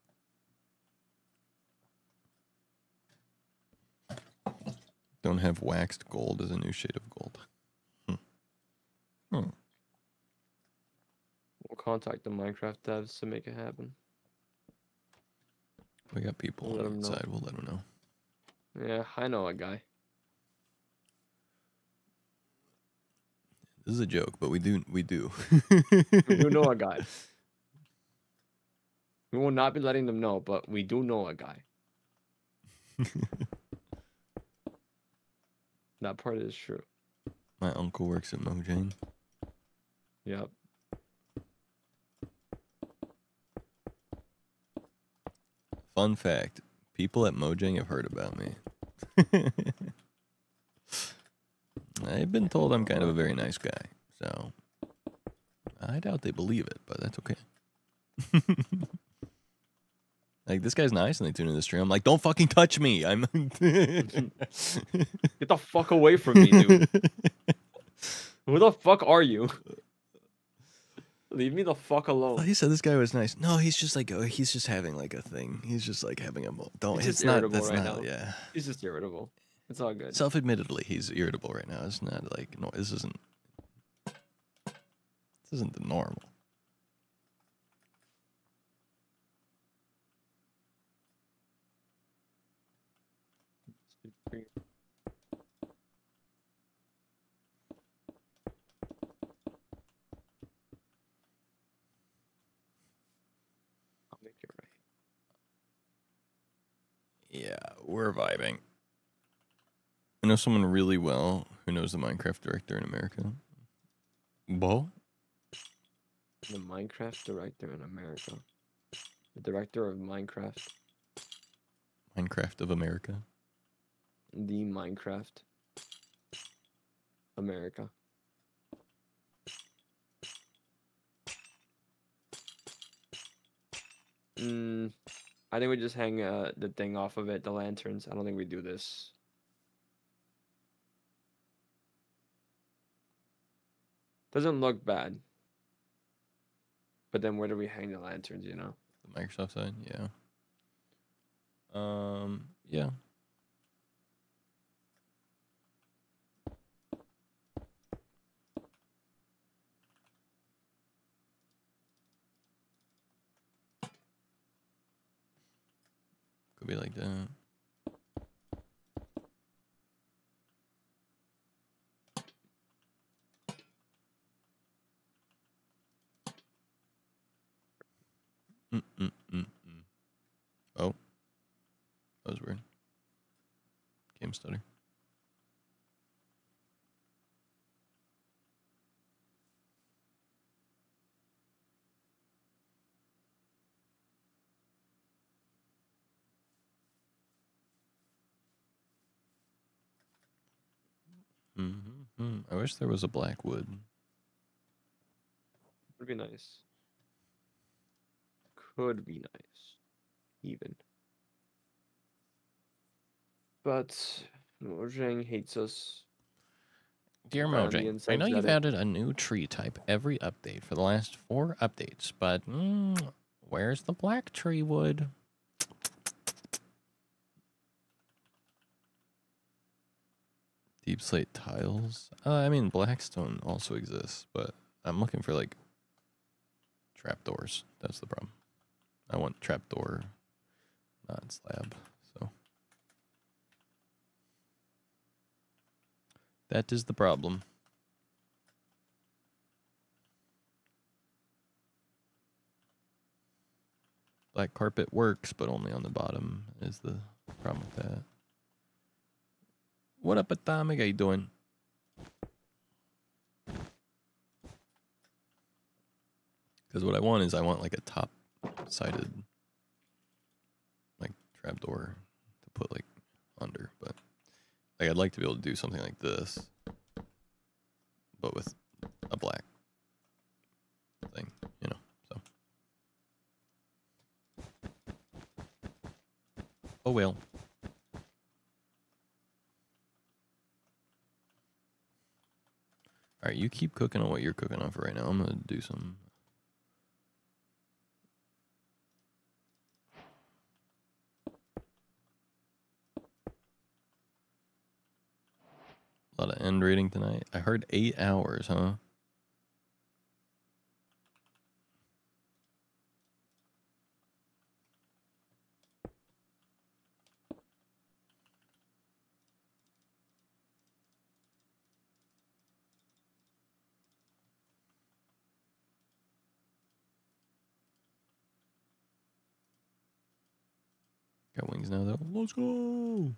Don't have waxed gold as a new shade of gold. We'll contact the Minecraft devs to make it happen. We got people We'll let on 'em the know. inside. We'll let them know. Yeah, I know a guy. This is a joke, but we do. We do know a guy. We will not be letting them know, but we do know a guy. That part is true. My uncle works at Mojang. Yep. Fun fact: people at Mojang have heard about me. I've been told I'm kind of a very nice guy, so I doubt they believe it, but that's okay. Like, this guy's nice, and they tune in the stream. I'm like, don't fucking touch me. I'm. Get the fuck away from me, dude. Who the fuck are you? Leave me the fuck Oh, alone. he said this guy was nice. No, he's just like, he's just having like a thing. He's just like having a don't. He's It's just not. irritable That's right not. now. Yeah. He's just irritable. It's all good. Self-admittedly, he's irritable right now. It's not like no. This isn't the normal. I'll make it right. Yeah, we're vibing. I know someone really well who knows the Minecraft director in America. Bo? The Minecraft director in America. The director of Minecraft. Minecraft of America. The Minecraft. America. I think we just hang the thing off of it, the lanterns. I don't think we do this. Doesn't look bad. But then where do we hang the lanterns, you know? The Microsoft side, yeah. Yeah. Could be like that. Oh. That was weird. Game stutter. I wish there was a black wood. Would be nice. Could be nice. Even. But Mojang hates us. Dear Right on the Mojang, I inside, know you've that it- added a new tree type every update for the last 4 updates, but where's the black tree wood? Deep slate tiles? I mean, blackstone also exists, but I'm looking for, like, trapdoors. That's the problem. I want trapdoor, not slab, so. That is the problem. Black carpet works, but only on the bottom is the problem with that. What up, Atomic? How you doing? Because what I want is like a top-sided like trapdoor to put like under, but like I'd like to be able to do something like this, but with a black thing, you know. So, oh well. All right, you keep cooking on what you're cooking on for right now. I'm gonna do some. A lot of end rating tonight. I heard 8 hours, huh? Got wings now, though. Let's go.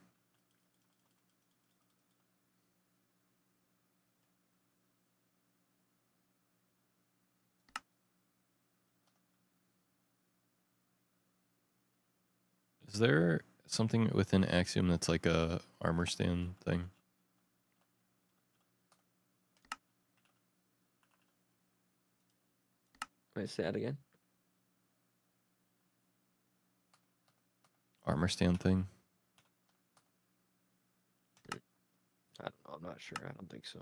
Is there something within Axiom that's like a armor stand thing? Wait, say that again. Armor stand thing? I don't know. I'm not sure. I don't think so.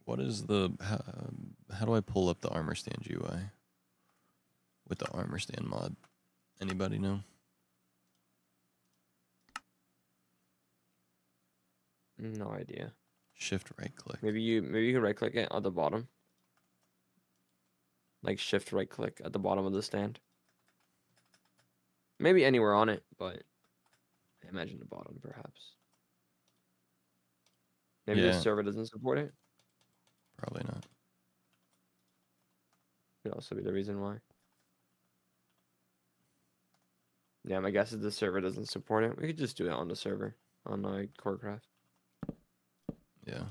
What is the how do I pull up the armor stand UI with the armor stand mod? Anybody know? No idea. Shift right click. Maybe you can right click it at the bottom. Like shift right click at the bottom of the stand. Maybe anywhere on it, but I imagine the bottom perhaps. Maybe the Yeah. server doesn't support it. Probably not. Could also be the reason why. Yeah, my guess is the server doesn't support it. We could just do it on the server on Corecraft. Yeah.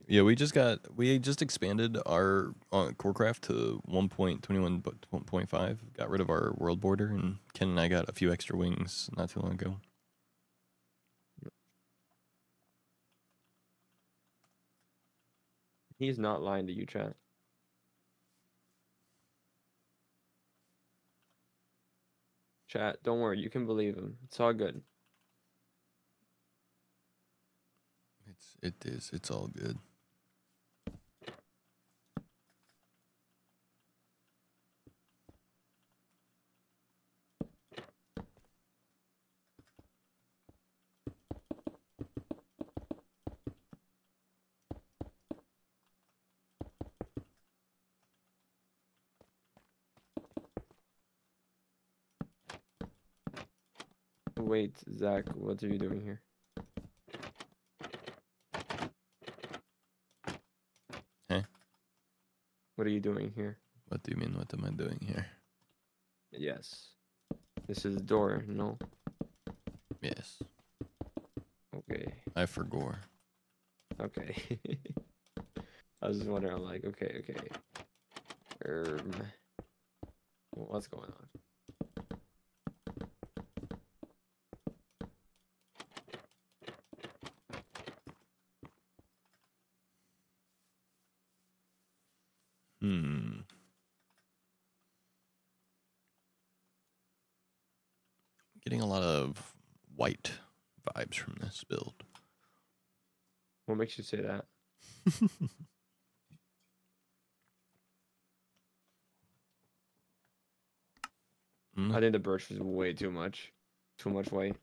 Yeah, we just expanded our Corecraft to 1.21 but 1.5. Got rid of our world border, and Ken and I got a few extra wings not too long ago. He's not lying to you, chat. Chat, don't worry, you can believe him. It's all good. It's all good. Wait, Zach, what are you doing here? Hey? What are you doing here? What do you mean? What am I doing here? Yes. This is the door, no? Yes. Okay. I forgot. Okay. I was just wondering, I'm like, okay. What's going on? Getting a lot of white vibes from this build. What makes you say that? I think the birch was way too much. Too much white.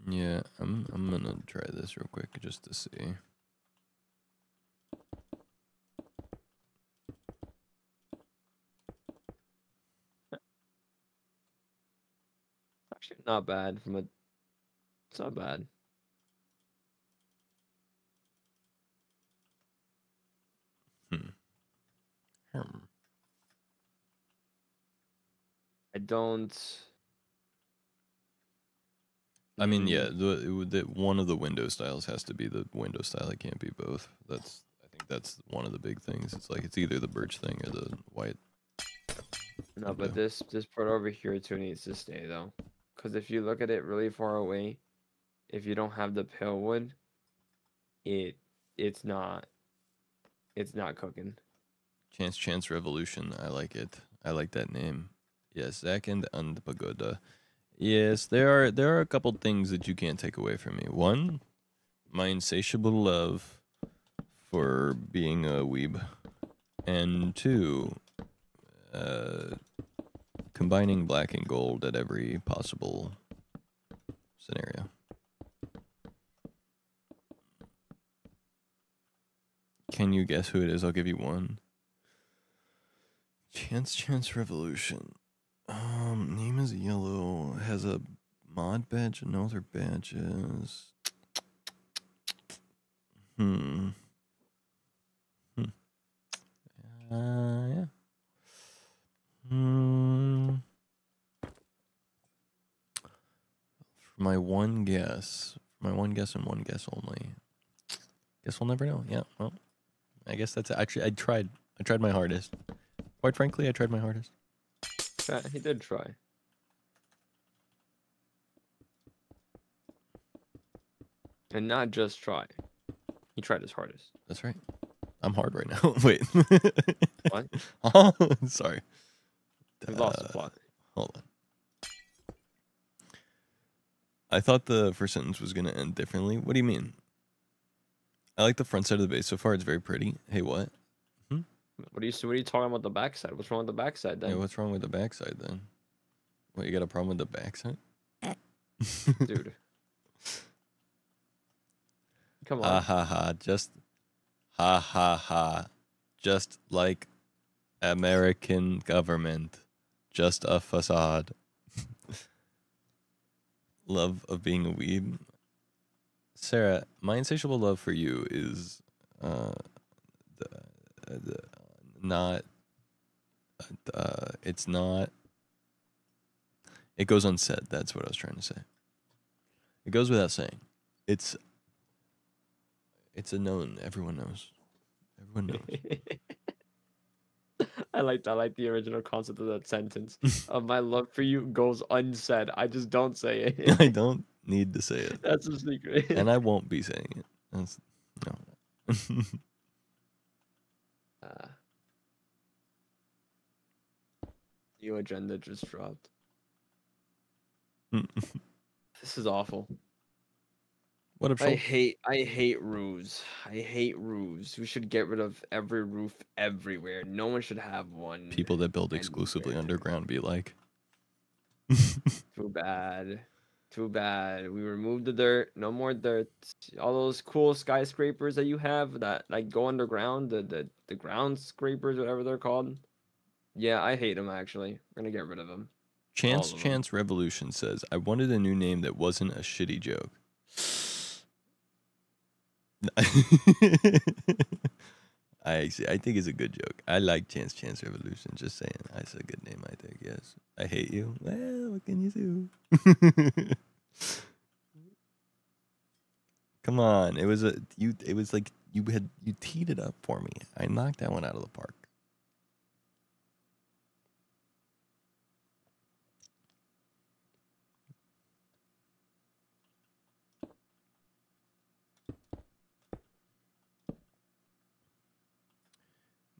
Yeah, I'm gonna try this real quick just to see. Actually, not bad from a. It's not bad. I don't. I mean, yeah, the one of the window styles has to be the window style. It can't be both. I think that's one of the big things. It's like it's either the birch thing or the white. No, but this part over here too needs to stay though, because if you look at it really far away, if you don't have the pale wood, it's not cooking. Chance Revolution. I like it. I like that name. Yes, Zack and Pagoda. Yes, there are a couple things that you can't take away from me. One, my insatiable love for being a weeb, and two, combining black and gold at every possible scenario. Can you guess who it is? I'll give you one. Chance Revolution. Name is yellow. Has a mod badge and no other badges. Yeah. For my one guess, and one guess only. Guess we'll never know. Yeah, well, I guess that's actually I tried my hardest. Quite frankly, I tried my hardest. He did try. And not just try. He tried his hardest. That's right. I'm hard right now. Wait. What? Oh, sorry. We lost the plot. Hold on. I thought the first sentence was going to end differently. What do you mean? I like the front side of the base so far. It's very pretty. Hey, what? What are you talking about the backside? What's wrong with the backside then? Yeah, what's wrong with the backside then? What, you got a problem with the backside? Dude. Come Ha on. ha ha. Just ha ha ha. Just like American government. Just a facade. Love of being a weeb. Sarah, my insatiable love for you is not it's not, it goes unsaid. That's what I was trying to say. It goes without saying. It's a known. Everyone knows. Everyone knows. I like the original concept of that sentence. My love for you goes unsaid. I just don't say it. I don't need to say it. That's a secret. And I won't be saying it. That's, no. New agenda just dropped. This is awful. What up, I Schultz? hate roofs. I hate roofs. We should get rid of every roof everywhere. No one should have one. People that build exclusively anywhere. underground be like. Too bad. Too bad. We removed the dirt. No more dirt. All those cool skyscrapers that you have that like go underground, the ground scrapers, whatever they're called. Yeah, I hate them actually. We're gonna get rid of them. Chance Revolution says, I wanted a new name that wasn't a shitty joke. I think it's a good joke. I like Chance Revolution. Just saying. That's a good name, I think, yes. I hate you. Well, what can you do? Come on. It was like you teed it up for me. I knocked that one out of the park.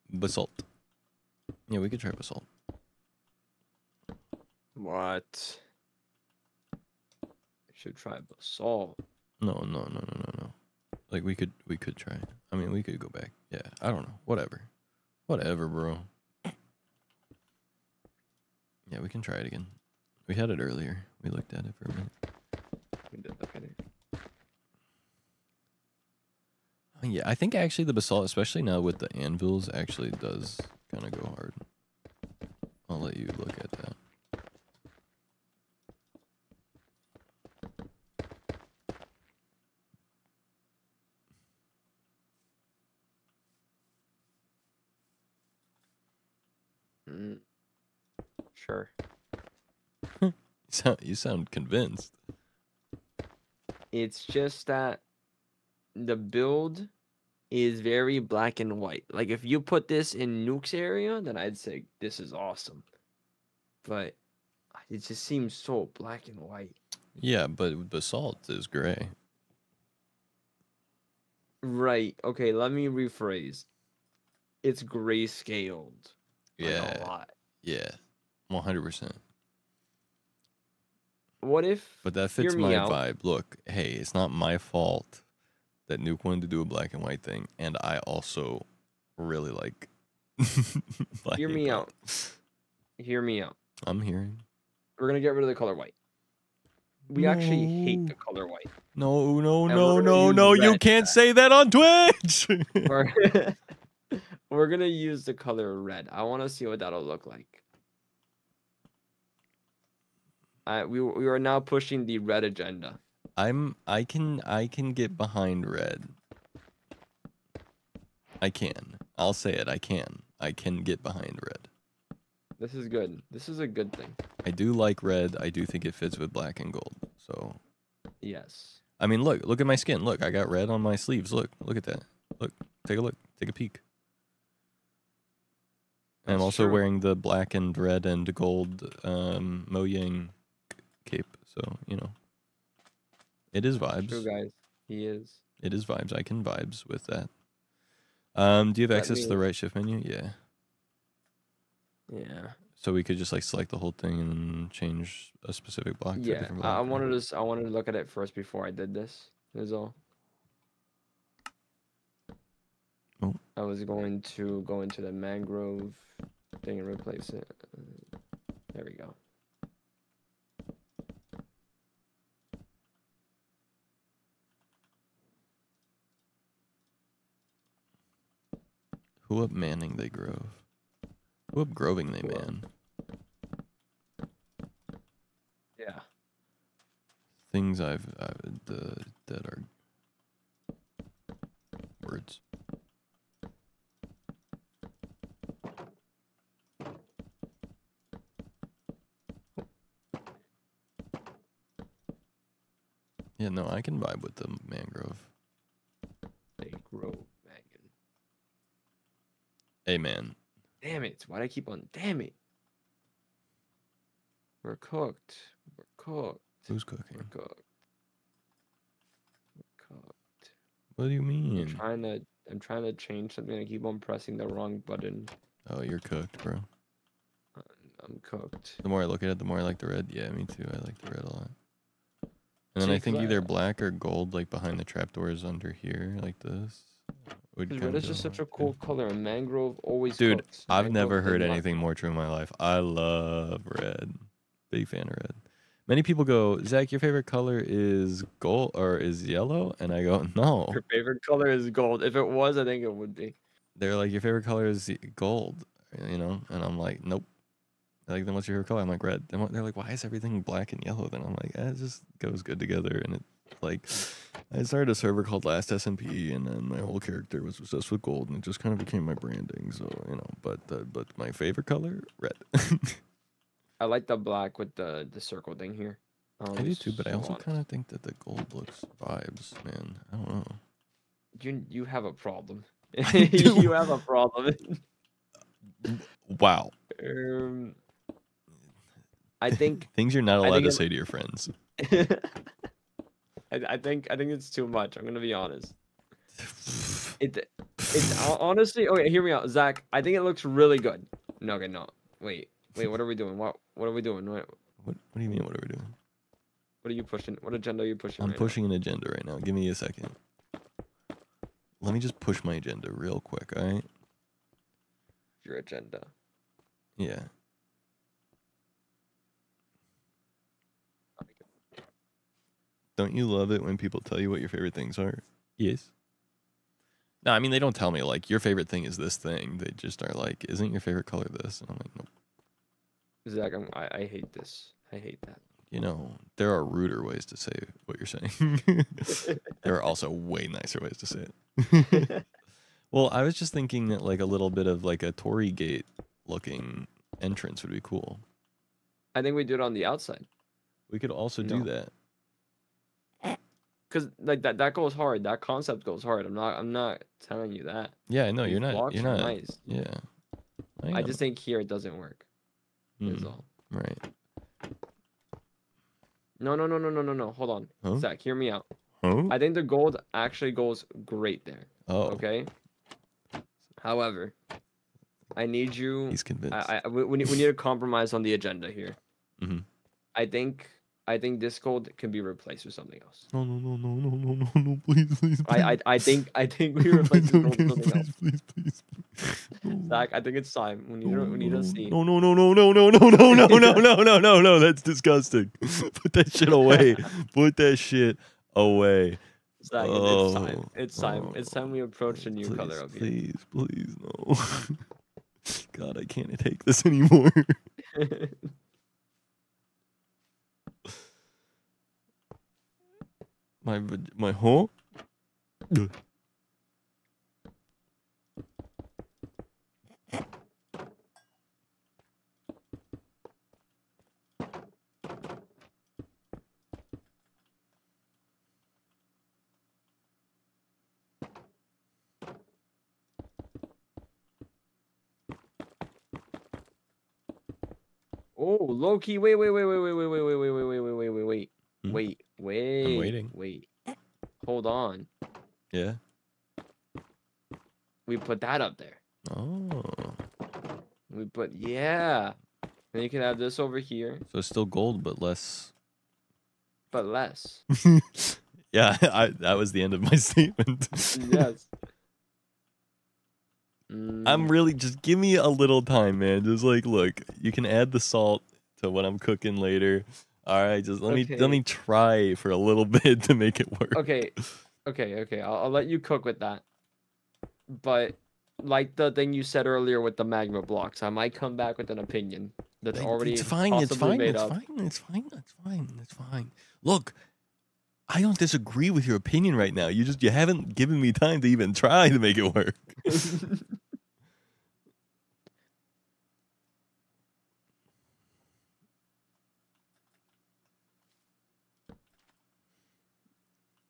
Basalt. Yeah, we could try basalt. What? Should try basalt. No. Like we could try. I mean, we could go back. Yeah, I don't know. Whatever, bro. Yeah, we can try it again. We had it earlier. We looked at it for a minute. We did look at it. Yeah, I think actually the basalt, especially now with the anvils, actually does kind of go hard. I'll let you look at that. Sure. You sound convinced. It's just that the build is very black and white. Like if you put this in Nuke's area, then I'd say this is awesome. But it just seems so black and white. Yeah, but basalt is gray. Right. Okay, let me rephrase. It's grayscaled. Yeah. Like a lot. Yeah. 100%. What if But that fits hear me my out. vibe. Look, hey, it's not my fault that Nuke wanted to do a black and white thing, and I also really like black Hear and me white. out. Hear me out. I'm hearing. We're gonna get rid of the color white. We actually hate the color white. No, use you red can't say that on Twitch. We're gonna use the color red. I want to see what that'll look like. We are now pushing the red agenda. I can get behind red. I can. I'll say it. I can get behind red. This is good. This is a good thing. I do like red. I do think it fits with black and gold. So Yes. I mean, look at my skin. Look, I got red on my sleeves. Look at that. Look, take a look. Take a peek. And I'm That's also true. wearing the black and red and gold Mojang cape. So, you know, it is vibes. True, guys. He is. It is vibes. I can vibes with that. Do you have Let access to the me- right shift menu? Yeah. Yeah. So we could just like select the whole thing and change a specific block to a Yeah. different I block. wanted to. I wanted to look at it first before I did this. Is all. Oh. I was going to go into the mangrove thing and replace it. There we go. Who up Manning they grove? Who up groving they Who up? man? Yeah. Things that are words. Yeah, no, I can vibe with the mangrove. Mangrove wagon. Hey, man. Damn it! Why'd I keep on? Damn it! We're cooked. We're cooked. Who's We're cooking? cooked. We're cooked. What do you I'm mean? trying to. I'm trying to change something. I keep on pressing the wrong button. Oh, you're cooked, bro. I'm cooked. The more I look at it, the more I like the red. Yeah, me too. I like the red a lot. And then See, I think 'cause either black or gold, like behind the trapdoors under here, like this. Would Red kinda is just go such a good. cool color, and mangrove always Dude, cooks. I've Mangrove never does heard not anything cook. more true in my life. I love red. Big fan of red. Many people go, Zach, your favorite color is gold or is yellow? And I go, no. Your favorite color is gold. If it was, I think it would be. They're like, your favorite color is gold, you know? And I'm like, nope. They're like, then what's your favorite color? I'm like, red. They're like, why is everything black and yellow? Then I'm like, it just goes good together. And it, like, I started a server called Last SMP, and then my whole character was obsessed with gold, and it just kind of became my branding. So, you know, but my favorite color, red. I like the black with the circle thing here. I do too, but I so also honest. kind of think that the gold looks vibes, man. I don't know. You have a problem. I do. You have a problem. Wow. I think Things you're not I allowed think to it- say to your friends. I think it's too much. I'm gonna be honest. It's honestly okay. Hear me out, Zach. I think it looks really good. No, okay, no. Wait. What are we doing? What are we doing? What What do you mean? What are we doing? are you pushing? What agenda are you pushing? I'm right pushing an agenda right now. Give me a second. Let me just push my agenda real quick, all right? now? Your agenda. Yeah. Don't you love it when people tell you what your favorite things are? Yes. No, I mean, they don't tell me, like, your favorite thing is this thing. They just are like, isn't your favorite color this? And I'm like, nope. Zach, I hate this. I hate that. You know, there are ruder ways to say what you're saying. There are also way nicer ways to say it. Well, I was just thinking that, like, a little bit of, like, a Tory Gate looking entrance would be cool. I think we do it on the outside. We could also do No. that. Cause like that goes hard. That concept goes hard. I'm not telling you that. Yeah, no, These you're not. blocks You're are not. nice. Yeah. I just think here it doesn't work. Is Mm, all. right. No. Hold on. Huh? Zach, hear me out. Huh? I think the gold actually goes great there. Oh, Okay. However, I need you. he's convinced. We need a compromise on the agenda here. Mhm. I think this gold can be replaced with something else. No, please. I think we replace this gold with something else. Please. Zach, I think it's time. We need to see. No. That's disgusting. Put that shit away. Put that shit away. Zach, it's time. It's time. Oh, It's time we approach a new color up here. Please, no. God, I can't take this anymore. My huh? Oh, low key. Wait. Hmm? Wait. I'm waiting. Wait. Hold on. Yeah. We put that up there. Oh. Yeah. Then you can have this over here, So it's still gold, but less. but less. Yeah, that was the end of my statement. Yes. I'm really just give me a little time, man. Just like look, you can add the salt to what I'm cooking later. All right, just let me try for a little bit to make it work. Okay. I'll let you cook with that. But like the thing you said earlier with the magma blocks, I might come back with an opinion that's already It's fine. possibly made up. It's fine. Look, I don't disagree with your opinion right now. You haven't given me time to even try to make it work.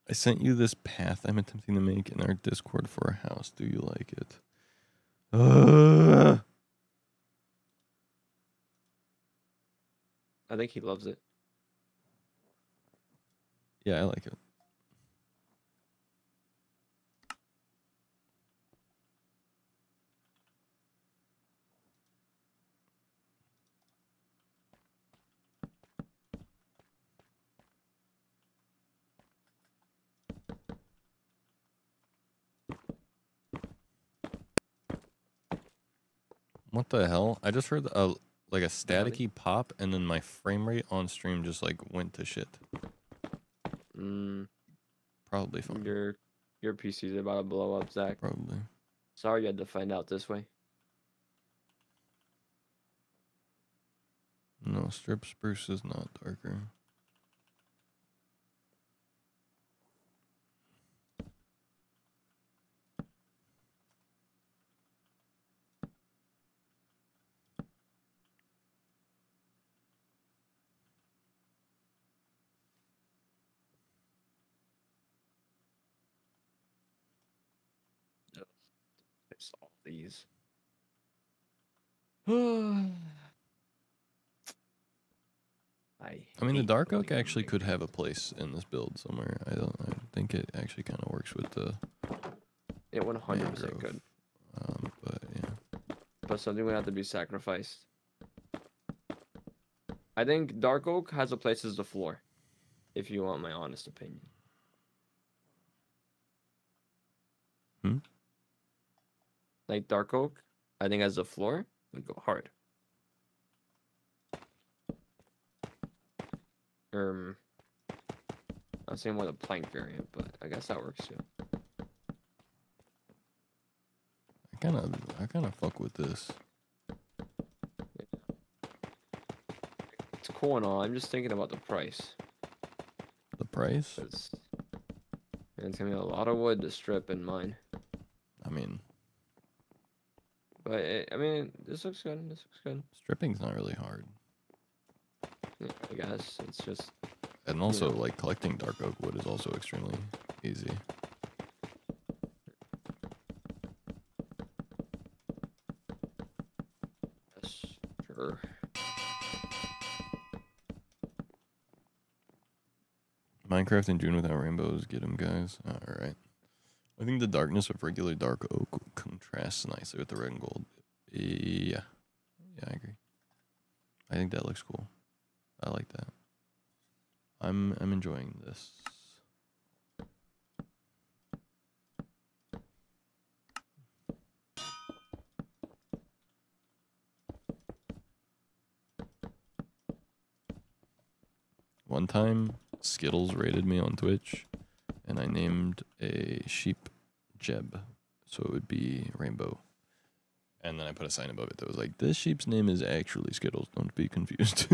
I sent you this path I'm attempting to make in our Discord for a house. Do you like it? I think he loves it. Yeah, I like it. What the hell? I just heard like a staticky pop, and then my frame rate on stream just like went to shit. Probably fine. Your PC's about to blow up, Zach. Probably. Sorry you had to find out this way. No, strip spruce is not darker. It's all these. I mean, the dark oak actually could have a place in this build somewhere. I think it actually kind of works with the. It 100% could. But yeah. But something would have to be sacrificed. I think dark oak has a place as the floor. If you want my honest opinion. Like dark oak, I think as the floor would go hard. I'm saying more the plank variant, but I guess that works too. I kind of fuck with this. It's cool and all. I'm just thinking about the price. The price? It's gonna be a lot of wood to strip in mine. I mean. But I mean, this looks good. This looks good. Stripping's not really hard. Yeah, I guess it's just. And also, like collecting dark oak wood is also extremely easy. Yes, sure. Minecraft in June without rainbows. Get them, guys. All right. I think the darkness of regular dark oak contrasts nicely with the red and gold. Yeah. Yeah, I agree. I think that looks cool. I like that. I'm enjoying this. One time, Skittles raided me on Twitch, and I named a sheep Jeb, so it would be Rainbow. And then I put a sign above it that was like, "This sheep's name is actually Skittles. Don't be confused."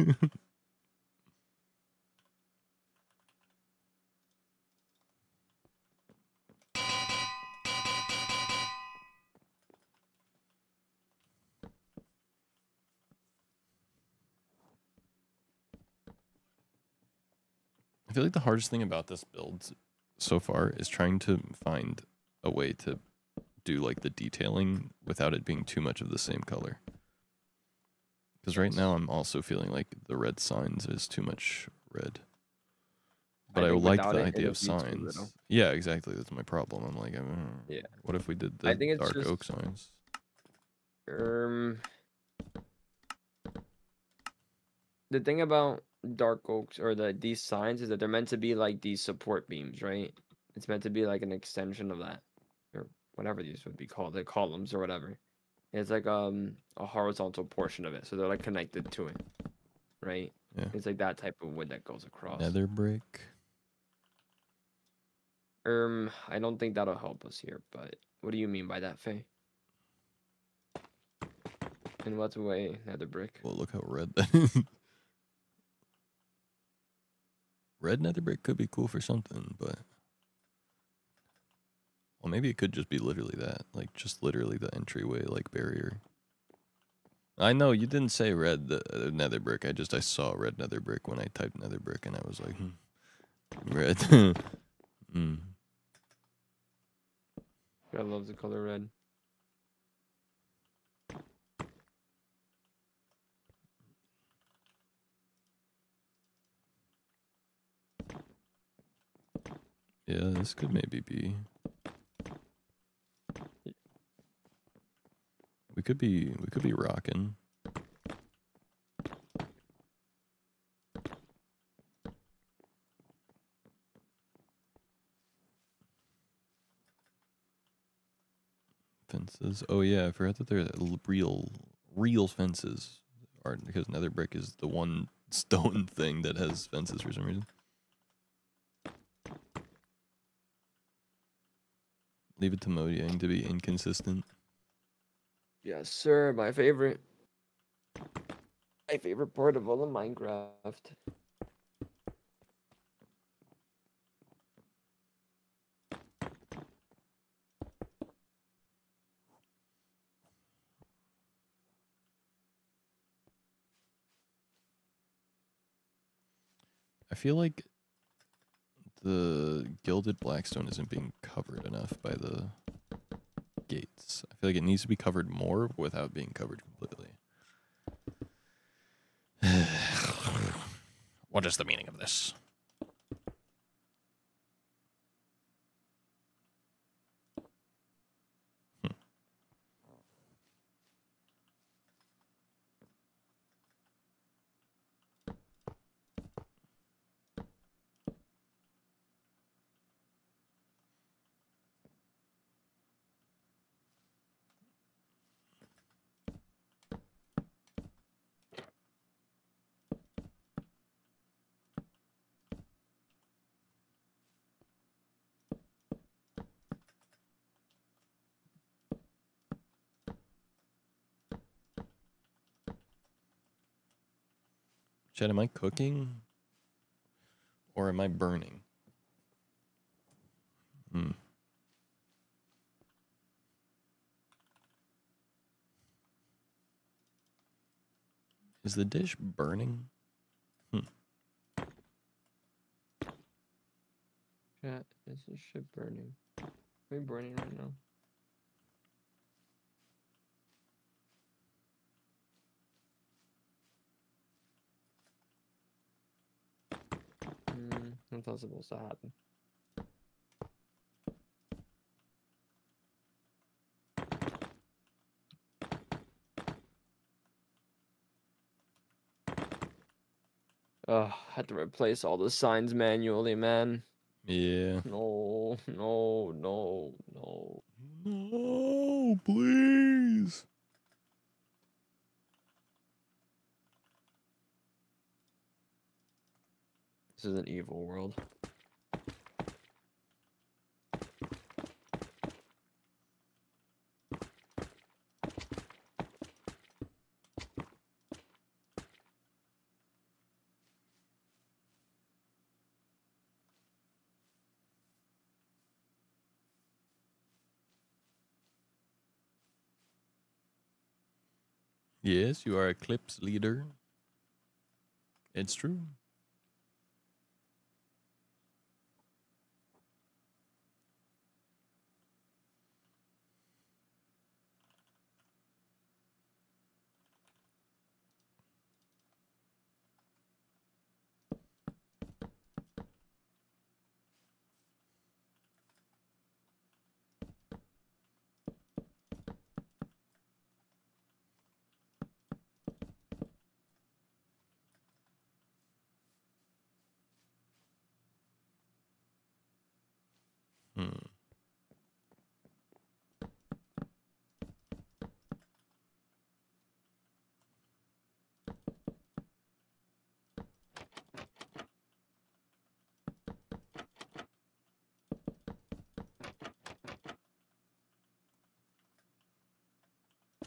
I feel like the hardest thing about this build so far is trying to find a way to do like the detailing without it being too much of the same color. Because right now I'm also feeling like the red signs is too much red. But I think like without the it, idea it'll of be too little. signs. Yeah, exactly. That's my problem. I'm like, Yeah. what if we did I the think it's dark just oak signs? The thing about dark oaks or these signs is that they're meant to be like these support beams, right? It's meant to be like an extension of that, or whatever these would be called, the columns or whatever. It's like a horizontal portion of it, so they're like connected to it, right? Yeah. It's like that type of wood that goes across. Nether brick. I don't think that'll help us here, but what do you mean by that, Faye? In what way, nether brick? Well, look how red that is. Red nether brick could be cool for something, but well, maybe it could just be literally that, like just literally the entryway, like barrier. I know you didn't say red nether brick. I saw red nether brick when I typed nether brick, and I was like, red. I love the color red. Yeah, this could maybe be. We could be rocking. Fences. Oh yeah, I forgot that they're real fences. Aren't, because nether brick is the one stone thing that has fences for some reason. Leave it to Mojang to be inconsistent. Yes, sir. My favorite. My favorite part of all of Minecraft. I feel like the gilded blackstone isn't being covered enough by the gates. I feel like it needs to be covered more without being covered completely. What is the meaning of this? Chad, am I cooking? Or am I burning? Is the dish burning? Chat, is this shit burning? Are we burning right now? What's that supposed to happen? Had to replace all the signs manually, man. Yeah. No, no, no, no. No, please. This is an evil world. Yes, you are a clips leader. It's true.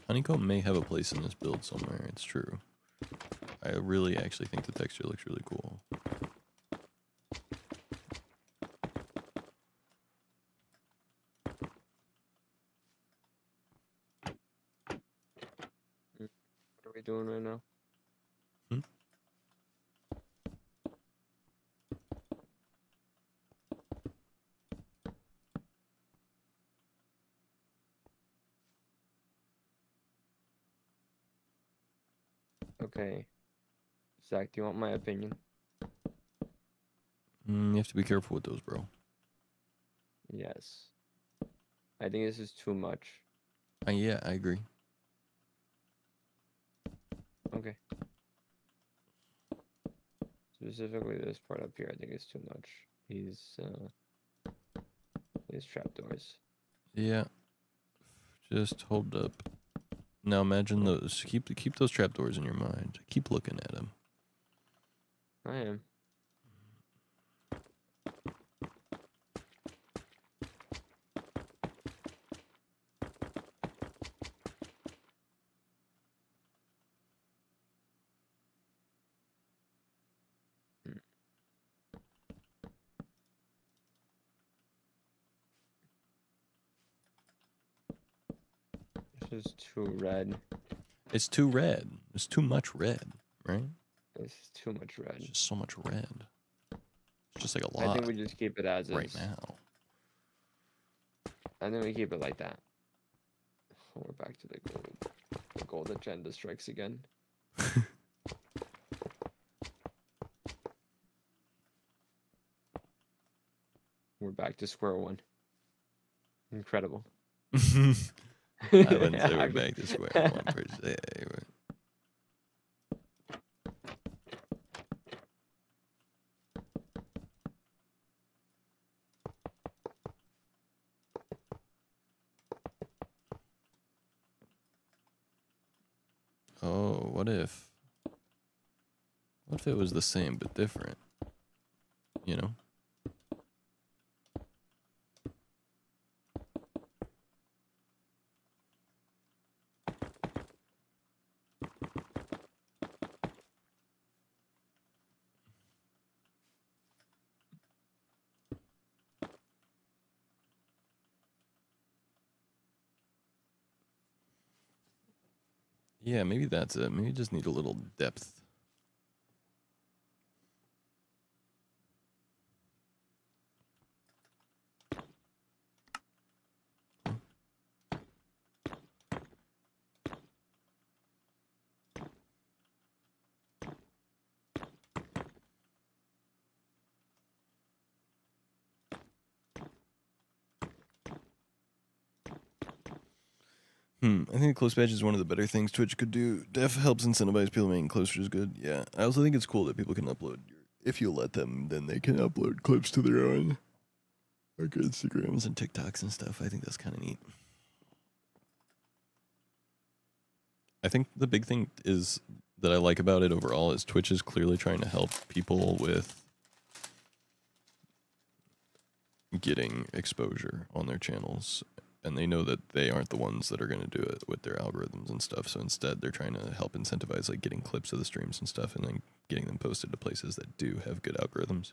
Honeycomb may have a place in this build somewhere. It's true. I really actually think the texture looks really cool. What are we doing right now? Hmm? Okay. Zach, do you want my opinion? You have to be careful with those, bro. Yes. I think this is too much. Yeah, I agree. Okay. Specifically this part up here, I think it's too much. These trapdoors. Yeah. Just hold up. Now imagine those. Keep those trapdoors in your mind. Keep looking at them. I am. This is too red. It's too red. It's too much red, right? This is too much red. It's just so much red. It's just like a I lot think we just keep it as right is. now. I think we keep it like that. We're back to the gold. The gold agenda strikes again. We're back to square one. Incredible. I wouldn't say we're back to square one per se. Oh, what if it was the same but different? You know? Yeah, maybe that's it. Maybe you just need a little depth. I think close badge is one of the better things Twitch could do. Def helps incentivize people making close, which is good. Yeah, I also think it's cool that people can upload. If you let them, then they can upload clips to their own, like Instagrams and TikToks and stuff. I think that's kind of neat. I think the big thing is that I like about it overall is Twitch is clearly trying to help people with getting exposure on their channels. And they know that they aren't the ones that are going to do it with their algorithms and stuff. So instead, they're trying to help incentivize like getting clips of the streams and stuff and then getting them posted to places that do have good algorithms.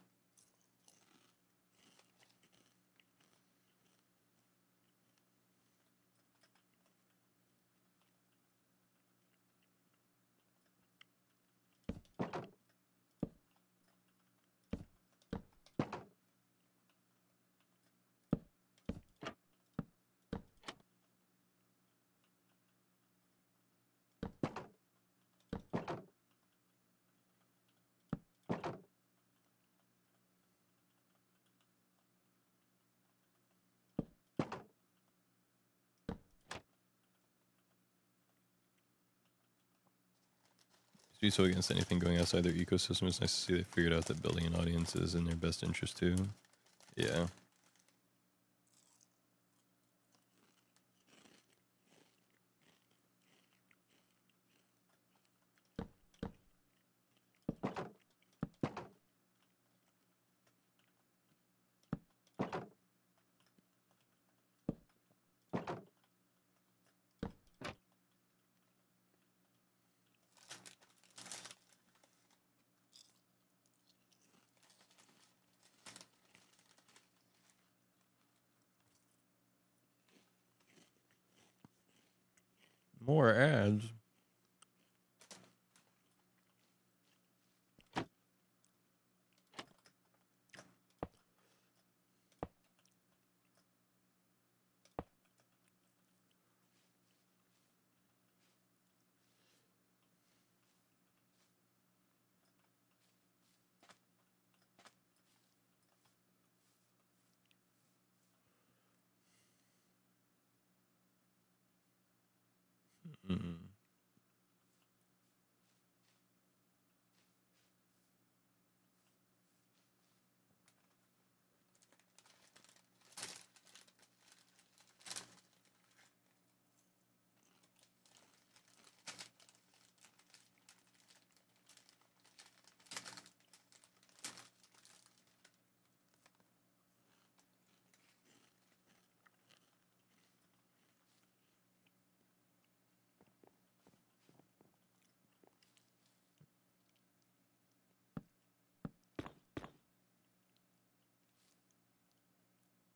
Be so against anything going outside their ecosystem. It's nice to see they figured out that building an audience is in their best interest too. Yeah. More ads. Mm.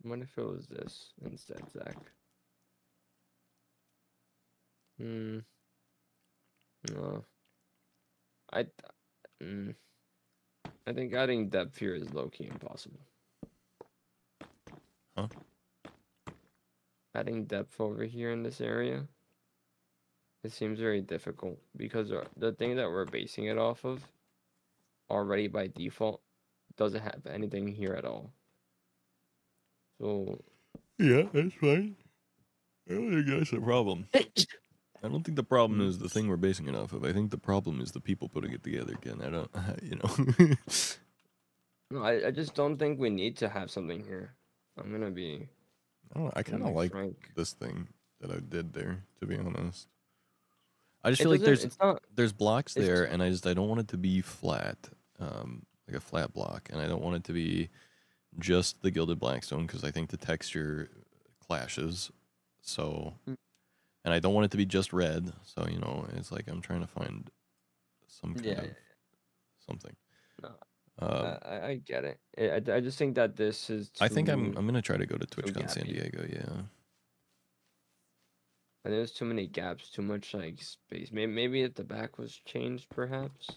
What if it was this instead, Zach? Hmm. No. I. Mm, I think adding depth here is low key impossible. Huh? Adding depth over here in this area, it seems very difficult because the thing that we're basing it off of already by default doesn't have anything here at all. So Yeah, that's fine. I don't think that's a problem. I don't think the problem is the thing we're basing it off of. I think the problem is the people putting it together again. I don't, no, I just don't think we need to have something here. I'm gonna be I kind of like frank. this thing that I did there, to be honest. I just It feel like doesn't. It's not. there's blocks It's there, and I don't want it to be flat, like a flat block, and I don't want it to be just the gilded blackstone because I think the texture clashes. So, and I don't want it to be just red. So it's like I'm trying to find some kind of something. No, I get it. I just think that this is. I think I'm gonna try to go to TwitchCon San gappy. Diego. Yeah. And there's too many gaps, too much like space. Maybe if the back was changed, perhaps.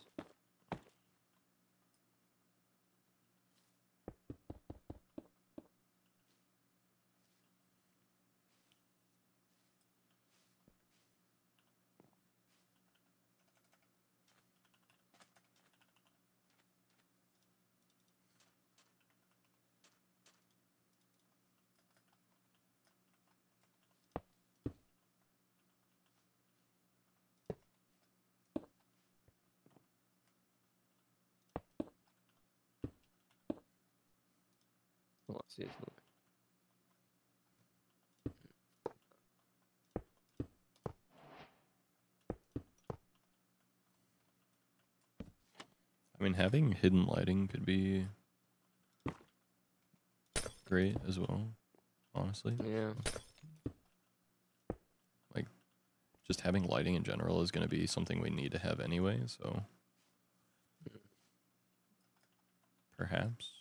Let's see. I mean, having hidden lighting could be great as well, honestly. Yeah. Like, just having lighting in general is going to be something we need to have anyway, so perhaps.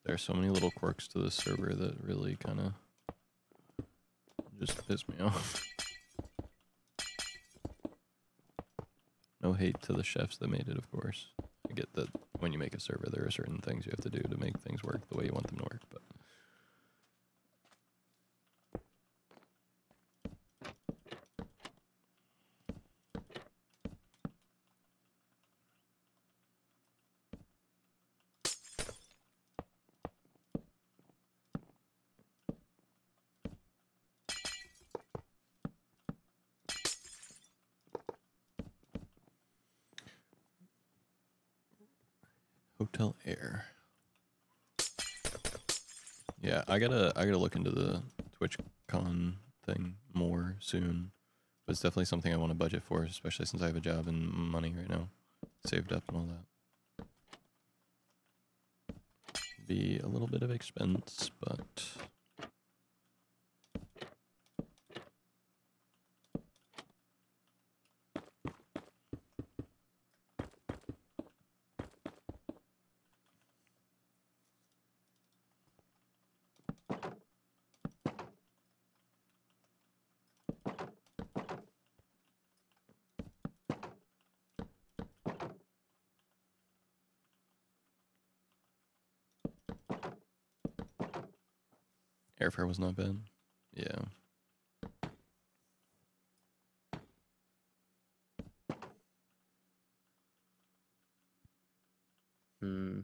There are so many little quirks to this server that really kind of just piss me off. No hate to the chefs that made it, of course. I get that when you make a server, there are certain things you have to do to make things work the way you want them to work, but... Hotel Air. Yeah, I gotta look into the TwitchCon thing more soon. But it's definitely something I want to budget for, especially since I have a job and money right now, saved up and all that. Be a little bit of expense, but airfare was not bad. Yeah. Hmm.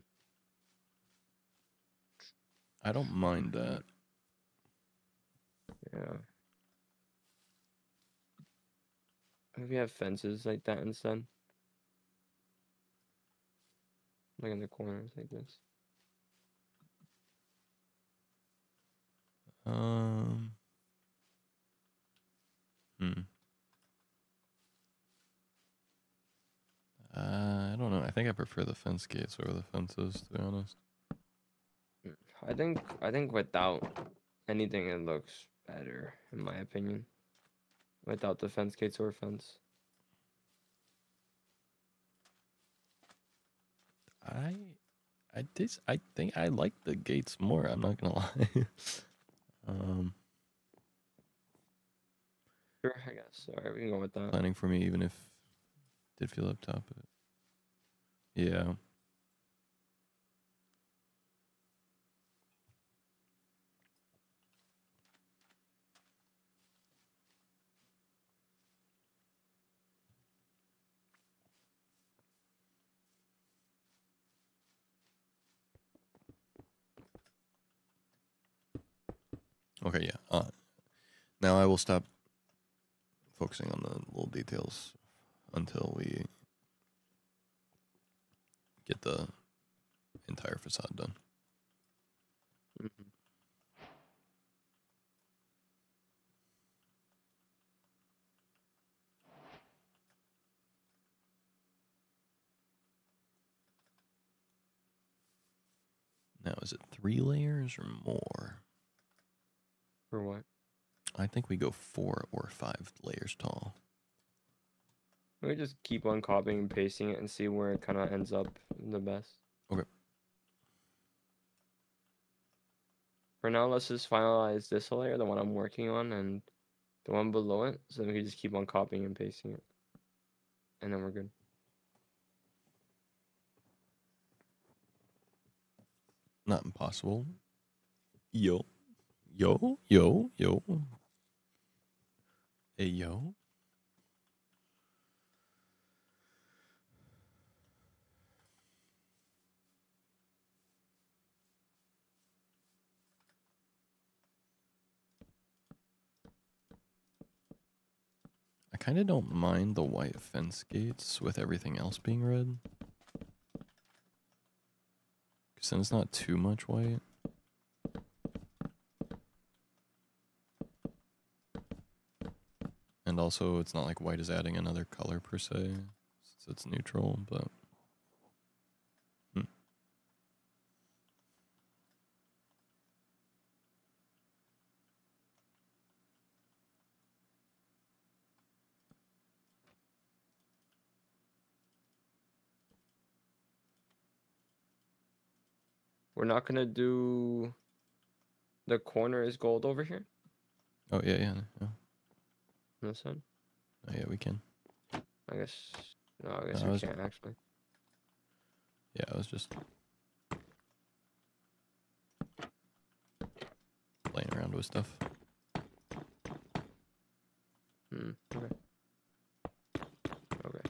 I don't mind that. Yeah. If you have fences like that instead, like in the corners like this. Hmm. I don't know. I think I prefer the fence gates over the fences, to be honest. I think without anything, it looks better, in my opinion. Without the fence gates or fence. I think I like the gates more. I'm not gonna lie. Sure, I guess. All right, we can go with that. Planning for me, even if it did feel up top of it. Yeah. Okay, yeah. Now I will stop focusing on the little details until we get the entire facade done. Mm-hmm. Now, is it 3 layers or more? For what? I think we go 4 or 5 layers tall. We just keep on copying and pasting it and see where it kind of ends up the best. Okay. For now, let's just finalize this layer, the one I'm working on, and the one below it, so then we can just keep on copying and pasting it. And then we're good. Not impossible. Yo. Yo. Yo. Yo. Hey, yo. I kind of don't mind the white fence gates with everything else being red. Because then it's not too much white. And also, it's not like white is adding another color per se. Since it's neutral, but... We're not gonna do the corner is gold over here. Oh, yeah. On this side. Oh, yeah, we can. I guess. No, I guess No, I we was- can't actually. Yeah, I was just playing around with stuff. Okay. Okay.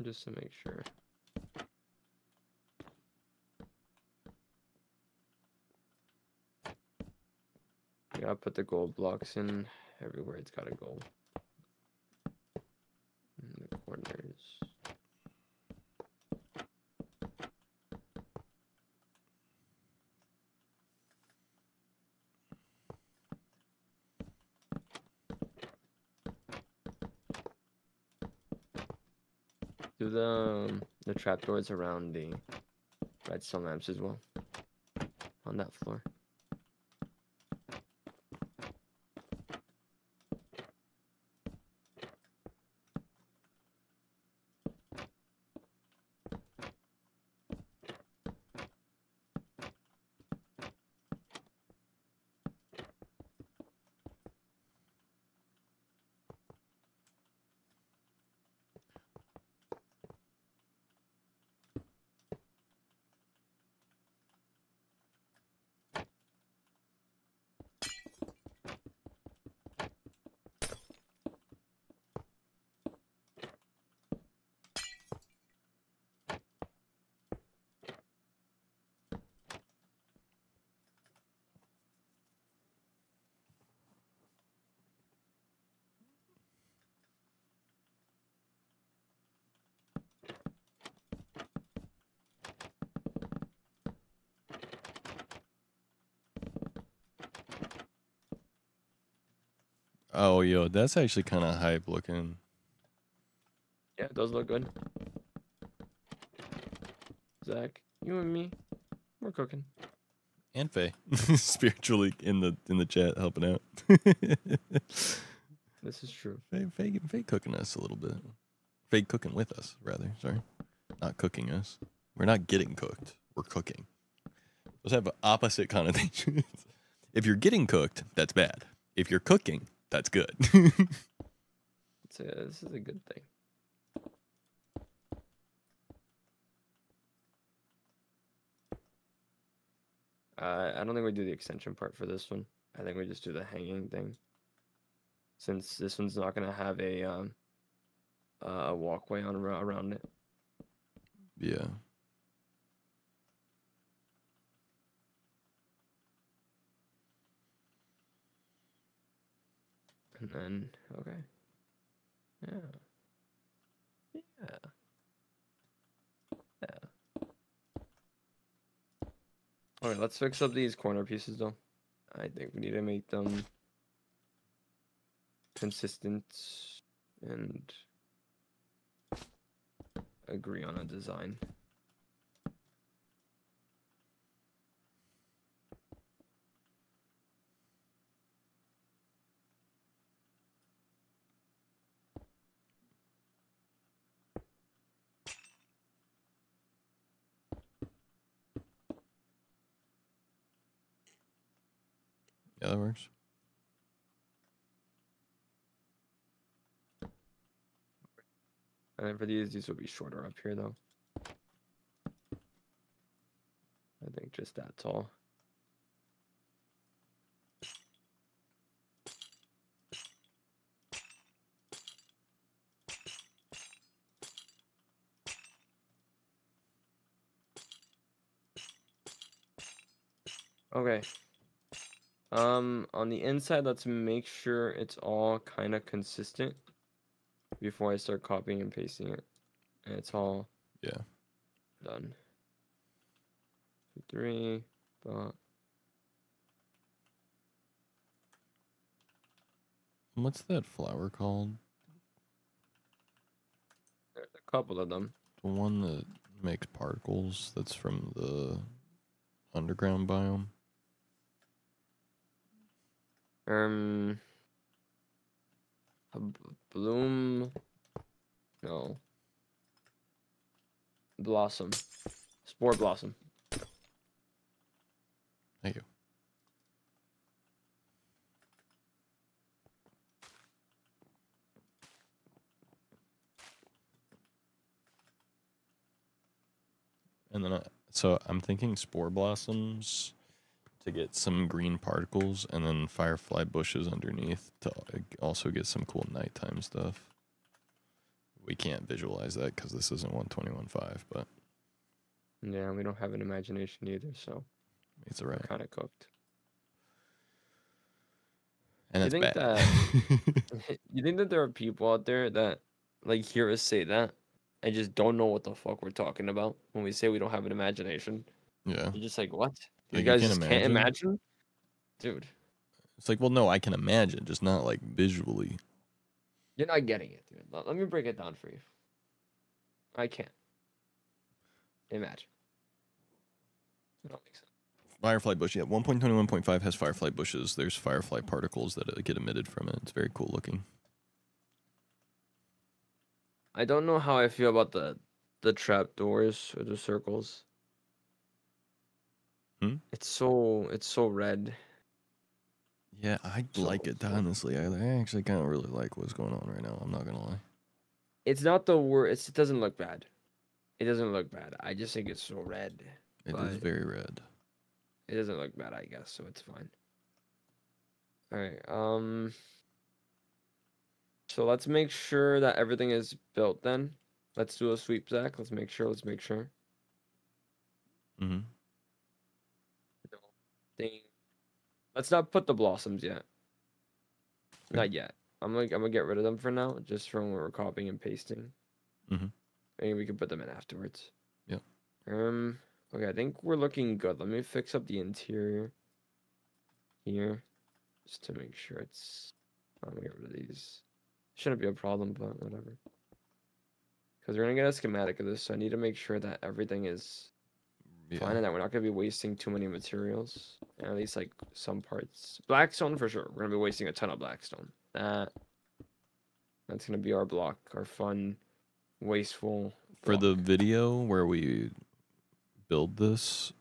Just to make sure. You gotta put the gold blocks in everywhere. It's gotta go. In the corners. Do the trapdoors around the redstone lamps as well on that floor. Oh, yo, that's actually kind of hype looking. Yeah, those look good. Zach, you and me, we're cooking. And Faye, spiritually in the chat helping out. This is true. Faye cooking us a little bit. Faye cooking with us, rather. Sorry, not cooking us. We're not getting cooked. We're cooking. Those have opposite connotations. If you're getting cooked, that's bad. If you're cooking, that's good. This is a good thing. I don't think we do the extension part for this one. I think we just do the hanging thing. Since this one's not gonna have a walkway on around it. Yeah. And then okay. Yeah. Yeah. Okay, let's fix up these corner pieces though. I think we need to make them consistent and agree on a design. Yeah, that works. And then for these will be shorter up here though. I think just that tall. Okay. On the inside, let's make sure it's all kind of consistent before I start copying and pasting it. And it's all done. 2, 3, but What's that flower called? there's a couple of them. The one that makes particles that's from the underground biome? A bloom. No. Blossom. Spore blossom. Thank you. And then so I'm thinking spore blossoms to get some green particles, and then firefly bushes underneath to also get some cool nighttime stuff. We can't visualize that because this isn't 121.5, but Yeah, we don't have an imagination either, so it's alright. kind of cooked. And that's bad. You think that there are people out there that like hear us say that and just don't know what the fuck we're talking about when we say we don't have an imagination? Yeah. You're just like, what? You Like, guys can't just can't imagine? Dude, It's like, well, no, I can imagine, just not like visually. you're not getting it, dude. Let me break it down for you. I can't. Imagine. That don't make sense. Firefly bush, yeah. 1.21.5 has firefly bushes. There's firefly particles that get emitted from it. It's very cool looking. I don't know how I feel about the trap doors or the circles. It's so red. Yeah, I like it, honestly. I actually kind of really like what's going on right now. I'm not going to lie. It's not the worst. It doesn't look bad. It doesn't look bad. I just think it's so red. It is very red. It doesn't look bad, I guess, so it's fine. All right. So let's make sure that everything is built then. Let's do a sweep, Zach. Let's make sure. Mm-hmm. Let's not put the blossoms yet. Okay. Not yet. I'm gonna get rid of them for now, just from where we're copying and pasting. Mm-hmm. Maybe we can put them in afterwards. Yep. Okay, I think we're looking good. Let me fix up the interior here, just to make sure it's. I'm gonna get rid of these. Shouldn't be a problem, but whatever. Because we're gonna get a schematic of this, so I need to make sure that everything is fine and that we're not gonna be wasting too many materials. At least like some parts. Blackstone for sure. We're gonna be wasting a ton of blackstone. That's gonna be our block, our fun, wasteful. For the block. video where we build this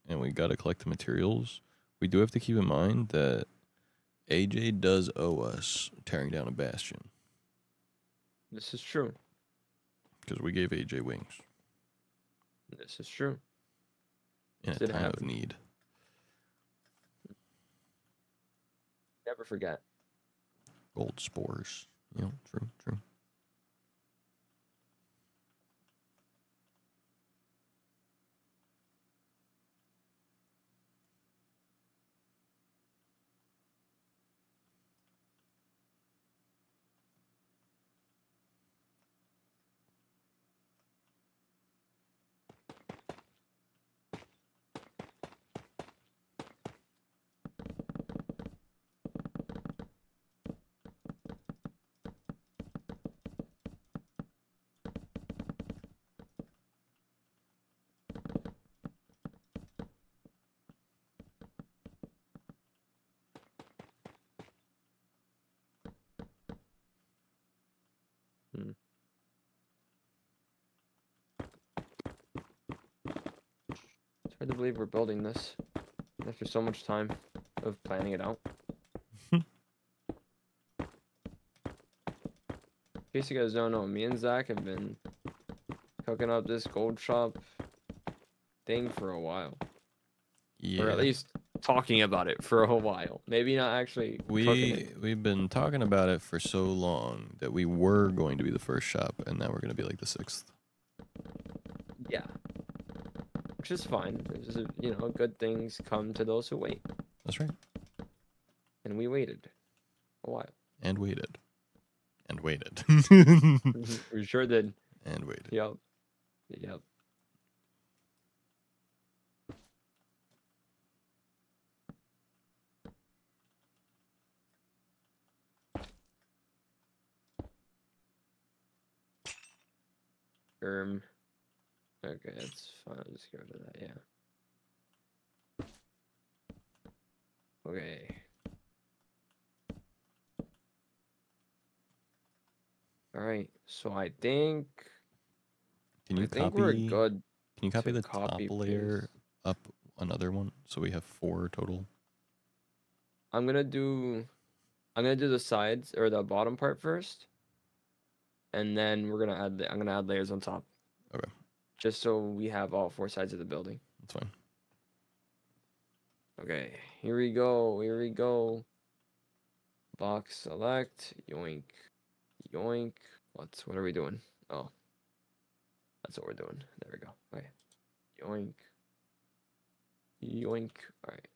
and we got to collect the materials, we do have to keep in mind that AJ does owe us tearing down a bastion. This is true. Because we gave AJ wings. This is true. In a time of need. Never forget. Gold spores. True. It's hard to believe we're building this after so much time of planning it out. In case you guys don't know, me and Zach have been cooking up this gold shop thing for a while. Yeah. Or at least talking about it for a while. Maybe not actually cooking it. We've been talking about it for so long that we were going to be the first shop, and now we're going to be like the 6th. Yeah. Which is fine. It's just, good things come to those who wait. That's right. And we waited a while. And waited. And waited. We sure did. And waited. Yep. Okay, that's fine. I'll just get rid of that, yeah. Okay. Alright, so I think we're good. Can you copy the top layer up another one so we have 4 total? I'm gonna do the sides or the bottom part first. And then I'm gonna add layers on top. Okay. Just so we have all 4 sides of the building. That's fine. Okay, here we go. Box select, yoink. What are we doing? Oh. That's what we're doing. There we go. Okay. Yoink. Alright.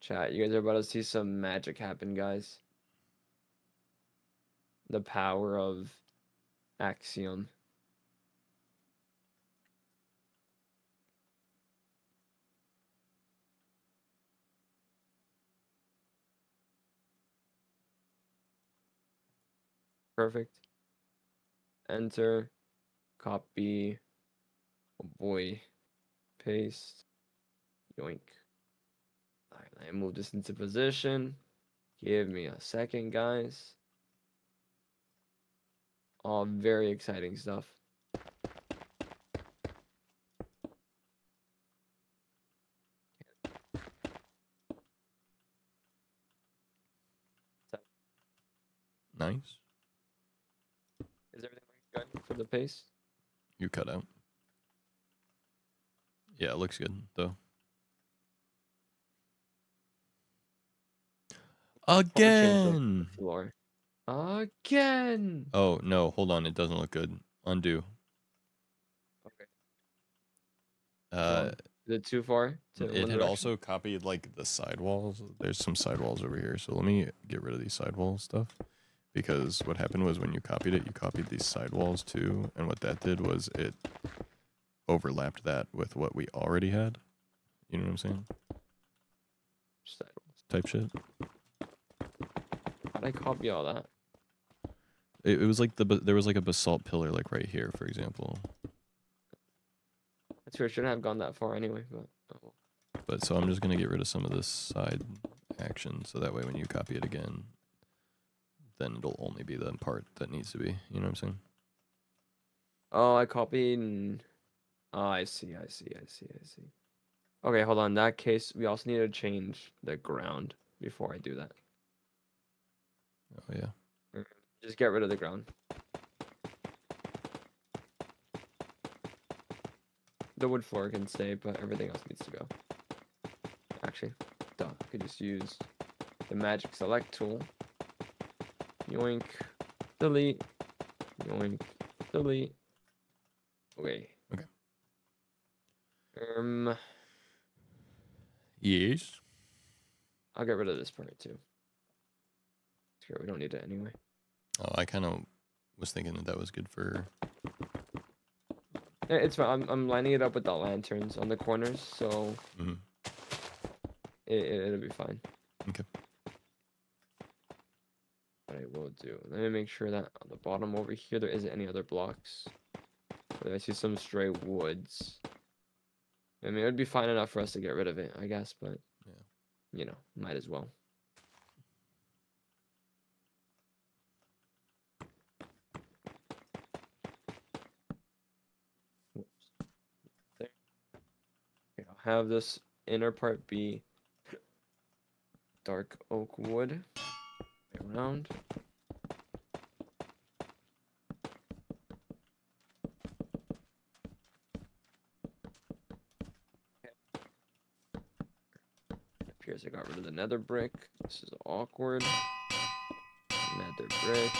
Chat, you guys are about to see some magic happen, guys. The power of Axiom. Perfect. Enter, copy, oh boy, paste, yoink. Alright, I move this into position. Give me a second, guys. All very exciting stuff. Nice. Is everything good for the paste? You cut out. Yeah, it looks good though. Probably change the Again. floor. Again. Oh no, hold on. It doesn't look good. Undo. Okay. Uh, Is it too far? To it one had direction? also copied like the sidewalls. There's some sidewalls over here. So let me get rid of these sidewall stuff. Because what happened was when you copied it, you copied these sidewalls too. And what that did was it overlapped that with what we already had. You know what I'm saying? Sidewalls. Type shit. How'd I copy all that? It was like there was like a basalt pillar like right here, for example. That's weird. Shouldn't have gone that far anyway. But oh well. But so I'm just gonna get rid of some of this side action, so that way when you copy it again, then it'll only be the part that needs to be. You know what I'm saying? Oh, I copied. Oh, I see. Okay, hold on. In that case, we also need to change the ground before I do that. Oh yeah. Just get rid of the ground. The wood floor can stay, but everything else needs to go. Actually, duh. I could just use the magic select tool. Yoink. Delete. Yoink. Delete. Okay. Okay. Yes. I'll get rid of this part too. Sure, we don't need it anyway. Oh, I kind of was thinking that was good for. It's fine. I'm lining it up with the lanterns on the corners, so Mhm. it'll be fine. Okay. What I will do, let me make sure that on the bottom over here there isn't any other blocks. But I see some stray woods. I mean, it would be fine enough for us to get rid of it, I guess, but Yeah. you know, might as well. Whoops. There. Okay, I'll have this inner part be dark oak wood. Around. Appears I got rid of the nether brick. This is awkward. Nether brick.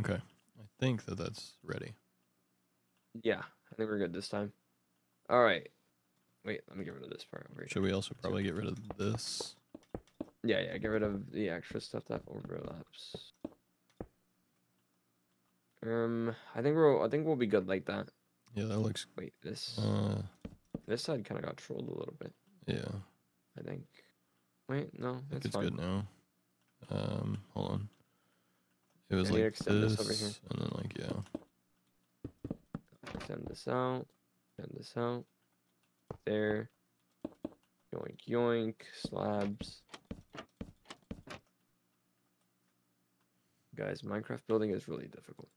Okay. I think that that's ready. Yeah, I think we're good this time. All right. Wait, let me get rid of this part over here. Should we also probably get rid of this? Yeah, get rid of the extra stuff that overlaps. I think we'll be good like that. Yeah, that looks. Wait, this side kind of got trolled a little bit. Yeah. I think. Wait, no, I think that's it's fine. good now. Hold on. It was I need to like extend this, this over here. and then like yeah. Extend this out. Extend this out. There. Yoink, yoink. Slabs. Guys, Minecraft building is really difficult.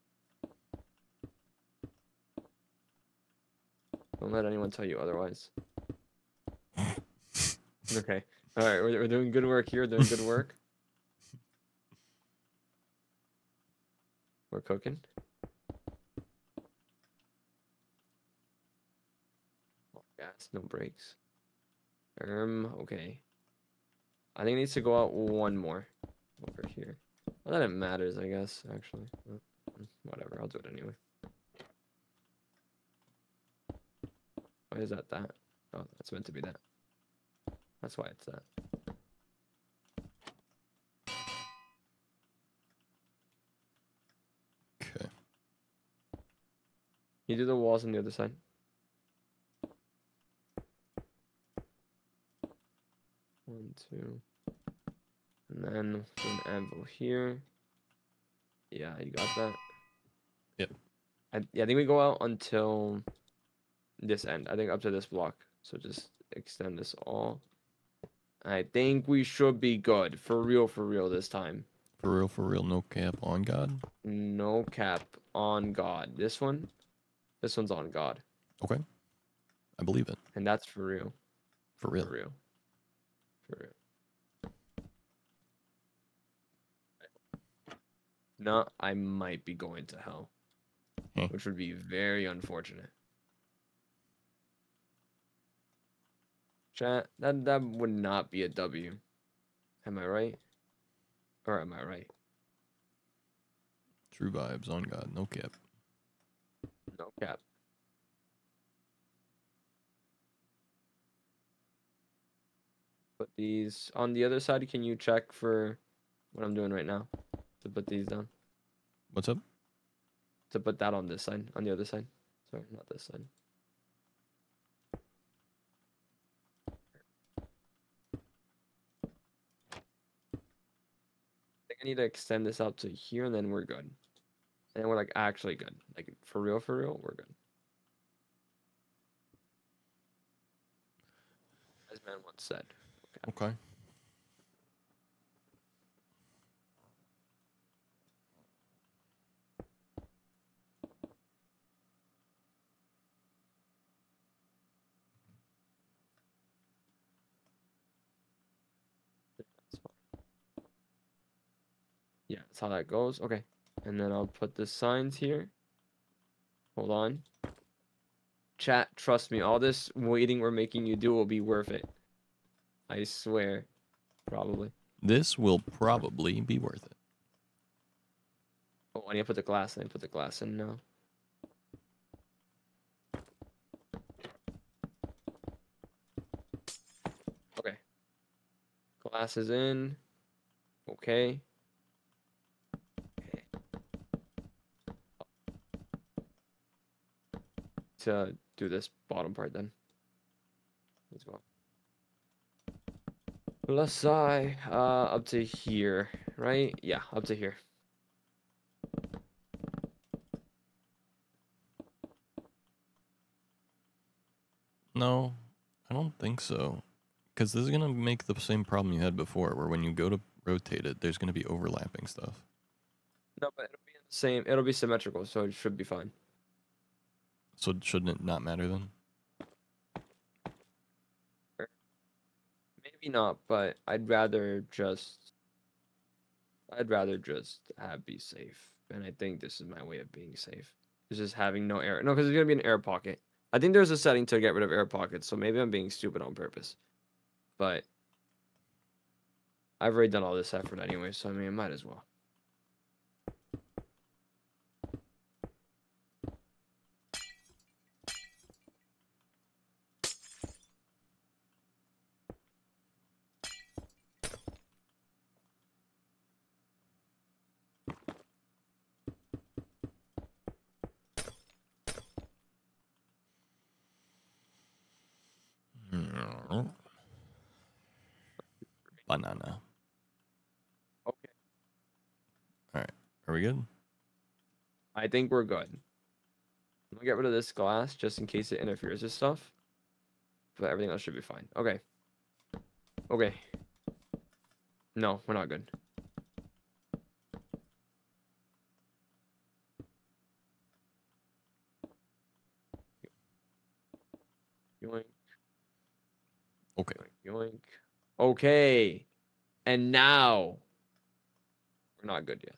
Don't let anyone tell you otherwise. Okay. All right, we're doing good work here. Doing good work. We're cooking. Oh, gas, no brakes. Okay. I think it needs to go out one more over here. Not that it matters, I guess, actually. But, whatever, I'll do it anyway. Why is that? Oh, that's meant to be that. That's why it's that. Okay. You do the walls on the other side. 1, 2. And then an anvil here. Yeah, you got that. Yep. Yeah, I think we go out until this end. I think up to this block. So just extend this all. I think we should be good. For real this time. For real, no cap on God. No cap on God. This one's on God. Okay. I believe it. And that's for real. For real. For real. For real. No, I might be going to hell. Which would be very unfortunate. Chat, that would not be a W. Am I right? Or am I right? True vibes on God, no cap. No cap. Put these on the other side. Can you check for what I'm doing right now? To put these down. What's up? To put that on this side. On the other side. Sorry, not this side. I think I need to extend this out to here and then we're good. And then we're like actually good. Like for real, we're good. As man once said. Okay. Yeah, that's how that goes. Okay. And then I'll put the signs here. Hold on. Chat, trust me, all this waiting we're making you do will be worth it. I swear. Probably. This will probably be worth it. Oh, I need to put the glass in. Put the glass in now. Okay. Glass is in. Okay. To do this bottom part then. Let's go. Let's say up to here, right? Yeah, up to here. No, I don't think so. Because this is going to make the same problem you had before, where when you go to rotate it, there's going to be overlapping stuff. No, but it'll be the same. It'll be symmetrical, so it should be fine. So shouldn't it not matter then? Maybe not, but I'd rather just be safe. And I think this is my way of being safe. It's just having no air. No, because there's gonna be an air pocket. I think there's a setting to get rid of air pockets, so maybe I'm being stupid on purpose. But I've already done all this effort anyway, so I mean, I might as well. Banana. Okay. All right. Are we good? I think we're good. I'm gonna get rid of this glass just in case it interferes with stuff. But everything else should be fine. Okay. Okay. No, we're not good. Yoink. Okay. Yoink, yoink. Okay. And now we're not good yet.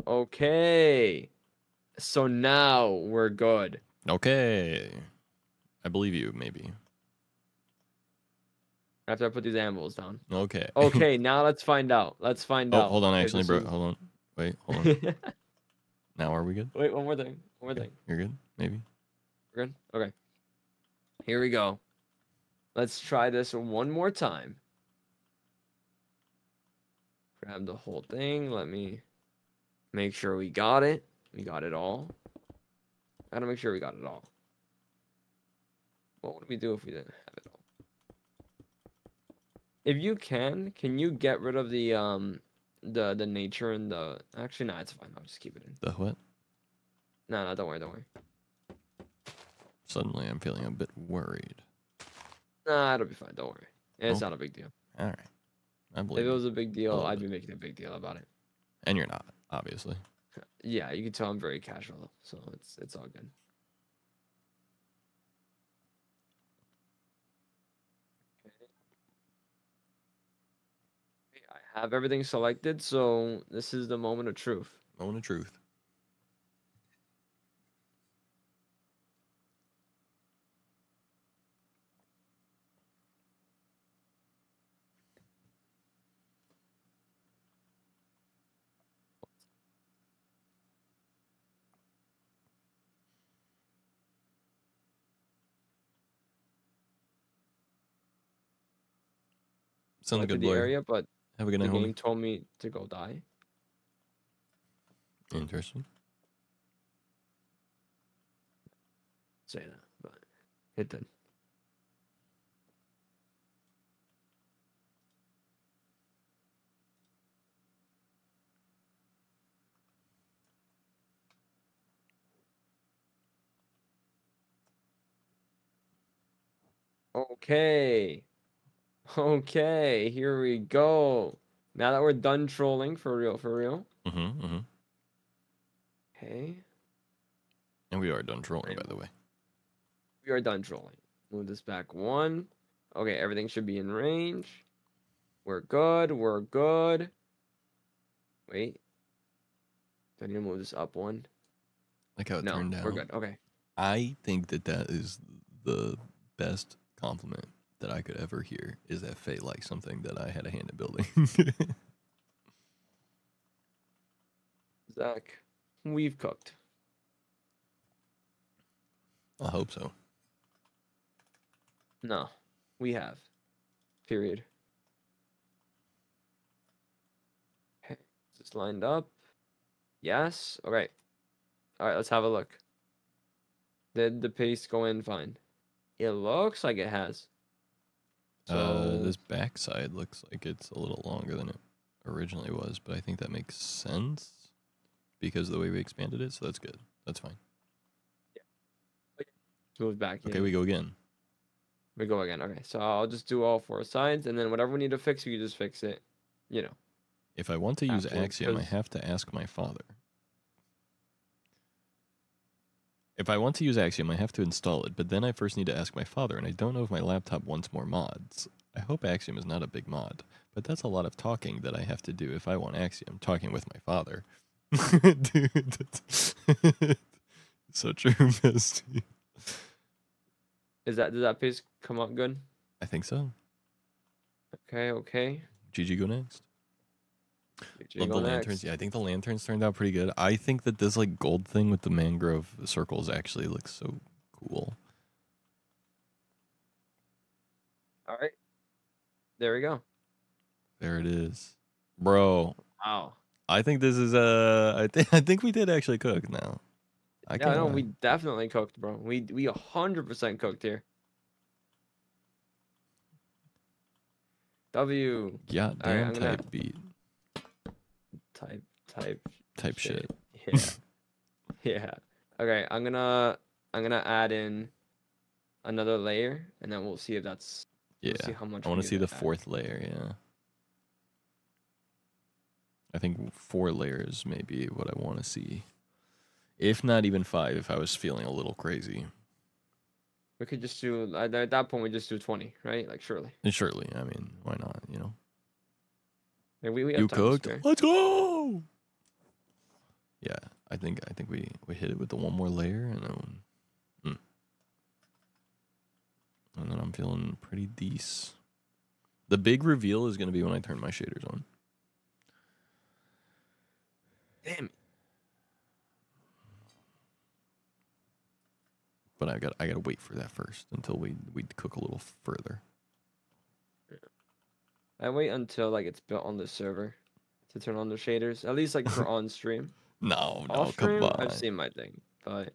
Okay. So now we're good. Okay. I believe you, maybe. After I put these anvils down. Okay. Okay, now let's find out. Let's find out. Hold on, Okay, actually, bro. Hold on. Wait, hold on. Now are we good? Wait, one more thing. One more thing. You're good? Maybe? We're good? Okay. Here we go. Let's try this one more time. Grab the whole thing. Let me Make sure we got it. We got it all. Gotta make sure we got it all. What would we do if we didn't have it all? If you can you get rid of the nature and the actually no, it's fine. I'll just keep it in. The what? No, don't worry, don't worry. Suddenly I'm feeling a bit worried. Nah, it'll be fine, don't worry. It's not a big deal. All right. I If believe it you. was a big deal, Well, I'd be making a big deal about it. And you're not, obviously. Yeah, you can tell I'm very casual, so it's all good. Okay, I have everything selected, so this is the moment of truth. Moment of truth. Sounds Selected good, the boy. area, but Have a good the night, game homie. told me to go die. Interesting. Say that, but it did. Okay. Okay, here we go. Now that we're done trolling for real, for real. Mm-hmm, mm-hmm. Okay, And we are done trolling, by the way. we are done trolling. Move this back one. Okay, everything should be in range. We're good, we're good. Wait. Do I need to move this up one? Like how it No, turned out. we're good. Okay. I think that is the best compliment that I could ever hear, is that Faye likes something that I had a hand in building. Zach, we've cooked. I hope so. No, we have. Period. Okay, is this lined up? Yes. Okay. All right, let's have a look. Did the paste go in fine? It looks like it has. So This backside looks like it's a little longer than it originally was, but I think that makes sense because of the way we expanded it, so that's good. That's fine. move back. Okay, Yeah. we go again. We go again. Okay, so I'll just do all four sides, and then whatever we need to fix, we can just fix it. You know. If I want to use Afterwards, Axiom, I 'cause- have to ask my father. If I want to use Axiom, I have to install it, but then I first need to ask my father, and I don't know if my laptop wants more mods. I hope Axiom is not a big mod, but that's a lot of talking that I have to do if I want Axiom, talking with my father. Dude, that's so true, bestie. Does that paste come out good? I think so. Okay. Okay. GG, go next. You Love go the next. lanterns. Yeah, I think the lanterns turned out pretty good. I think that this like gold thing with the mangrove circles actually looks so cool. All right. There we go. There it is, bro. Wow. I think this is I think we did actually cook now. Yeah, no, we definitely cooked, bro. We 100% cooked here. W. Yeah, Alright, damn I'm gonna- type beat. Type Shit. Yeah. Yeah. Okay, I'm gonna add in another layer, and then we'll see if that's. Yeah, We'll see how much. I we want to need see the add. fourth layer. Yeah, I think 4 layers may be what I want to see, if not even 5. If I was feeling a little crazy. We could just do at that point. We just do 20, right? Like surely. And surely, I mean, why not? You know. Like, we have You time to cooked. spare. Let's go. Yeah, I think we hit it with the one more layer, and then I'm feeling pretty decent. The big reveal is gonna be when I turn my shaders on. Damn it. But I gotta wait for that first until we cook a little further. I wait until like it's built on the server. to turn on the shaders. At least like for on stream. No, Off come stream, on. I've seen my thing, but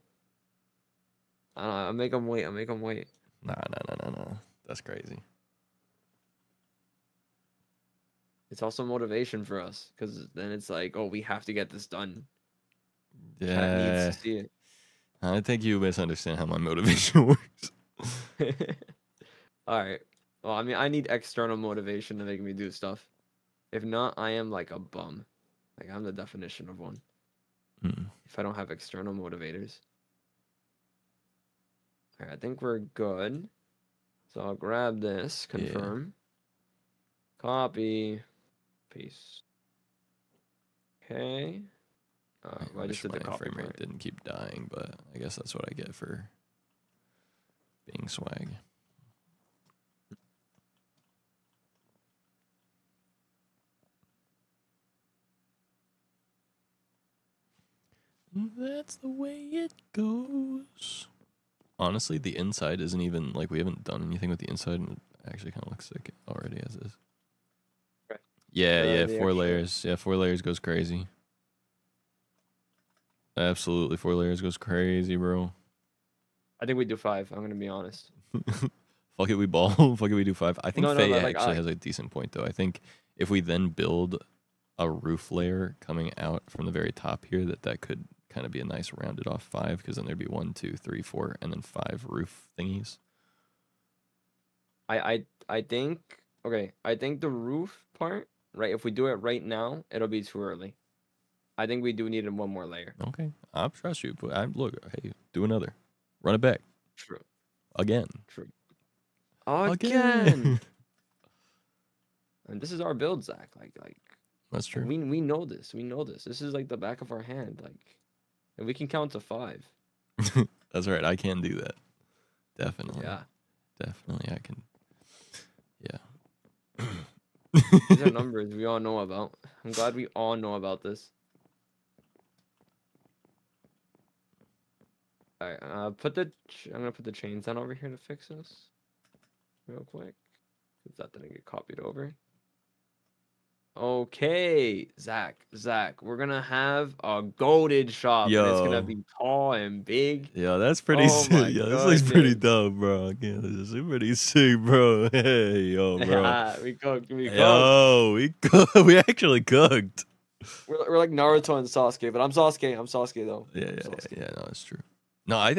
I don't know. I make them wait. I make them wait. Nah. That's crazy. It's also motivation for us because then it's like, oh, we have to get this done. Chat needs Yeah. to see it. I think you misunderstand how my motivation works. All right. Well, I mean, I need external motivation to make me do stuff. If not, I am like a bum. Like I'm the definition of one. If I don't have external motivators. All right, I think we're good. So I'll grab this, confirm, copy, paste. Okay. Well, I just did the copy frame rate part. didn't keep dying, but I guess that's what I get for being swag. That's the way it goes. Honestly, the inside isn't even like we haven't done anything with the inside, and it actually kind of looks sick already as is. Okay. Yeah, The 4 extra- layers. Yeah, 4 layers goes crazy. Absolutely, 4 layers goes crazy, bro. I think we do 5. I'm gonna be honest. Fuck it, we ball. Fuck it, we do 5. I think No, Faye like, actually has a decent point, though. I think if we then build a roof layer coming out from the very top here, that could kind of be a nice rounded off 5, because then there'd be 1, 2, 3, 4, and then 5 roof thingies. I think okay. I think the roof part, right? If we do it right now, it'll be too early. I think we do need one more layer. Okay, I trust you. But look, hey, do another. Run it back. True. Again. True. Again. And this is our build, Zach. Like That's true. we know this. We know this. This is like the back of our hand. Like, and we can count to 5. That's right. I can do that. Definitely. Yeah. Definitely, I can. Yeah. These are numbers we all know about. I'm glad we all know about this. All right, I'm gonna put the chains down over here to fix this real quick, because that didn't get copied over. Okay, Zach, we're gonna have a golded shop, and it's gonna be tall and big. Yeah, that's pretty Oh sick. my Yo, this looks pretty goodness. dope, bro. Yeah, this is pretty sick, bro. Hey, yo, bro. Yeah, we cooked. Yo, we cooked. We actually cooked. We're like Naruto and Sasuke, but I'm Sasuke though. Yeah. No, it's true. No, I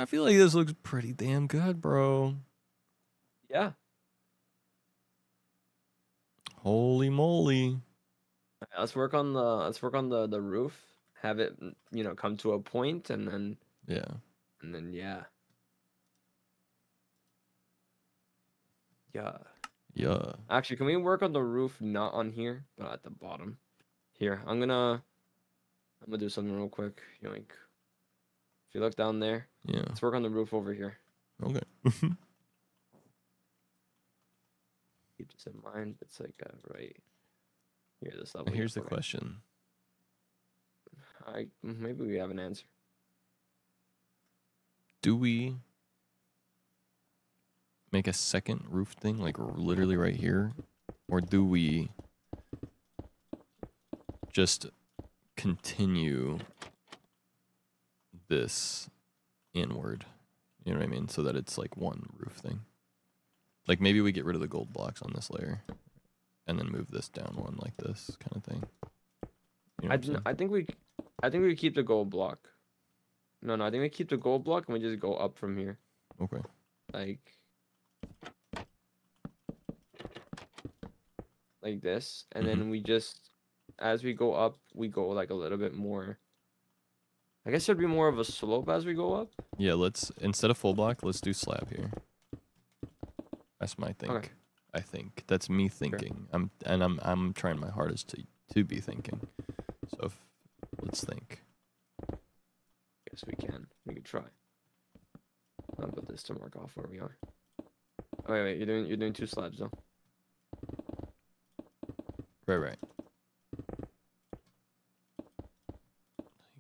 feel like this looks pretty damn good, bro. Yeah. Holy moly. Let's work on the roof. Have it, come to a point, and then yeah. Yeah. Actually, can we work on the roof not on here, but at the bottom? Here, I'm gonna do something real quick. Yoink. If you look down there, Yeah. let's work on the roof over here. Okay. Keep this in mind. It's like right here, this level. Here's the Okay. question. Maybe we have an answer. Do we make a second roof thing, like literally right here? Or do we just continue this inward? You know what I mean? So that it's like one roof thing. Like maybe we get rid of the gold blocks on this layer and then move this down one like this kind of thing. You know I think we keep the gold block. No, I think we keep the gold block and we just go up from here. Okay. Like this, and then we just, as we go up, we go like a little bit more. I guess there'd be more of a slope as we go up. Yeah, instead of full block, let's do slab here. That's my think. Okay. I think that's me thinking. Sure. I'm trying my hardest to be thinking. So let's think. Yes, we can. We could try. I'll put this to mark off where we are. Oh, wait, you're doing 2 slabs though. Right.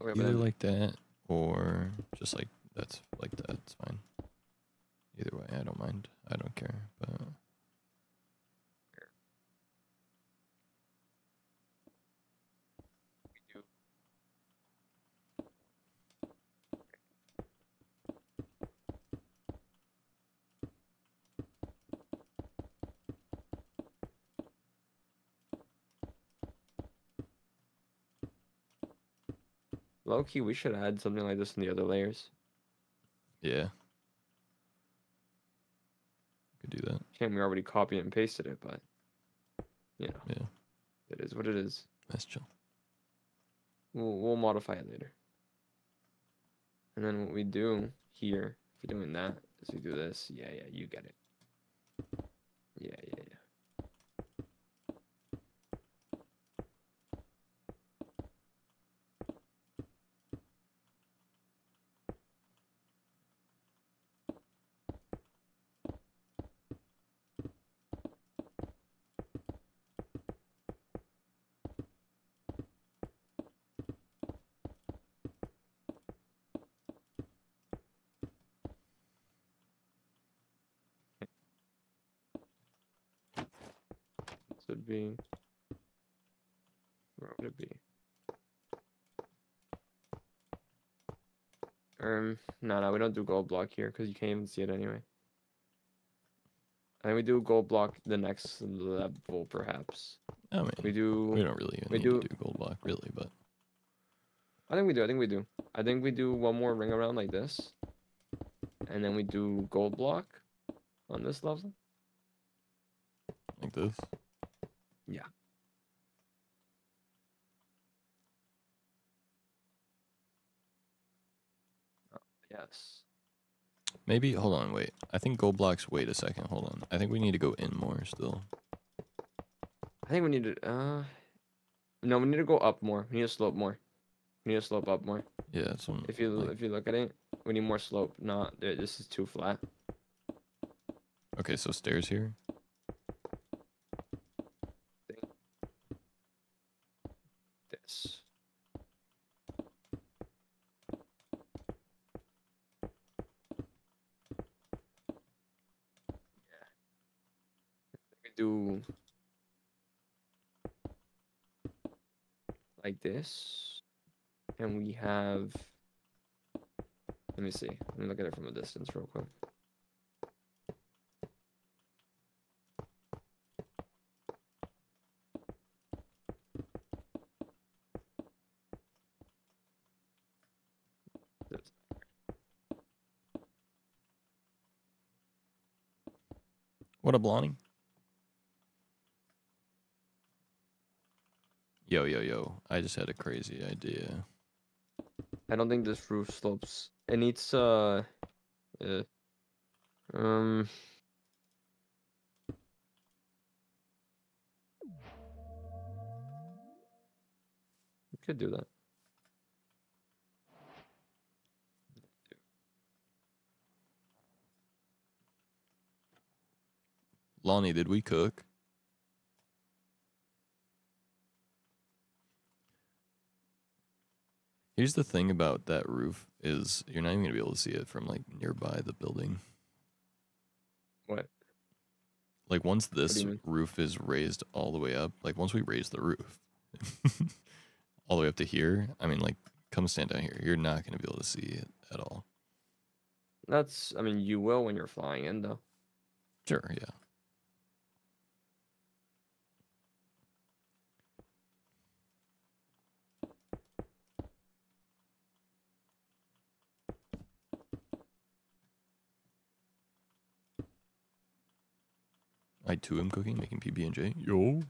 Okay, Either like that or just like that's like that. It's fine. Either way, I don't mind. I don't care. But Low key, we should add something like this in the other layers. Yeah. Could do that. Shame we already copied and pasted it, but you know, Yeah. it is what it is. That's chill. We'll modify it later. And then what we do here, if we're doing that, is we do this. Yeah, you get it. Yeah. This would be. Where would it be? No, we don't do gold block here because you can't even see it anyway. I think we do gold block the next level, perhaps. I mean, We do. we don't really even need to do gold block, really, but I think we do. I think we do one more ring around like this, and then we do gold block on this level. like this. Yeah. Yes. Maybe, hold on, wait. I think gold blocks, wait a second, hold on. I think we need to go in more still. I think we need to. No, we need to go up more. We need to slope more. We need to slope up more. Yeah, that's one. If you look at it, we need more slope. Not this is too flat. Okay, so stairs here. This. Yeah. We do like this, and we have. Let me see. Let me look at it from a distance real quick. What up, Lonnie? Yo. I just had a crazy idea. I don't think this roof slopes. It needs we could do that. Lonnie, did we cook? Here's the thing about that roof is you're not even gonna be able to see it from like nearby the building. What? Like once do this you mean? roof is raised all the way up, like once we raise the roof all the way up to here, I mean like come stand down here. You're not gonna be able to see it at all. That's. I mean, you will when you're flying in, though. Sure, yeah. I too am cooking, making PB&J. Yo.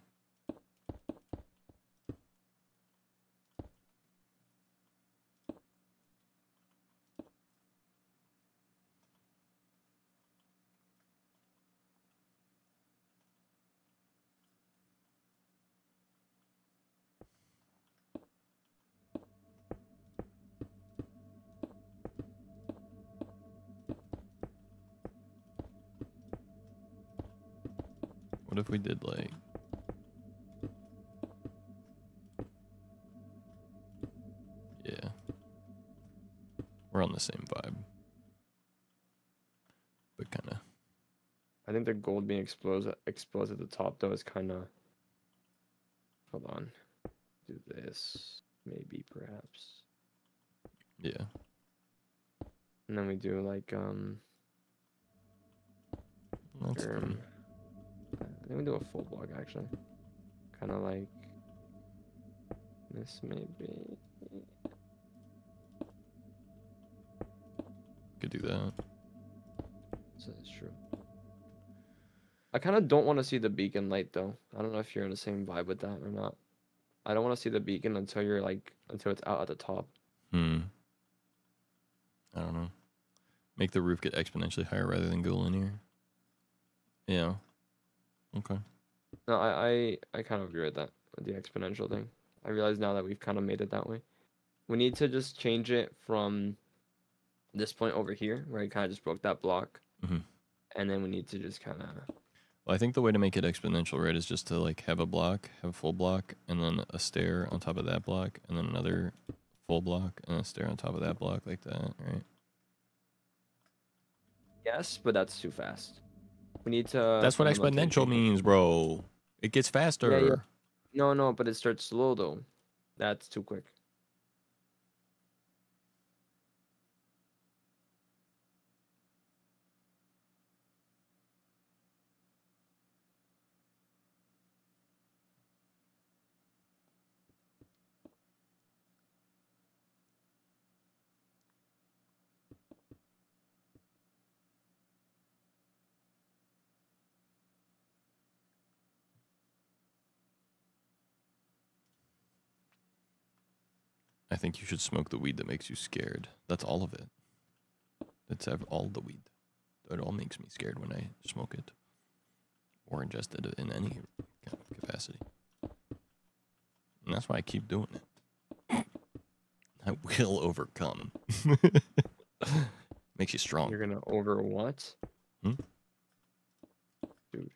What if we did like... Yeah. We're on the same vibe. But kind of... I think the gold being exposed at the top though is kind of. Hold on. Do this, maybe perhaps, Yeah. and then we do like That's fine. I think we do a full block actually, kind of like this maybe. do that. So that's true. I kind of don't want to see the beacon light though. I don't know if you're in the same vibe with that or not. I don't want to see the beacon until you're like until it's out at the top. I don't know. Make the roof get exponentially higher rather than go linear. Yeah. Okay. No, I kind of agree with that, with the exponential thing. I realize now that we've kind of made it that way. We need to just change it from this point over here, where I kind of just broke that block. And then we need to just kind of... Well, I think the way to make it exponential, right, is just to like have a block, have a full block, and then a stair on top of that block, and then another full block, and a stair on top of that block, like that, right? Yes, but that's too fast. We need to... That's what exponential means, bro. It gets faster. Yeah. No, but it starts slow, though. That's too quick. I think you should smoke the weed that makes you scared. That's all of it. That's all the weed. It all makes me scared when I smoke it. Or ingest it in any kind of capacity. And that's why I keep doing it. I will overcome. Makes you strong. You're gonna over what? Hmm? Dude.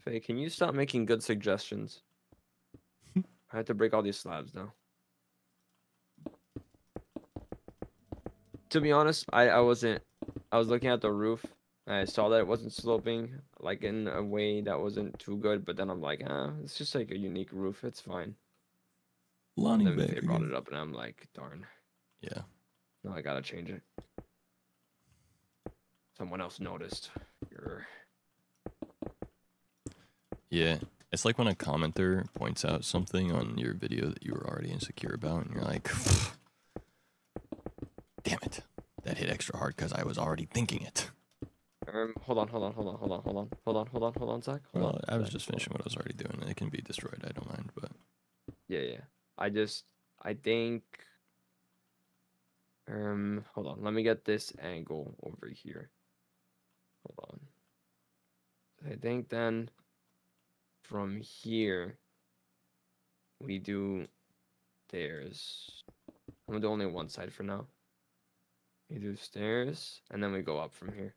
Faye, can you stop making good suggestions? I have to break all these slabs now. To be honest, I was looking at the roof and I saw that it wasn't sloping like in a way that wasn't too good, but then I'm like, it's just like a unique roof, it's fine. Lonnie And then back they brought again. it up and I'm like, darn. Yeah. No, I gotta change it. Someone else noticed. Yeah. It's like when a commenter points out something on your video that you were already insecure about, and you're like, damn it. That hit extra hard because I was already thinking it. Hold on, Zack. Hold on. I was just finishing what I was already doing. It can be destroyed. I don't mind, but Yeah. I think. Hold on. Let me get this angle over here. Hold on. I think then from here we do stairs. I'm gonna do only one side for now. We do stairs and then we go up from here.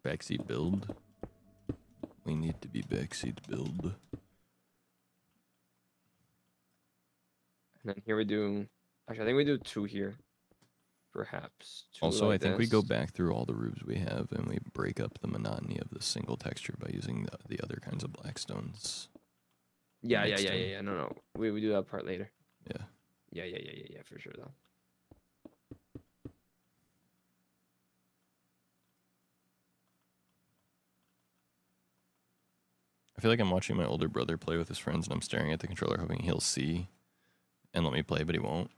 backseat build. We need to be backseat build. And then here we do. Actually, I think we do two here. Perhaps. Two Also, like I think we this. go back through all the roofs we have and we break up the monotony of the single texture by using the other kinds of black stones. Yeah. mixed in. No. We do that part later. Yeah. Yeah, for sure though. I feel like I'm watching my older brother play with his friends and I'm staring at the controller hoping he'll see and let me play, but he won't.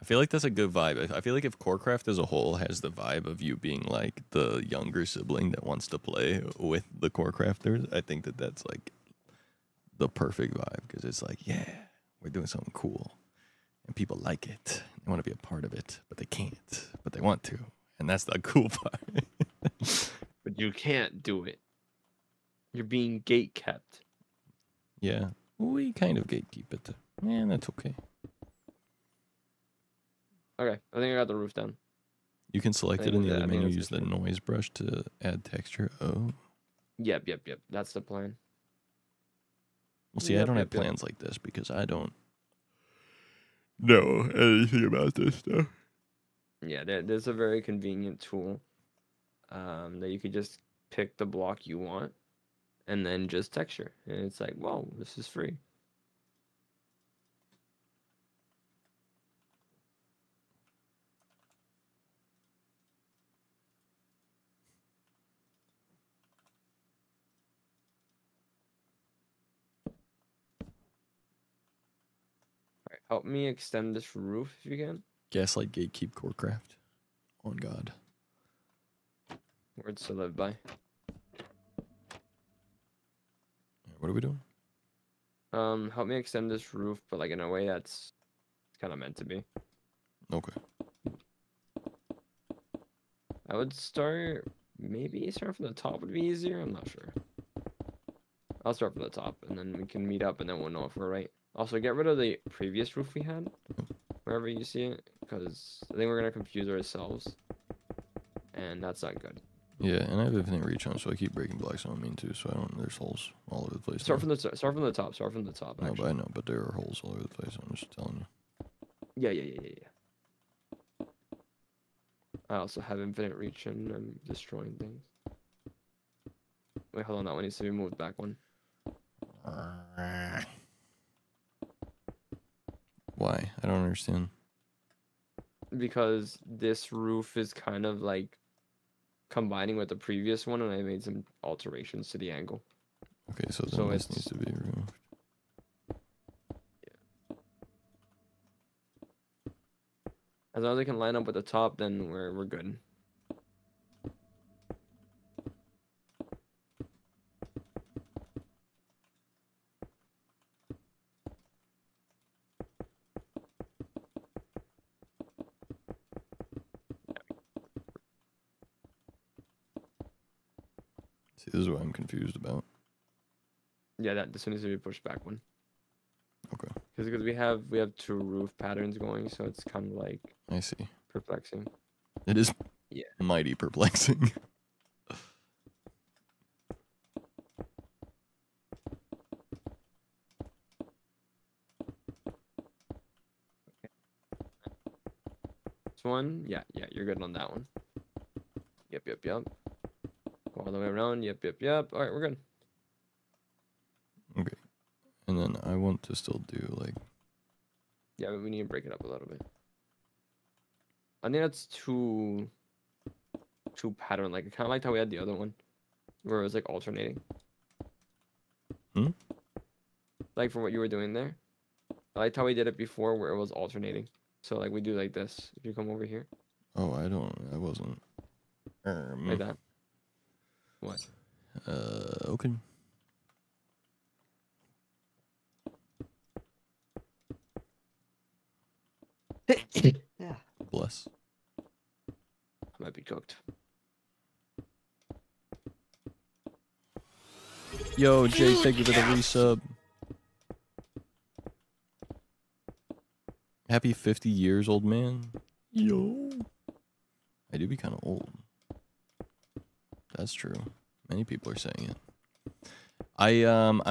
I feel like that's a good vibe. I feel like if Corecraft as a whole has the vibe of you being like the younger sibling that wants to play with the Corecrafters, I think that that's like the perfect vibe because it's like, yeah, we're doing something cool and people like it. They want to be a part of it, but they can't, but they want to. And that's the cool part. But you can't do it. You're being gate kept. Yeah, we kind of gatekeep it. Yeah, that's okay. Okay, I think I got the roof done. You can select it in the I other think menu, that's use the good. noise brush to add texture. Oh. Yep. That's the plan. Well, see, I Yep, don't have yep. plans like this because I don't know anything about this stuff. Yeah, there's a very convenient tool that you could just pick the block you want and then just texture. And it's like, whoa, this is free. All right, help me extend this roof if you can. Gaslight gatekeep Corecraft. On God. Words to live by. What are we doing? Help me extend this roof, but like in a way that's kind of meant to be. Okay. I would maybe start from the top would be easier. I'm not sure. I'll start from the top, and then we can meet up, and then we'll know if we're right. Also, get rid of the previous roof we had, wherever you see it, because I think we're gonna confuse ourselves, and that's not good. Yeah, and I have infinite reach on, so I keep breaking blocks on me too. So I don't. There's holes all over the place. Start from the top. Start from the top. Start from the top. No, Actually. but I know, but there are holes all over the place. I'm just telling you. Yeah. I also have infinite reach, and I'm destroying things. Wait, hold on. That one needs to be moved back one. Why? I don't understand. Because this roof is kind of like combining with the previous one, and I made some alterations to the angle. Okay, so then So this needs to be removed. As long as I can line up with the top, then we're good. See, this is what I'm confused about. Yeah, this one needs to be pushed back one. Okay. Because we have two roof patterns going, so it's kind of like I see. perplexing. It is Yeah. mighty perplexing. This one, yeah, you're good on that one. Yep. Go all the way around. Yep. All right, we're good. Okay. And then I want to still do like. Yeah, but we need to break it up a little bit. I think that's too pattern. Like, I kind of liked how we had the other one, where it was like alternating. Like for what you were doing there, I liked how we did it before, where it was alternating. So like we do like this. If you come over here. Oh, I wasn't. Like that. What? Okay. Yeah. Bless. I might be cooked. Yo, Jay, thank you for the resub. Happy 50 years, old man. Yo. I do be kind of old. That's true. Many people are saying it. I'm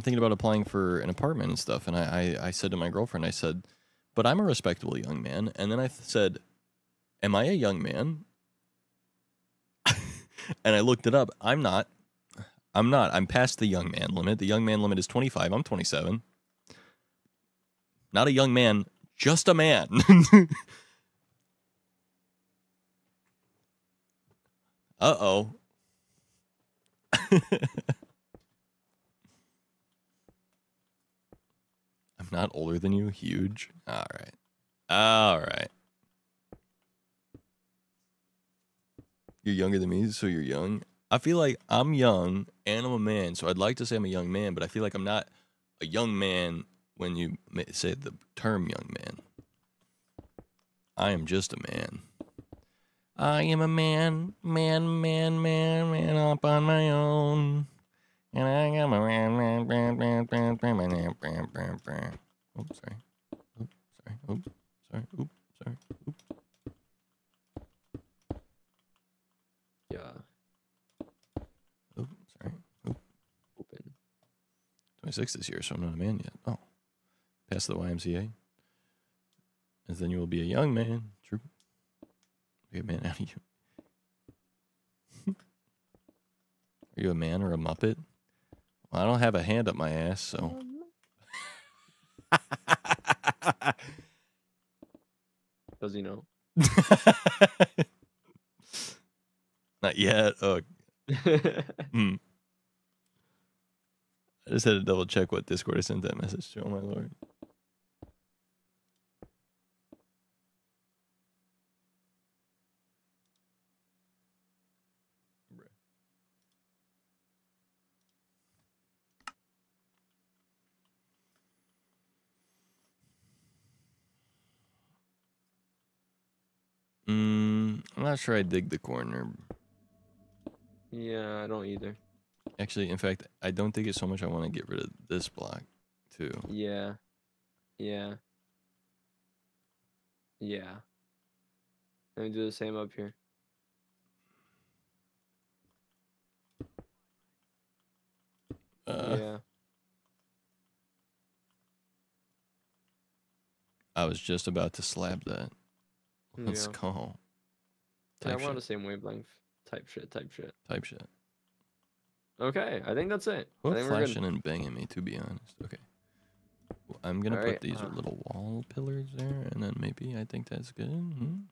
thinking about applying for an apartment and stuff, and I said to my girlfriend, I said, but I'm a respectable young man. And then I said, am I a young man? And I looked it up. I'm not. I'm past the young man limit. The young man limit is 25. I'm 27. Not a young man, just a man. Uh-oh. I'm not older than you. Huge. All right. You're younger than me, so you're young. I feel like I'm young and I'm a man, so I'd like to say I'm a young man, but I feel like I'm not a young man when you say the term young man. I am just a man. I am a man up on my own. And I got my Oops, sorry. Yeah. Sorry. Open. 26 this year, so I'm not a man yet. Oh. Past the YMCA. As then you will be a young man. True. Be a man out of you. Are you a man or a Muppet? Well, I don't have a hand up my ass, so. Does he know? Not yet. Oh. I just had to double check what Discord I sent that message to. Oh my lord. I'm not sure I dig the corner. Yeah, I don't either. Actually, in fact, I don't dig it so much. I want to get rid of this block, too. Yeah. Yeah. Yeah. Let me do the same up here. Yeah. I was just about to slab that. Let's Yeah. go. Yeah, Type we're on the shit. same wavelength. Type shit. Type shit. Type shit. Okay, I think that's it. I Who's think we're good. flashing and banging me, to be honest? Okay. Well, I'm going to put Alright, these little wall pillars there, and then maybe I think that's good.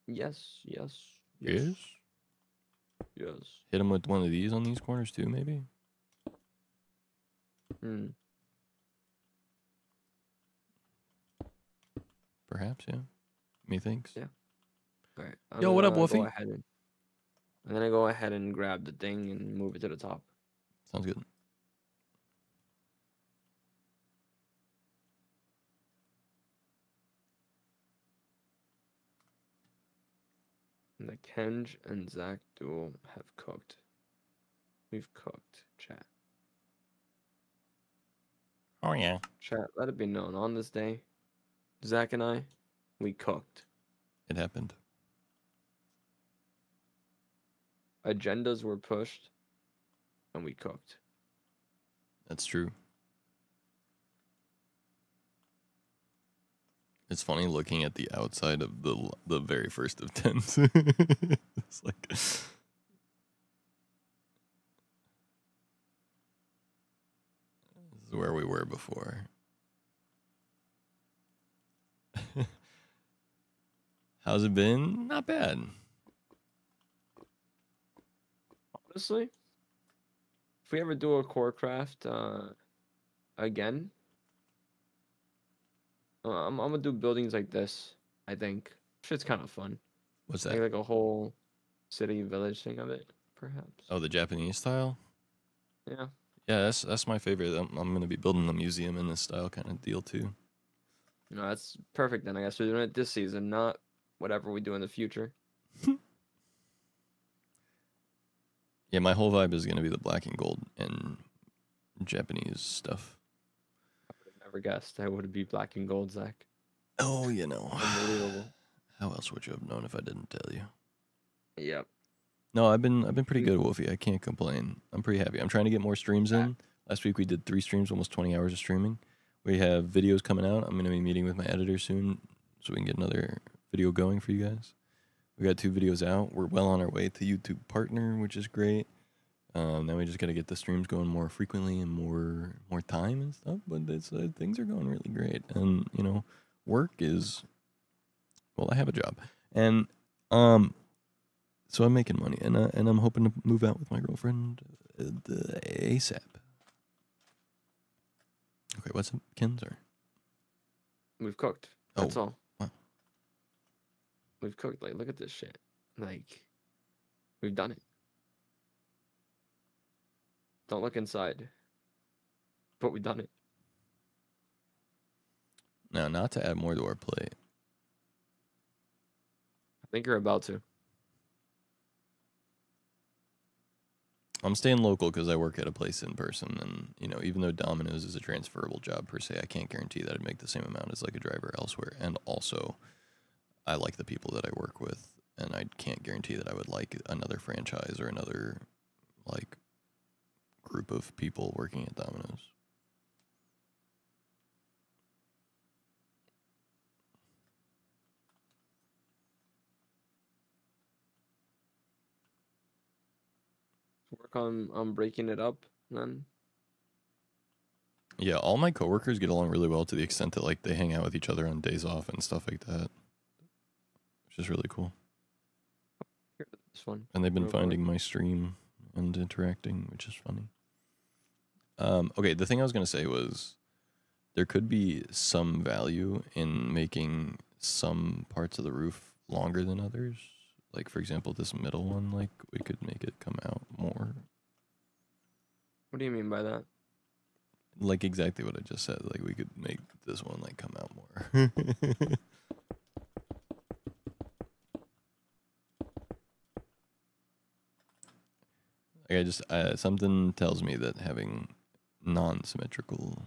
Yes. Yes. Yes. Yes. Hit them with one of these on these corners, too, maybe? Perhaps, yeah. Methinks. Yeah. All right. Yo, what up, Go Wolfie? ahead and I'm gonna go ahead and grab the thing and move it to the top. Sounds good. And the Kenj and Zack duel have cooked. We've cooked, chat. Oh, yeah. Chat, let it be known. On this day, Zack and I, we cooked. It happened. Agendas were pushed, and we cooked. That's true. It's funny looking at the outside of the very first of tens. It's like this is where we were before. How's it been? Not bad. Honestly, if we ever do a Corecraft again, I'm gonna do buildings like this. I think shit's kind of fun. What's that? Like a whole city village thing of it, perhaps. Oh, the Japanese style? Yeah. Yeah, that's my favorite. I'm going to be building a museum in this style kind of deal too. No, that's perfect then. I guess we're doing it this season, not whatever we do in the future. Yeah, my whole vibe is going to be the black and gold and Japanese stuff. I would have never guessed that would be black and gold, Zach. Oh, you know. Unbelievable. How else would you have known if I didn't tell you? Yep. No, I've been pretty good, Wolfie. I can't complain. I'm pretty happy. I'm trying to get more streams in. Last week we did 3 streams, almost 20 hours of streaming. We have videos coming out. I'm going to be meeting with my editor soon so we can get another video going for you guys. We got 2 videos out. We're well on our way to YouTube partner, which is great. Now we just got to get the streams going more frequently and more time and stuff. But it's, things are going really great. And, you know, work is, well, I have a job. And, so I'm making money, and I'm hoping to move out with my girlfriend ASAP. Okay, what's up, Ken? Sorry. We've cooked. That's all. Wow. We've cooked. Like, look at this shit. Like, we've done it. Don't look inside. But we've done it. Now, not to add more to our plate. I think you're about to. I'm staying local because I work at a place in person, and you know, even though Domino's is a transferable job per se, I can't guarantee that I'd make the same amount as like a driver elsewhere. And also, I like the people that I work with, and I can't guarantee that I would like another franchise or another like group of people working at Domino's. work on breaking it up then. Yeah, all my coworkers get along really well to the extent that like they hang out with each other on days off and stuff like that, which is really cool. Here, this one. And they've been Real quick. finding my stream and interacting, which is funny. Okay, the thing I was gonna say was there could be some value in making some parts of the roof longer than others. Like for example, this middle one, like we could make it come out more. What do you mean by that? Like exactly what I just said. Like we could make this one like come out more. Like I just something tells me that having non-symmetrical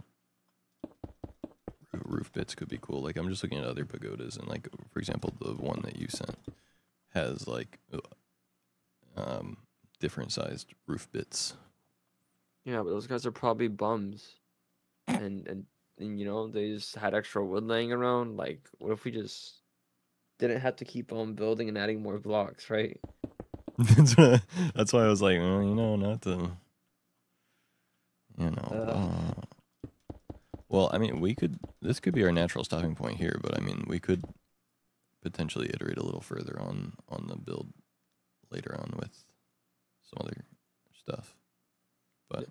roof bits could be cool. Like I'm just looking at other pagodas, and like for example, the one that you sent has like different sized roof bits. Yeah, but those guys are probably bums, and you know they just had extra wood laying around. Like, what if we just didn't have to keep on building and adding more blocks, right? That's why I was like, well, you know, not to, you know. Well, I mean, we could. This could be our natural stopping point here, but I mean, we could potentially iterate a little further on the build later on with some other stuff. But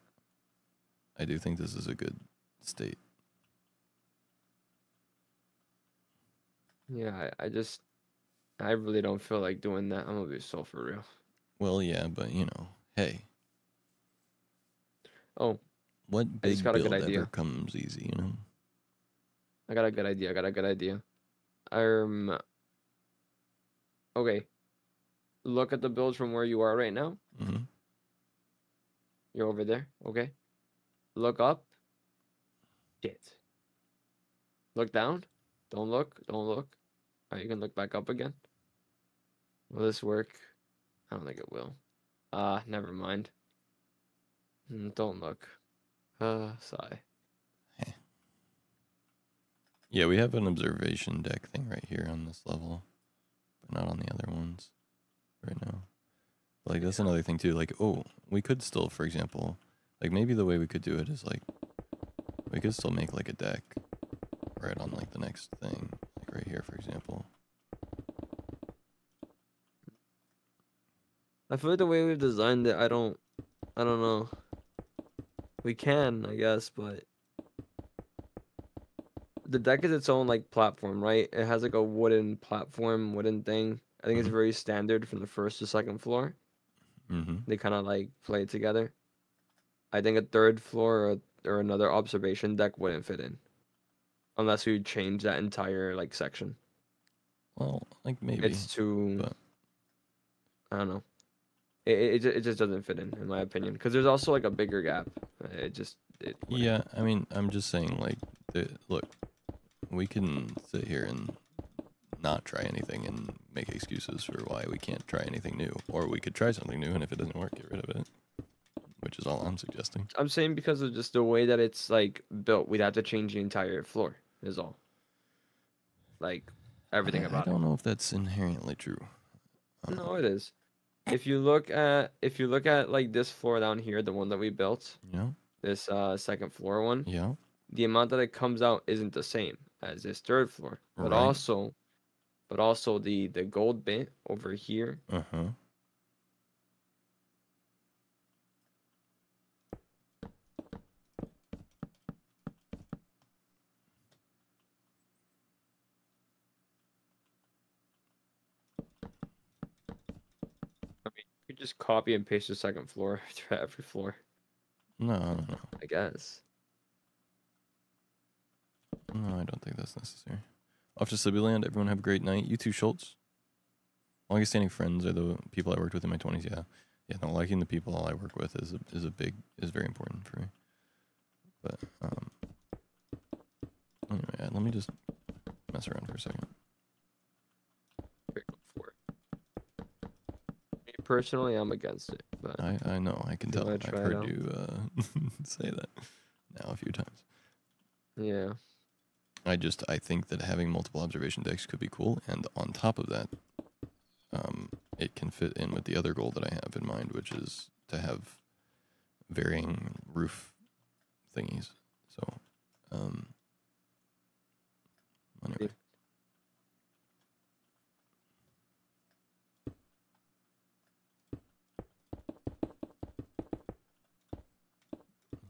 I do think this is a good state. Yeah, I really don't feel like doing that. I'm gonna be so for real. Well, yeah, but you know, hey, Oh, what I just big got a good build idea. ever comes easy, you know? I got a good idea. Okay. Look at the builds from where you are right now. Mm-hmm. You're over there. Okay. Look up. Shit. Look down. Don't look. Don't look. Alright, you can look back up again. Will this work? I don't think it will. Never mind. Don't look. Sigh. Yeah, we have an observation deck thing right here on this level, but not on the other ones right now. But, like, that's another thing too. Like, oh, we could still, for example, like maybe the way we could do it is like we could still make like a deck right on like the next thing, like right here, for example. I feel like the way we've designed it, I don't know. We can, I guess, but the deck is its own like platform, right? It has like a wooden platform, wooden thing. I think it's Mhm. very standard from the first to second floor. Mm-hmm. They kind of like play together. I think a third floor or another observation deck wouldn't fit in, unless we change that entire like section. Well, like maybe, It's too. but I don't know. It just doesn't fit in my opinion, because there's also like a bigger gap. It wouldn't. yeah, I mean, I'm just saying, like, look, we can sit here and not try anything and make excuses for why we can't try anything new, or we could try something new, and if it doesn't work, get rid of it, which is all I'm suggesting. I'm saying because of just the way that it's like built, we'd have to change the entire floor. Is all. Like everything I about it. don't know if that's inherently true. No, it is. If you look at like this floor down here, the one that we built, Yeah, this second floor one, yeah, the amount that it comes out isn't the same as this third floor. But right. also the gold bit over here. Uh-huh. I mean, you could just copy and paste the second floor to every floor, No, I guess. no, I don't think that's necessary. Off to Sibbyland, everyone have a great night. You too, Schultz. Longest standing friends are the people I worked with in my 20s. Yeah, no, liking the people I work with is very important for me. But anyway, let me just mess around for a second. Here, go for it. Me personally, I'm against it, but I know, I can You tell. wanna I've try it heard out? you say that now a few times. yeah. I think that having multiple observation decks could be cool, and on top of that, it can fit in with the other goal that I have in mind, which is to have varying roof thingies. So, anyway.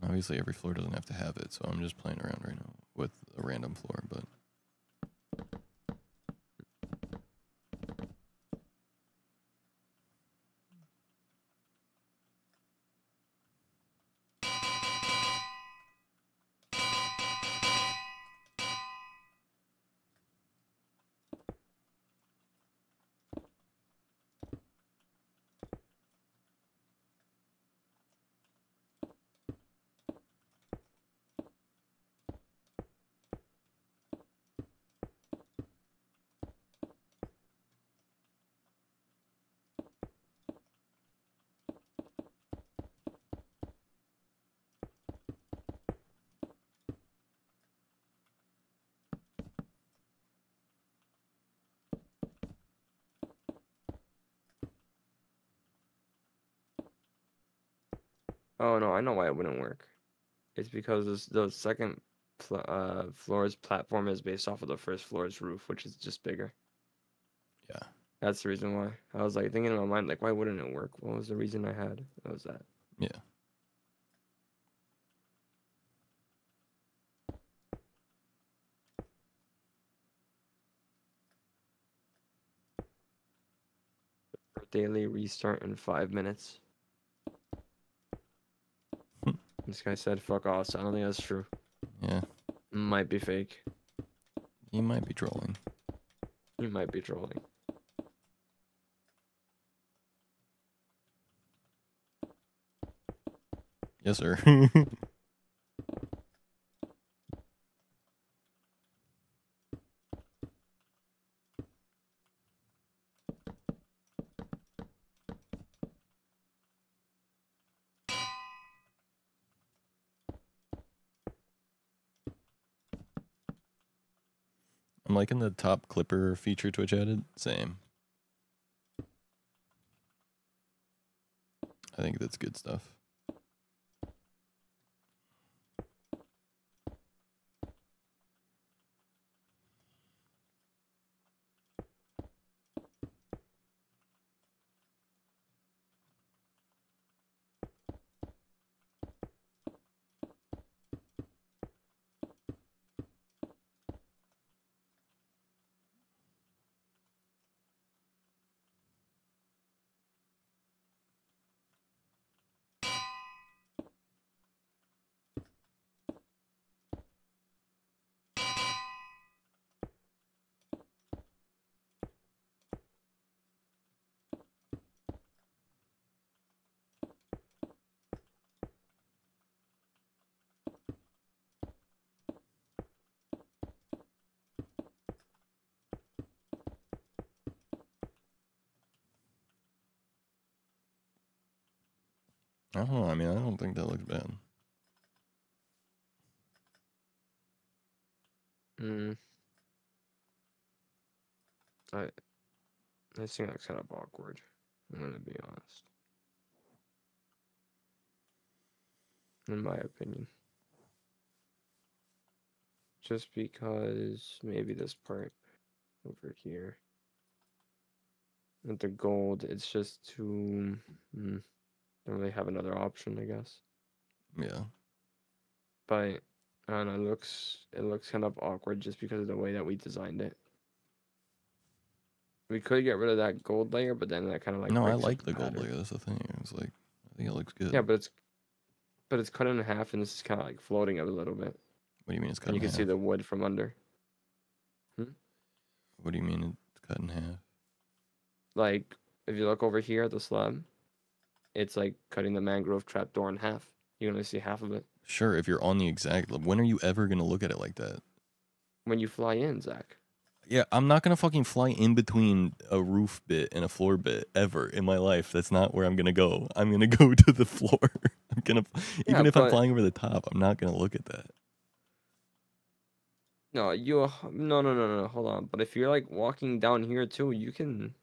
Obviously, every floor doesn't have to have it, so I'm just playing around right now with a random floor, but. Oh no, I know why it wouldn't work. It's because the second floor's platform is based off of the first floor's roof, which is just bigger. Yeah. That's the reason why. I was like thinking in my mind, like, why wouldn't it work? What was the reason I had? That was that. Yeah. Daily restart in 5 minutes. This guy said, fuck off, so I don't think that's true. Yeah. Might be fake. He might be trolling. He might be trolling. Yes, sir. I'm liking the top clipper feature Twitch added. Same. I think that's good stuff. I don't know. I mean, I don't think that looks bad. I think that's kind of awkward. I'm gonna be honest. In my opinion. Just because maybe this part over here with the gold, it's just too. Don't really have another option, I guess. Yeah. But I don't know. It looks kind of awkward just because of the way that we designed it. We could get rid of that gold layer, but then that kind of like No, I breaks up like the gold pattern. layer. That's the thing. It's like, I think it looks good. Yeah, but it's cut in half, and this is kind of like floating a little bit. What do you mean it's cut And in you half? can see the wood from under. What do you mean it's cut in half? Like, if you look over here at the slab, it's like cutting the mangrove trapdoor in half. You can only see half of it. Sure, if you're on the exact... When are you ever going to look at it like that? When you fly in, Zach. Yeah, I'm not going to fucking fly in between a roof bit and a floor bit ever in my life. That's not where I'm going to go. I'm going to go to the floor. I'm going to... Even if I'm flying over the top, I'm not going to look at that. No, no, hold on. But if you're like walking down here too, you can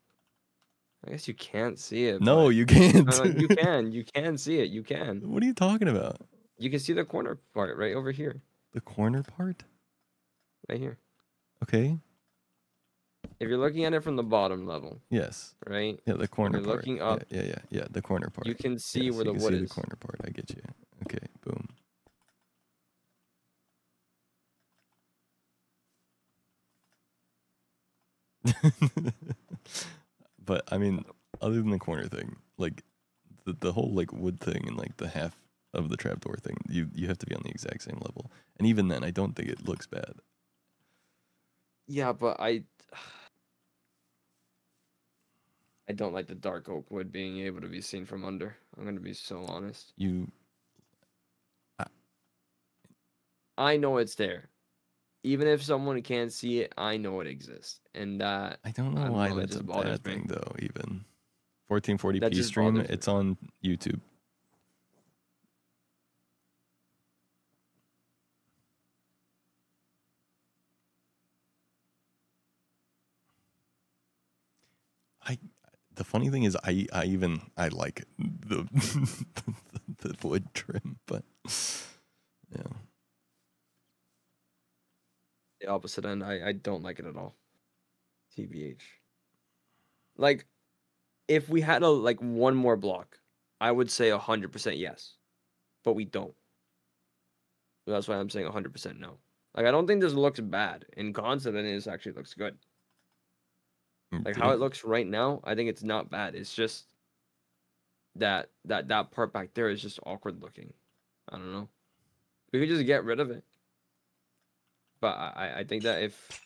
I guess you can't see it. No, but- you can't. No, no, you can. You can see it. You can. What are you talking about? You can see the corner part right over here. The corner part? Right here. Okay. If you're looking at it from the bottom level, Yes. right? Yeah, the corner you're part. looking up, Yeah, the corner part. you can see Yes, where the you can wood see is. the corner part. I get you. Okay, boom. But I mean, other than the corner thing, like the whole like wood thing and like the half of the trapdoor thing, you have to be on the exact same level. And even then, I don't think it looks bad. Yeah, but I don't like the dark oak wood being able to be seen from under. I'm gonna be so honest. I know it's there. Even if someone can't see it, I know it exists. And that I don't know I why it that's just a bothers bad me. thing though. Even That 1440p just stream, bothers me. it's on YouTube. The funny thing is, I like the the wood trim, but yeah, The opposite end, I don't like it at all. TBH. Like, if we had like one more block, I would say 100% yes. But we don't. So that's why I'm saying 100% no. Like, I don't think this looks bad. In concept, and this actually looks good. Like how it looks right now, I think it's not bad. It's just that part back there is just awkward looking. I don't know. We could just get rid of it. But I think that if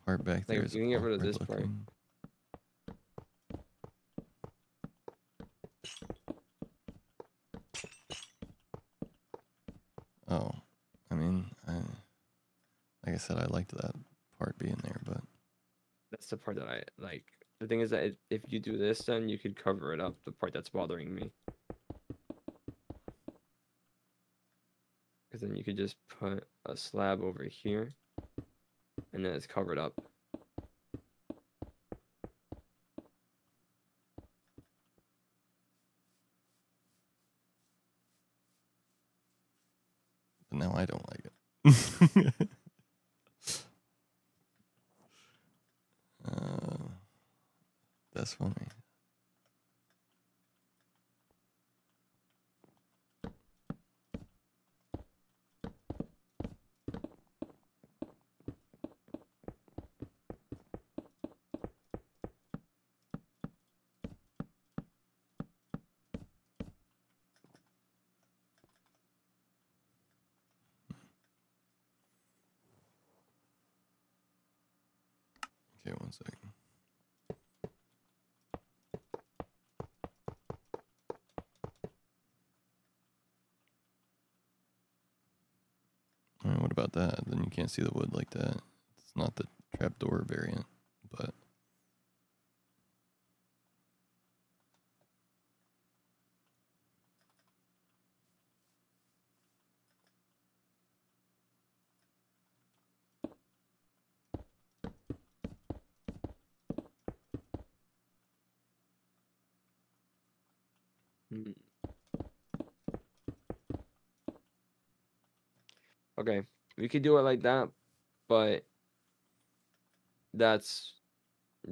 part back there like is if we can get rid of awkward this part. looking. Oh, I mean, like I said, I liked that part being there, but That's the part that I like. The thing is that if you do this, then you could cover it up, the part that's bothering me. Because then you could just put a slab over here, and then it's covered up. now I don't like it. That's funny. Okay, one second. All right, what about that? Then you can't see the wood like that. It's not the trapdoor variant, but Okay, we could do it like that, but that's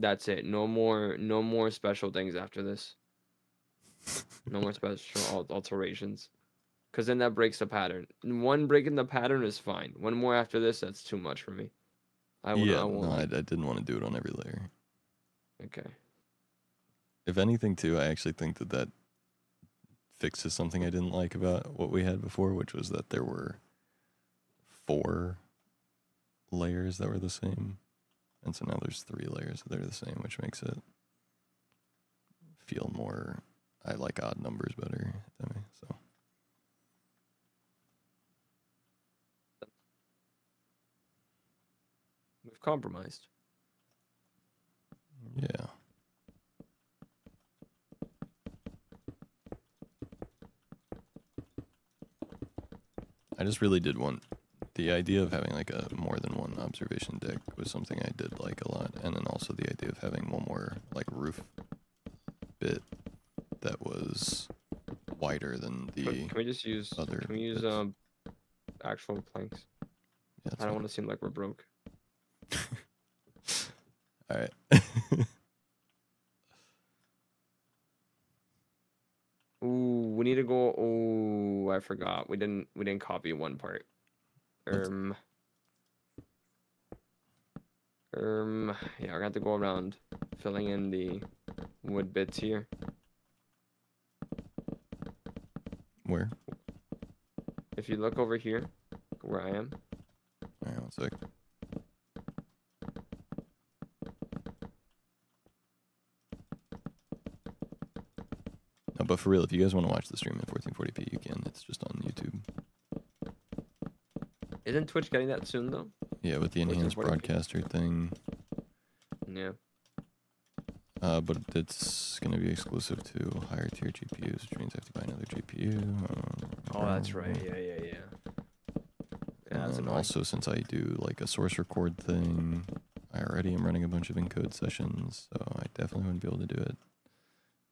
it. No more special things after this. No more special alterations. Because then that breaks the pattern. One break in the pattern is fine. One more after this, that's too much for me. I won't I like. didn't want to do it on every layer. Okay. If anything, too, I actually think that fixes something I didn't like about what we had before, which was that there were 4 layers that were the same. And so now there's 3 layers that are the same, which makes it feel more, I like odd numbers better to me, so. We've compromised. Yeah. I just really did want the idea of having like a more than one observation deck was something I did like a lot, and then also the idea of having one more like roof bit that was wider than the Can we just use? other Can we use bits. actual planks? Yeah, I don't want to seem like we're broke. All right. Ooh, we need to go. Oh, I forgot. We didn't copy one part. Yeah, we're gonna have to go around filling in the wood bits here. Where? If you look over here, where I am. All right, one sec. No, but for real, if you guys want to watch the stream in 1440p, you can. It's just on YouTube. Isn't Twitch getting that soon though? Yeah, with the enhanced 1440p. broadcaster thing. Yeah. But it's going to be exclusive to higher tier GPUs, which means I have to buy another GPU. Oh, that's right. Yeah. Yeah, that's And annoying. also, since I do like a source record thing, I already am running a bunch of encode sessions, so I definitely wouldn't be able to do it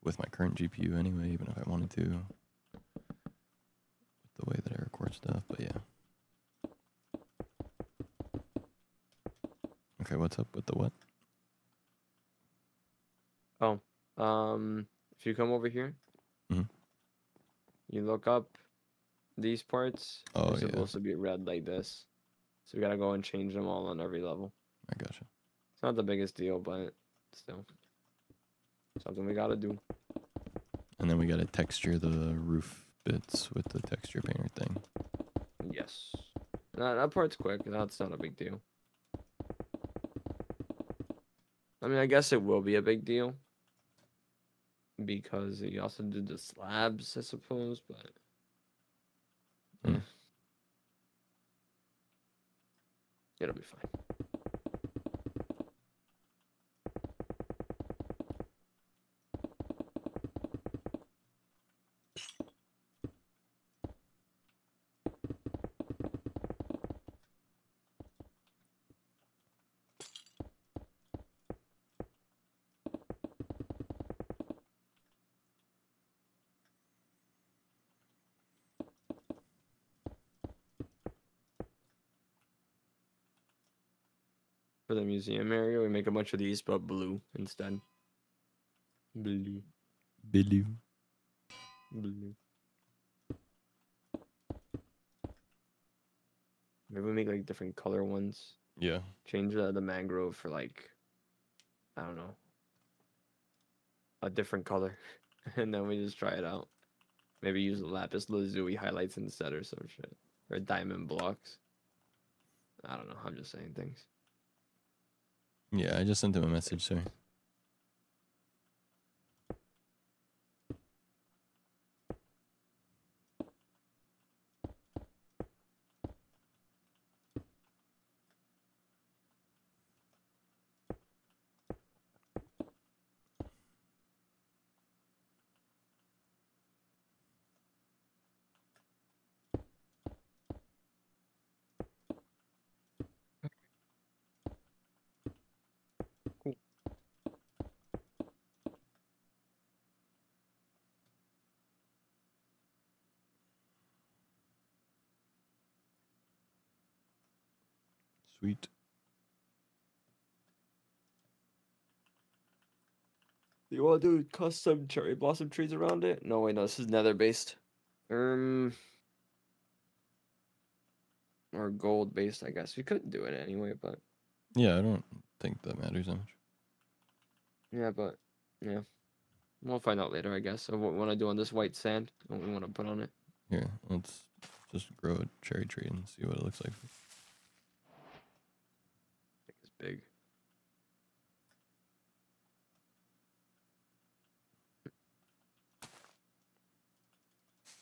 with my current GPU anyway, even if I wanted to, with the way that I record stuff. But yeah. Okay, what's up with the what? Oh, if you come over here, Mhm. you look up these parts. Oh, They're yeah. supposed to be red like this, so we gotta go and change them all on every level. I gotcha. It's not the biggest deal, but still something we gotta do. And then we gotta texture the roof bits with the texture painter thing. Yes, that part's quick. That's not a big deal. I mean, I guess it will be a big deal because you also did the slabs, I suppose, but. Mm. It'll be fine. For the museum area, we make a bunch of these, but blue instead. Blue. Billy. Blue. Maybe we make like different color ones. Yeah. Change the mangrove for like, I don't know, a different color. And then we just try it out. Maybe use lapis lazuli highlights instead or some shit. Or diamond blocks. I don't know. I'm just saying things. Yeah, I just sent him a message, sorry. Cool. Sweet. Do you want to do custom cherry blossom trees around it? No, wait, no, this is nether based. Or gold based, I guess. We could do it anyway, but Yeah, I don't think that matters that much. yeah, we'll find out later, I guess. So what we want to do on this white sand, what we want to put on it. Here, let's just grow a cherry tree and see what it looks like. I think it's big.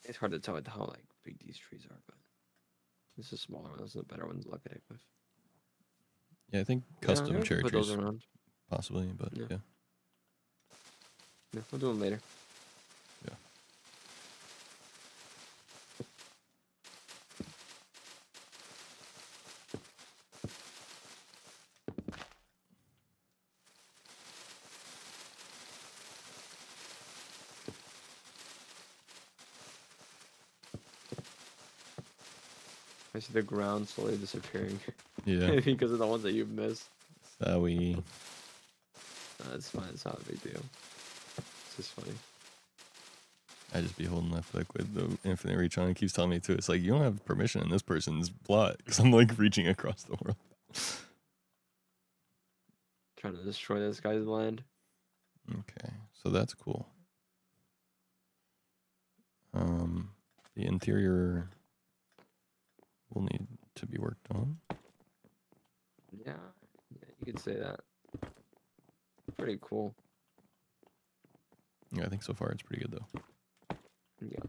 It's hard to tell how like big these trees are, but this is a smaller one. This is a better one to look at it with. Yeah, I think Yeah, custom we can cherry put those trees around. possibly, but Yeah. yeah. Yeah, we'll do them later. Yeah. I see the ground slowly disappearing. Yeah. Because of the ones that you've missed. Sorry. It's fine. It's not a big deal. It's just funny. I just be holding left click with the infinite reach on. It keeps telling me to. It's like, you don't have permission in this person's plot. Because I'm like reaching across the world. Trying to destroy this guy's land. Okay. So that's cool. The interior will need to be worked on. Yeah, you could say that. Pretty cool. Yeah, I think so far it's pretty good though. Yeah.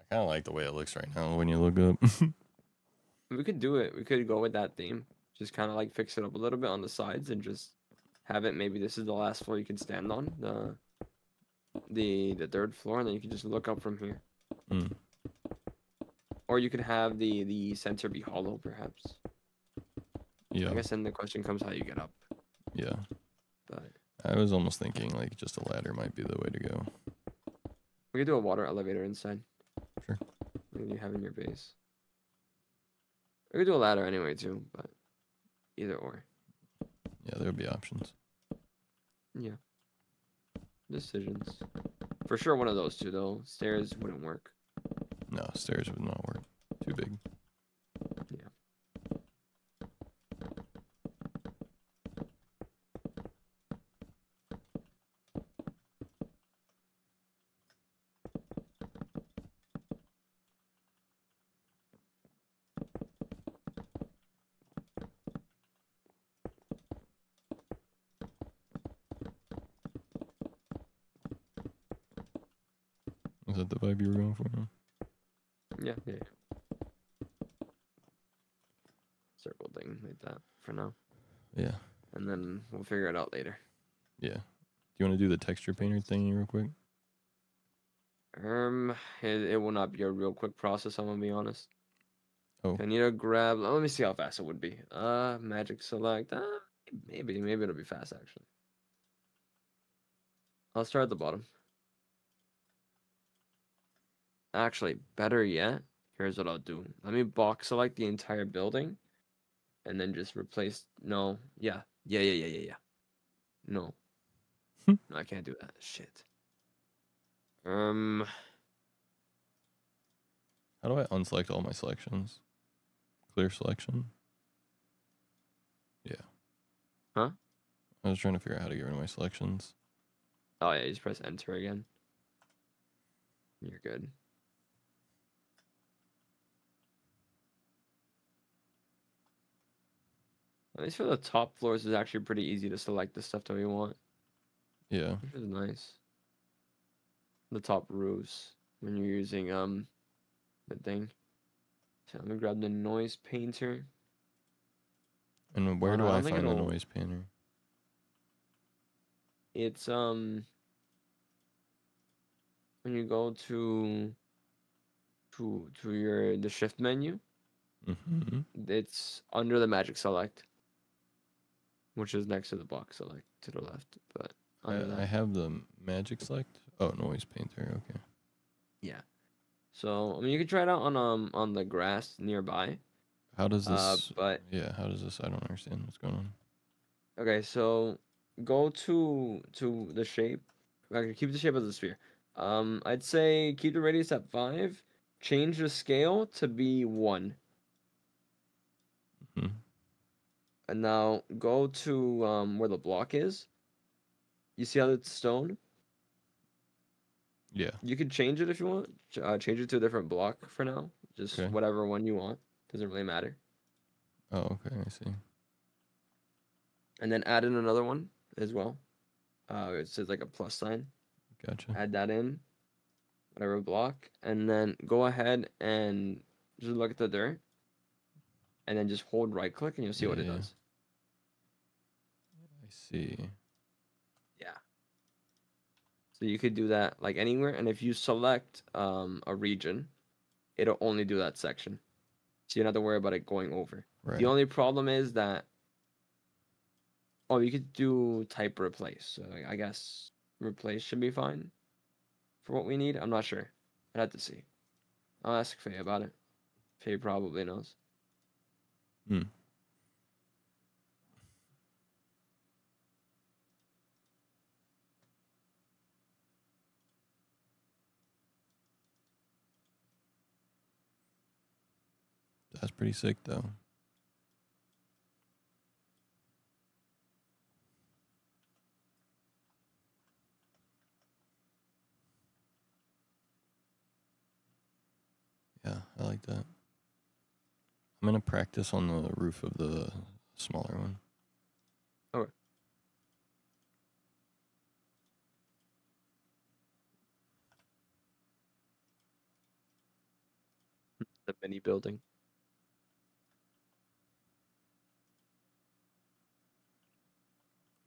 I kind of like the way it looks right now when you look up. We could do it. We could go with that theme. Just kind of like fix it up a little bit on the sides and just have it. Maybe this is the last floor you can stand on, the third floor, and then you can just look up from here. Mm. Or you could have the center be hollow, perhaps. Yeah. I guess then the question comes how you get up. Yeah. But I was almost thinking like just a ladder might be the way to go. we could do a water elevator inside. Sure. Like you have in your base. We could do a ladder anyway too, but either or. Yeah, there would be options. Yeah. Decisions. For sure one of those two though. Stairs wouldn't work. No, stairs would not work. Too big. Yeah. Is that the vibe you were going for? Yeah. Circle thing like that for now. Yeah. And then we'll figure it out later. Yeah. Do you want to do the texture painter thing real quick? It will not be a real quick process, I'm gonna be honest. Oh. I need to grab, let me see how fast it would be. Magic select. Maybe it'll be fast actually. I'll start at the bottom. Actually, better yet, here's what I'll do. Let me box select the entire building and then just replace, no, yeah. No. No, I can't do that. Shit. How do I unselect all my selections? Clear selection? Yeah. Huh? I was trying to figure out how to get rid of my selections. Oh yeah, you just press enter again. You're good. At least for the top floors, it's actually pretty easy to select the stuff that we want. Yeah. Which is nice. The top roofs when you're using the thing. So I'm gonna grab the noise painter. And where Oh, do no, I I don't think find the it'll- noise painter? It's when you go to the shift menu, Mm-hmm. it's under the magic select, which is next to the box select to the left. But under I that, have the magic select. Oh, noise painter. Okay. yeah. So I mean, you can try it out on the grass nearby. How does this? But Yeah. How does this? I don't understand what's going on. okay, so go to the shape. Okay, keep the shape of the sphere. I'd say keep the radius at 5. Change the scale to be 1. Hmm. And now go to where the block is. You see how it's stone? Yeah. You could change it if you want. Change it to a different block for now. Just Okay. whatever one you want. Doesn't really matter. Oh, okay. I see. And then add in another one as well. It says like a plus sign. Gotcha. Add that in. Whatever block. And then go ahead and just look at the dirt. And then just hold right click and you'll see what it Yeah. does. I see. Yeah. So you could do that like anywhere. And if you select a region, it'll only do that section. So you don't have to worry about it going over. Right. The only problem is that Oh, you could do type replace. So I guess replace should be fine for what we need. I'm not sure. I'd have to see. I'll ask Faye about it. Faye probably knows. Hmm. That's pretty sick, though. Yeah, I like that. I'm gonna practice on the roof of the smaller one. Okay. The mini building.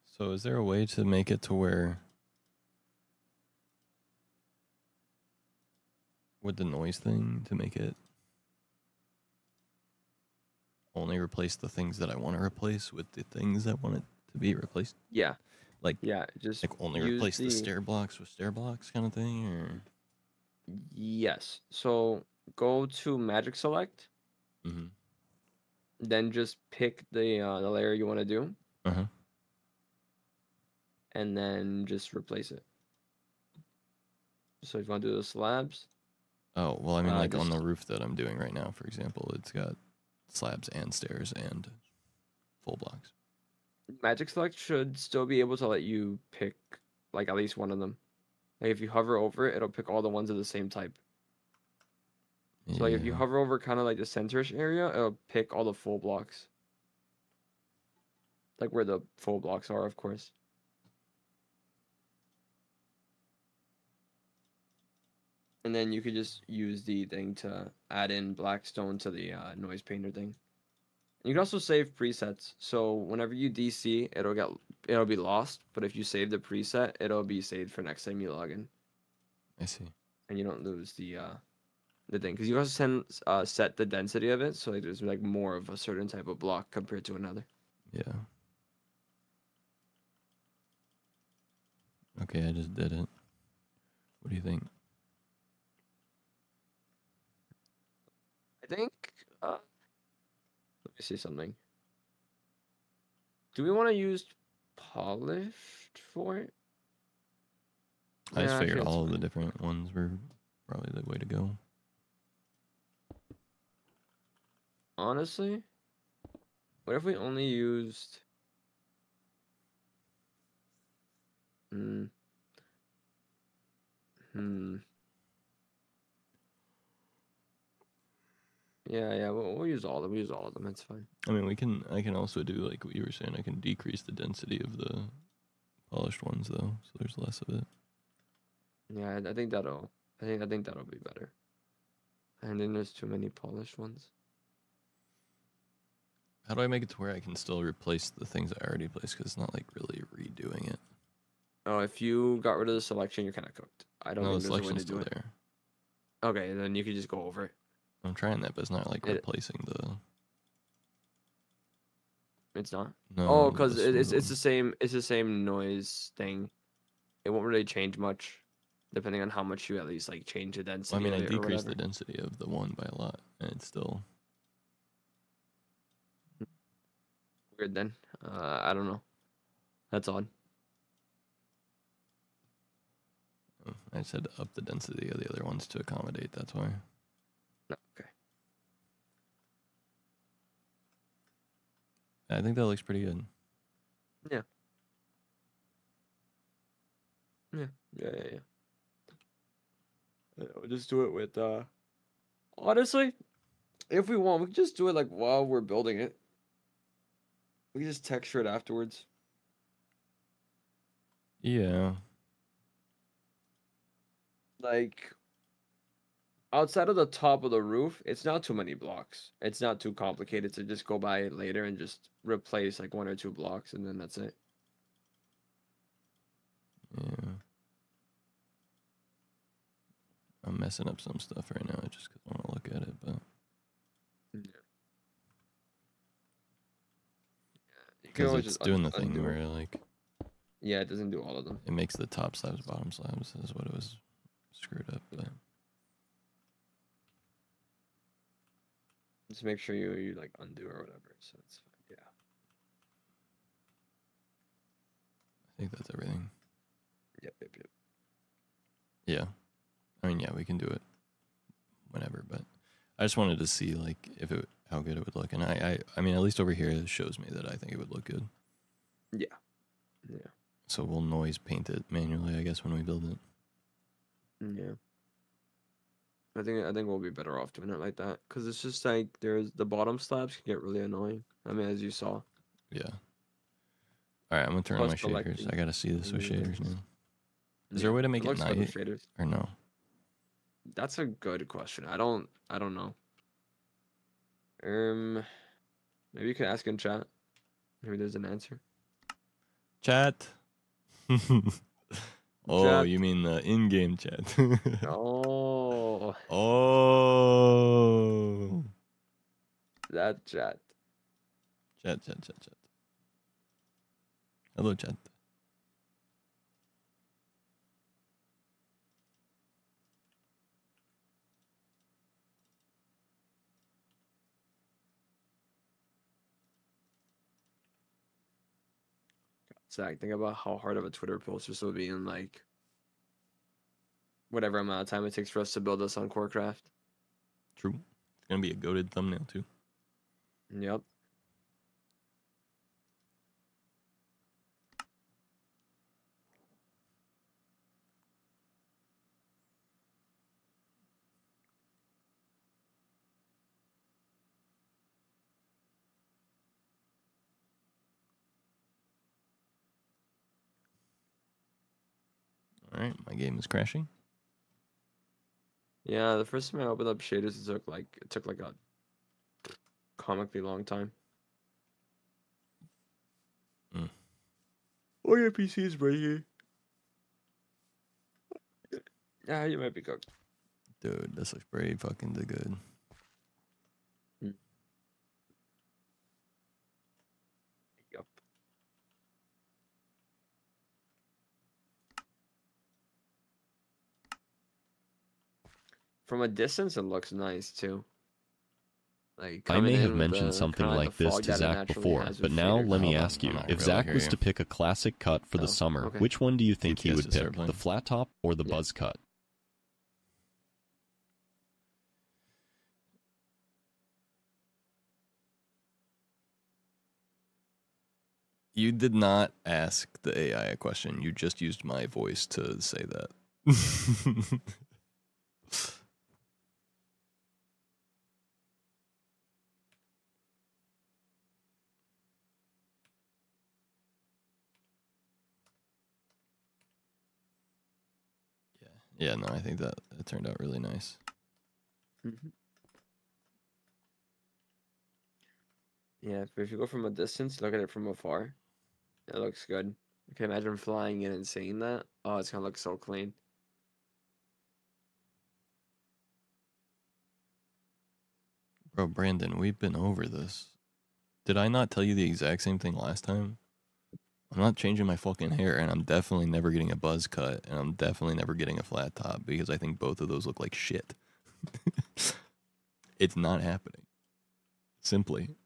So is there a way to make it to where with the noise thing to make it only replace the things that I want to replace with the things that want it to be replaced? Yeah. Like Yeah. Just like only use replace the stair blocks with stair blocks kind of thing, or Yes. So go to Magic Select, mm-hmm. then just pick the layer you want to do, Uh-huh. and then just replace it. So if you want to do the slabs, Oh, well, I mean, like on just the roof that I'm doing right now, for example, it's got slabs and stairs and full blocks. Magic Select should still be able to let you pick like at least one of them. Like if you hover over it, it'll pick all the ones of the same type. So like if you Yeah. hover over kind of like the centerish area, it'll pick all the full blocks. Like where the full blocks are, of course. And then you could just use the thing to add in Blackstone to the noise painter thing. And you can also save presets. So whenever you DC, it'll be lost. But if you save the preset, it'll be saved for next time you log in, I see. and you don't lose the thing. Because you also set the density of it, so like there's like more of a certain type of block compared to another. Yeah. Okay, I just did it. What do you think? I think. Let me see something. Do we want to use polished for it? I just Yeah, figured actually, that's all of the fine. different ones were probably the way to go. Honestly, what if we only used? Hmm. Hmm. Yeah. We'll use all of them. We'll use all of them. That's fine. I mean, I can also do like what you were saying. I can decrease the density of the polished ones, though, so there's less of it. Yeah, I think that'll. I think that'll be better. And then there's too many polished ones. How do I make it to where I can still replace the things I already placed? Because it's not like really redoing it. Oh, if you got rid of the selection, you're kind of cooked. I don't No, the think there's a way selection's to do still it. there. Okay, then you could just go over it. I'm trying that, but it's not like It- replacing the. It's not. No, Oh, because the it's smooth the one. same. It's the same noise thing. It won't really change much, depending on how much you at least like change the Well, I density mean, of I it or decreased whatever. the density of the one by a lot, and it's still. Weird then. I don't know. That's odd. I just had to up the density of the other ones to accommodate. That's why. No, okay. I think that looks pretty good. Yeah. We'll just do it with. Honestly, if we want, we can just do it like while we're building it. We can just texture it afterwards. Yeah. Like outside of the top of the roof, it's not too many blocks. It's not too complicated to just go by it later and just replace like one or two blocks, and then that's it. Yeah. I'm messing up some stuff right now just because I want to look at it, but Yeah. You can Because always it's just doing the thing undo where it. like Yeah, it doesn't do all of them. it makes the top slabs, bottom slabs is what it was screwed up. But Just make sure you like undo or whatever. So it's fine. Yeah. I think that's everything. Yep. Yeah. I mean, yeah, we can do it whenever, but I just wanted to see like how good it would look, and I mean, at least over here it shows me that I think it would look good. Yeah. So we'll noise paint it manually, I guess, when we build it. Yeah. I think we'll be better off doing it like that because it's just like the bottom slabs can get really annoying. I mean, as you saw. Yeah. All right, I'm gonna turn on my Plus shaders. selecting I gotta see this with shaders things. now. Is there a way to make it looks good with night shaders. or no? That's a good question. I don't know. Maybe you can ask in chat. Maybe there's an answer. Chat. Oh, Chat. you mean the in-game chat? Oh, Oh. that chat. Chat. Hello, chat. Zack, think about how hard of a Twitter post this would be in like whatever amount of time it takes for us to build this on Corecraft. True. It's gonna be a goated thumbnail too. Yep. All right, my game is crashing. Yeah, the first time I opened up shaders, it took like a comically long time. Oh, your PC is breaking. Yeah, you might be cooked. Dude, this looks pretty fucking good. Yep. From a distance, it looks nice too. Like I may coming have in with mentioned the something kinda like the this fog to that it Zach naturally before, has but with now shaders. let me Hold on, ask you, I'm not if really Zach hear was you. to pick a classic cut for Oh, the summer, okay. which one do you think he BTS would just started pick, playing. the flat top or the Yeah. buzz cut? You did not ask the AI a question. You just used my voice to say that. Yeah, no, I think that it turned out really nice. Yeah, but if you go from a distance, look at it from afar, it looks good. I can imagine flying in and seeing that. Oh, it's gonna look so clean. Bro, Brandon, we've been over this. Did I not tell you the exact same thing last time? I'm not changing my fucking hair, and I'm definitely never getting a buzz cut, and I'm definitely never getting a flat top because I think both of those look like shit. It's not happening. Simply.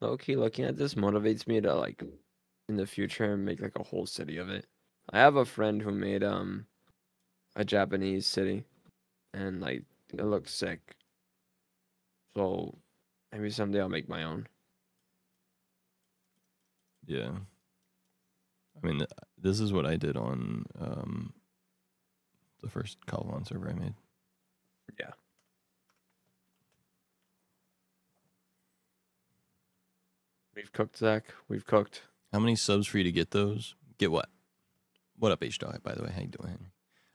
Low key, looking at this motivates me to like in the future make like a whole city of it. I have a friend who made a Japanese city, and like it looks sick. So maybe someday I'll make my own. Yeah. I mean, this is what I did on the first Calvon server I made. Yeah. We've cooked, Zach. We've cooked. How many subs for you to get those? Get what? What up, H-Dog, by the way? How you doing?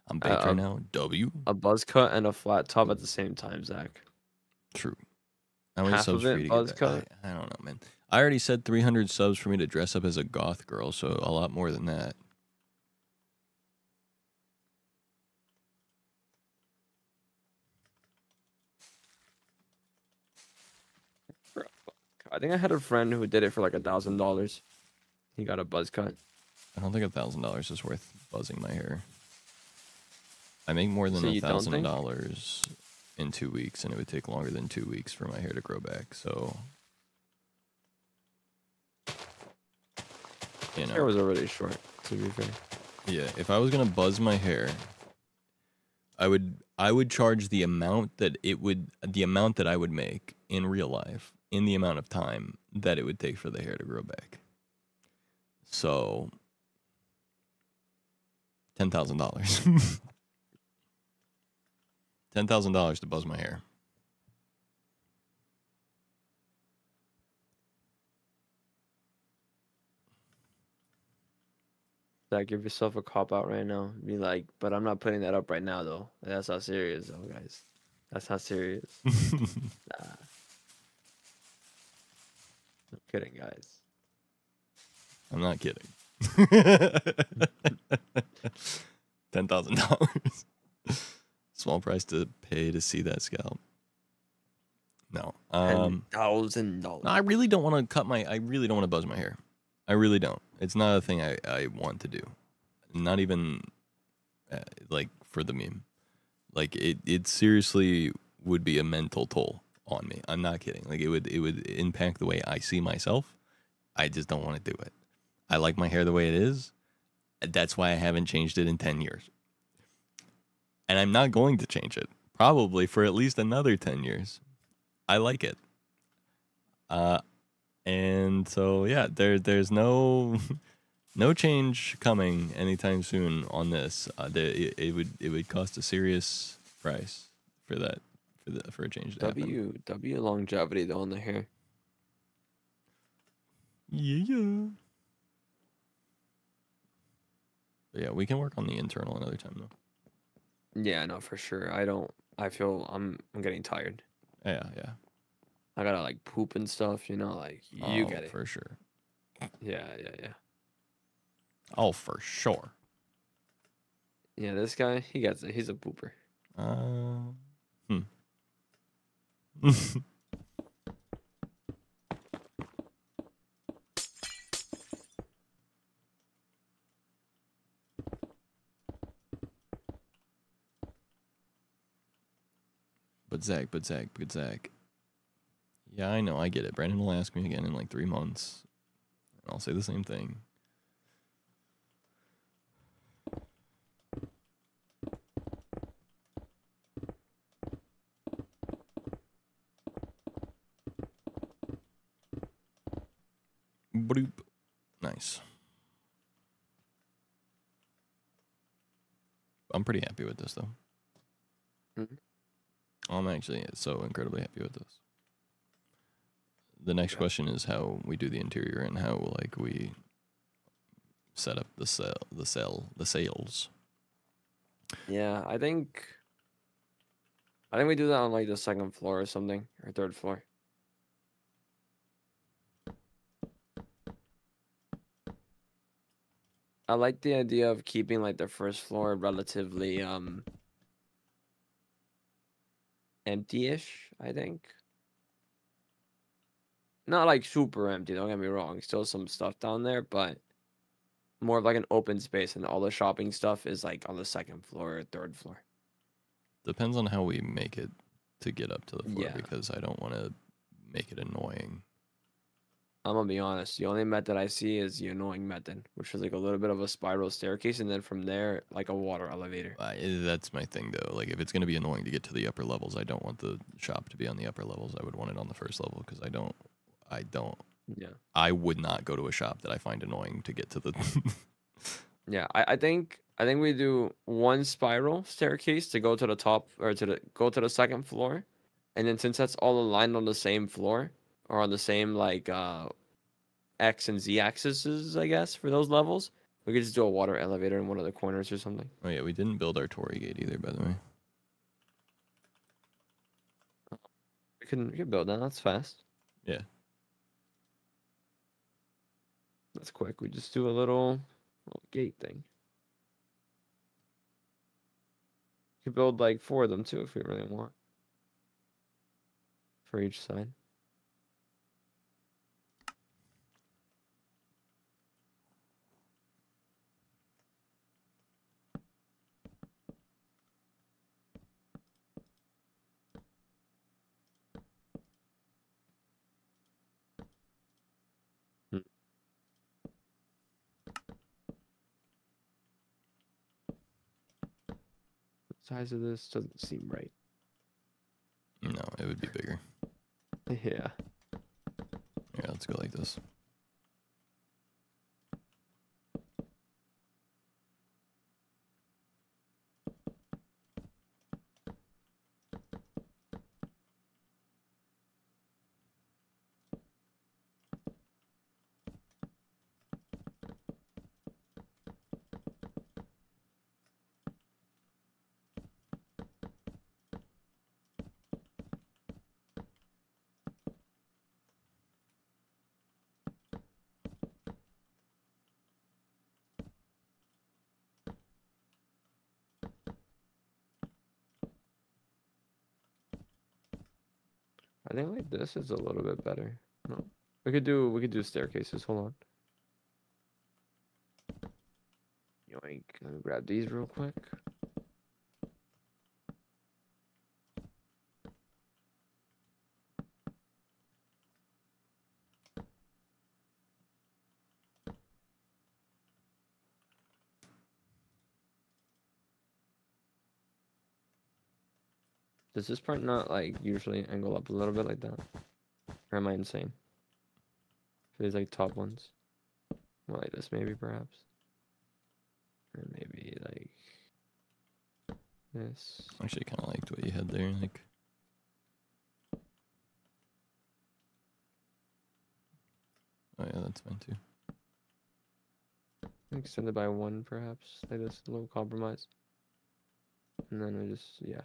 I'm baked right now. W? A buzz cut and a flat top at the same time, Zach. True. How many Half subs of for it you to buzz get that? cut. I don't know, man. I already said 300 subs for me to dress up as a goth girl, so a lot more than that. For a buck. I think I had a friend who did it for like $1,000. He got a buzz cut. I don't think $1,000 is worth buzzing my hair. I make more than So you don't think? $1,000 in 2 weeks, and it would take longer than 2 weeks for my hair to grow back. So, you His hair know, was already short, to be fair. yeah. If I was gonna buzz my hair, I would charge the amount that I would make in real life in the amount of time that it would take for the hair to grow back. So, $10,000. $10,000 to buzz my hair. Zach, give yourself a cop out right now. Be like, but I'm not putting that up right now, though. That's not serious, though, guys. That's not serious. Nah. I'm kidding, guys. I'm not kidding. $10,000. Small price to pay to see that scalp. No. $10,000. No, I really don't want to I really don't want to buzz my hair. I really don't. It's not a thing I want to do. Not even like for the meme. Like it seriously would be a mental toll on me. I'm not kidding. Like it would impact the way I see myself. I just don't want to do it. I like my hair the way it is. That's why I haven't changed it in 10 years. And I'm not going to change it. Probably for at least another 10 years. I like it. And so yeah, there's no change coming anytime soon on this. It would cost a serious price for that for a change to happen. W longevity though on the hair. Yeah. But yeah, we can work on the internal another time though. Yeah, no, for sure. I feel I'm getting tired. Yeah. I gotta like poop and stuff, like you get it. For sure. Yeah. Oh, for sure. Yeah, this guy, he gets it. He's a pooper. But Zach. Yeah, I know, I get it. Brandon will ask me again in like 3 months, and I'll say the same thing. Bloop. Nice. I'm pretty happy with this, though. Mhm. I'm actually so incredibly happy with this. The next question is how we do the interior and how like we set up the sales. Yeah, I think we do that on like the second floor or something, or third floor. I like the idea of keeping like the first floor relatively empty-ish, I think. Not like super empty, don't get me wrong. Still some stuff down there, but more of like an open space, and all the shopping stuff is like on the second floor or third floor. Depends on how we make it to get up to the floor Yeah. because I don't want to make it annoying. I'm gonna be honest, the only method I see is the annoying method, which is like a little bit of a spiral staircase, and then from there, like a water elevator. That's my thing, though. Like, if it's going to be annoying to get to the upper levels, I don't want the shop to be on the upper levels. I would want it on the first level because I don't. Yeah. I would not go to a shop that I find annoying to get to the. Yeah, I think we do one spiral staircase to go to the top or go to the second floor, and then since that's all aligned on the same floor or on the same like X and Z axes, I guess for those levels, we could just do a water elevator in one of the corners or something. Oh yeah, we didn't build our Torii gate either, by the way. We can build that. That's fast. Yeah. That's quick. We just do a little gate thing. We could build like 4 of them too if we really want. For each side. size of this doesn't seem right. No, it would be bigger. Yeah. Yeah, let's go like this. I think like this is a little bit better. No. We could do staircases. Hold on. Yoink. Let me grab these real quick. Does this part not like usually angle up a little bit like that? Or am I insane? For these like top ones. More like this maybe perhaps. Or maybe like this. Actually, kind of liked what you had there. Like, oh yeah, that's fine too. Extend it by one perhaps. Like this, a little compromise. And then I just, yeah.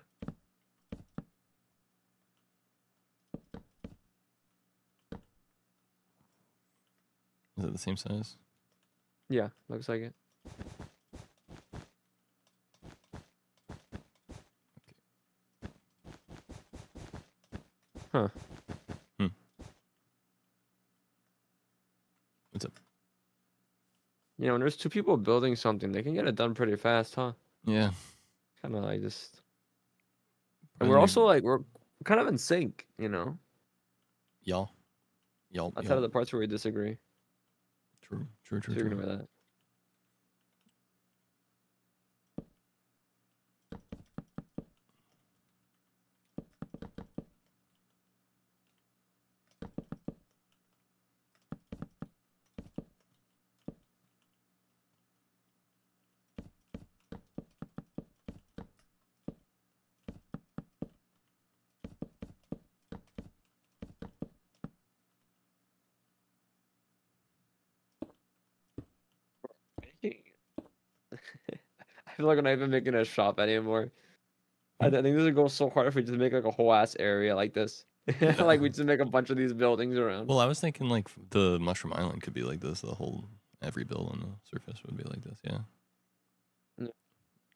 Is it the same size? Yeah, looks like it. Huh. What's up? You know, when there's two people building something, they can get it done pretty fast, huh? Yeah. Kind of like just. I And we're think also like, we're kind of in sync, you know? y'all. Outside of the parts where we disagree. True. So you can ignore that. I feel like we're not even making a shop anymore. I think this would go so hard if we just make like a whole ass area like this. Like we just make a bunch of these buildings around. Well, I was thinking like the Mushroom Island could be like this. The whole every build on the surface would be like this. Yeah. Yeah.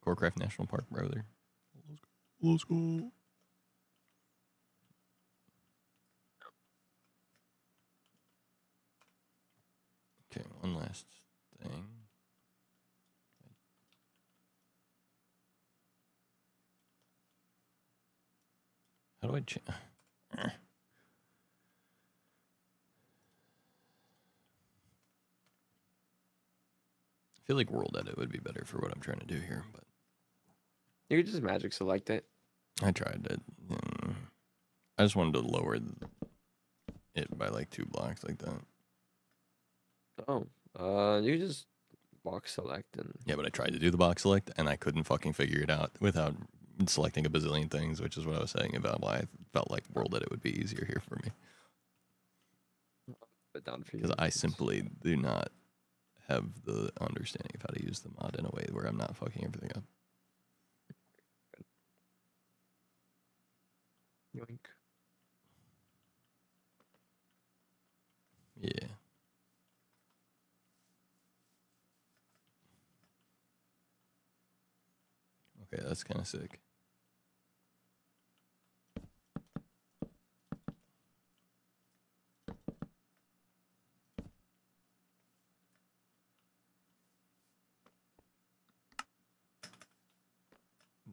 Corecraft National Park, brother. Let's go. Okay, one last thing. How do I change? I feel like World Edit would be better for what I'm trying to do here, but You could just magic select it. I tried it. I just wanted to lower it by like 2 blocks like that. Oh, you could just box select and Yeah, but I tried to do the box select and I couldn't fucking figure it out without selecting a bazillion things, which is what I was saying about why I felt like World Edit would be easier here for me. put it down for you. Because I simply do not have the understanding of how to use the mod in a way where I'm not fucking everything up. Yoink. Yeah. Okay, that's kind of sick.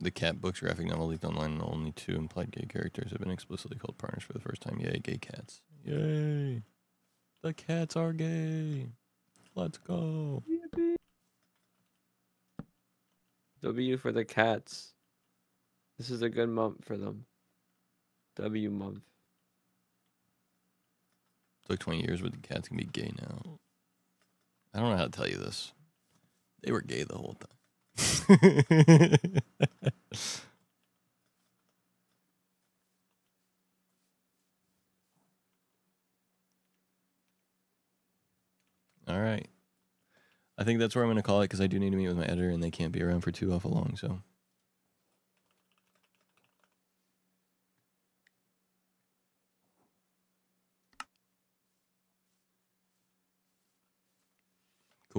The Cat Books graphic novel leaked online, and only 2 implied gay characters have been explicitly called partners for the first time. Yay, gay cats. Yay! The cats are gay! Let's go! W for the cats. This is a good month for them. W month. It's like 20 years, but the cats can be gay now. I don't know how to tell you this. They were gay the whole time. All right. I think that's where I'm going to call it because I do need to meet with my editor and they can't be around for too awful long, so.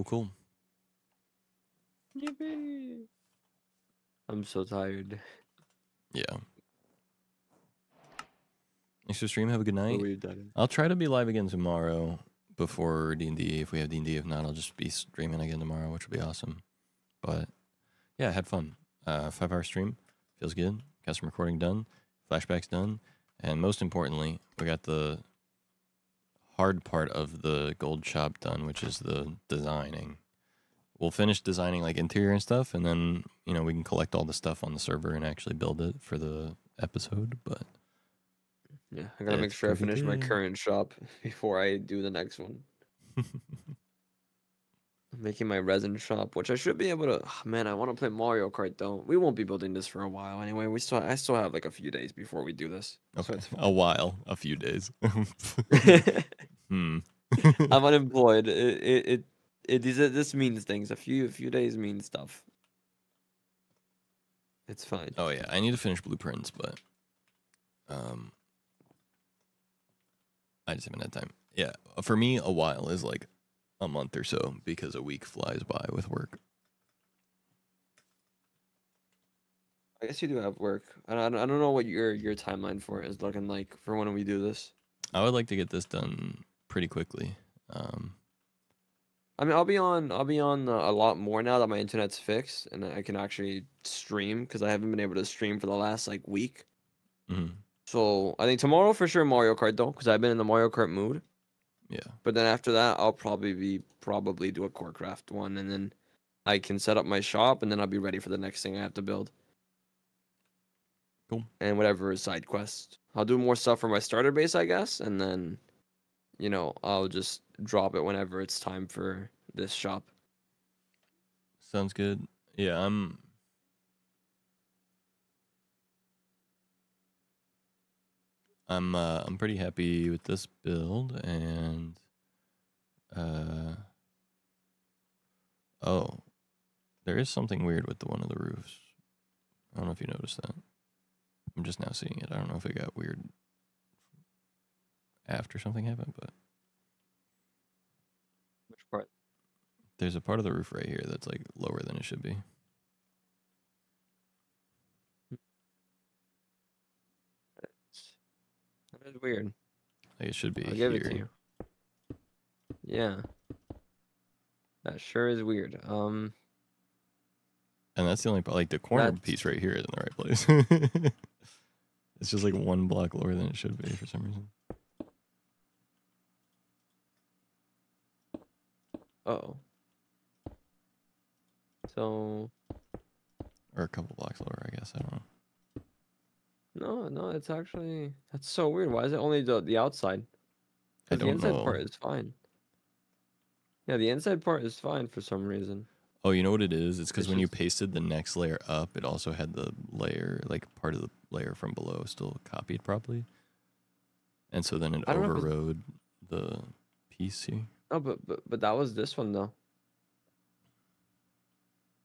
Cool. Yippee. I'm so tired. Yeah. Thanks for the stream. Have a good night. We've done I'll try to be live again tomorrow before D&D. If we have D&D, if not, I'll just be streaming again tomorrow, which will be awesome. But yeah, I had fun. 5-hour stream. Feels good. Got some recording done. Flashbacks done. And most importantly, we got the hard part of the gold shop done, which is the designing. We'll finish designing like interior and stuff, and then, you know, we can collect all the stuff on the server and actually build it for the episode. But Yeah, I gotta make it's sure I pretty finish my good. current shop before I do the next one. I'm making my resin shop, which I should be able to. Oh, man, I want to play Mario Kart though. We won't be building this for a while anyway. I still have like a few days before we do this. Okay, So it's a while, a few days. fine. I'm unemployed. This means things. A few days means stuff. It's fine. Oh yeah, I need to finish blueprints, but I just haven't had time. Yeah, for me, a while is like a month or so because a week flies by with work. I guess you do have work. I don't know what your timeline for it is looking like for when we do this. I would like to get this done pretty quickly. I mean, I'll be on a lot more now that my internet's fixed and I can actually stream because I haven't been able to stream for the last like week. Mhm. So I think tomorrow for sure Mario Kart though, because I've been in the Mario Kart mood. Yeah. But then after that, I'll probably do a Corecraft one, and then I can set up my shop, and then I'll be ready for the next thing I have to build. Cool. And whatever is side quest, I'll do more stuff for my starter base, I guess, and then, you know, I'll just drop it whenever it's time for this shop. Sounds good. Yeah, I'm pretty happy with this build, and oh, there is something weird with the one of the roofs. I don't know if you noticed that. I'm just now seeing it. I don't know if it got weird after something happened, but Which part? there's a part of the roof right here that's like lower than it should be. That is weird. Like it should be I'll here. give it to you. Yeah. That sure is weird. And that's the only part. Like the corner That's- piece right here is in the right place. It's just like one block lower than it should be for some reason. Uh-oh. So Or a couple blocks lower, I guess. I don't know. no, it's actually that's so weird. Why is it only the outside? I 'Cause the don't inside know. part is fine. Yeah, the inside part is fine for some reason. Oh, you know what it is? It's because It's when you just- pasted the next layer up, it also had the layer, like part of the layer from below still copied properly. And so then it I don't know if it's- overrode the piece here. Oh, but that was this one though.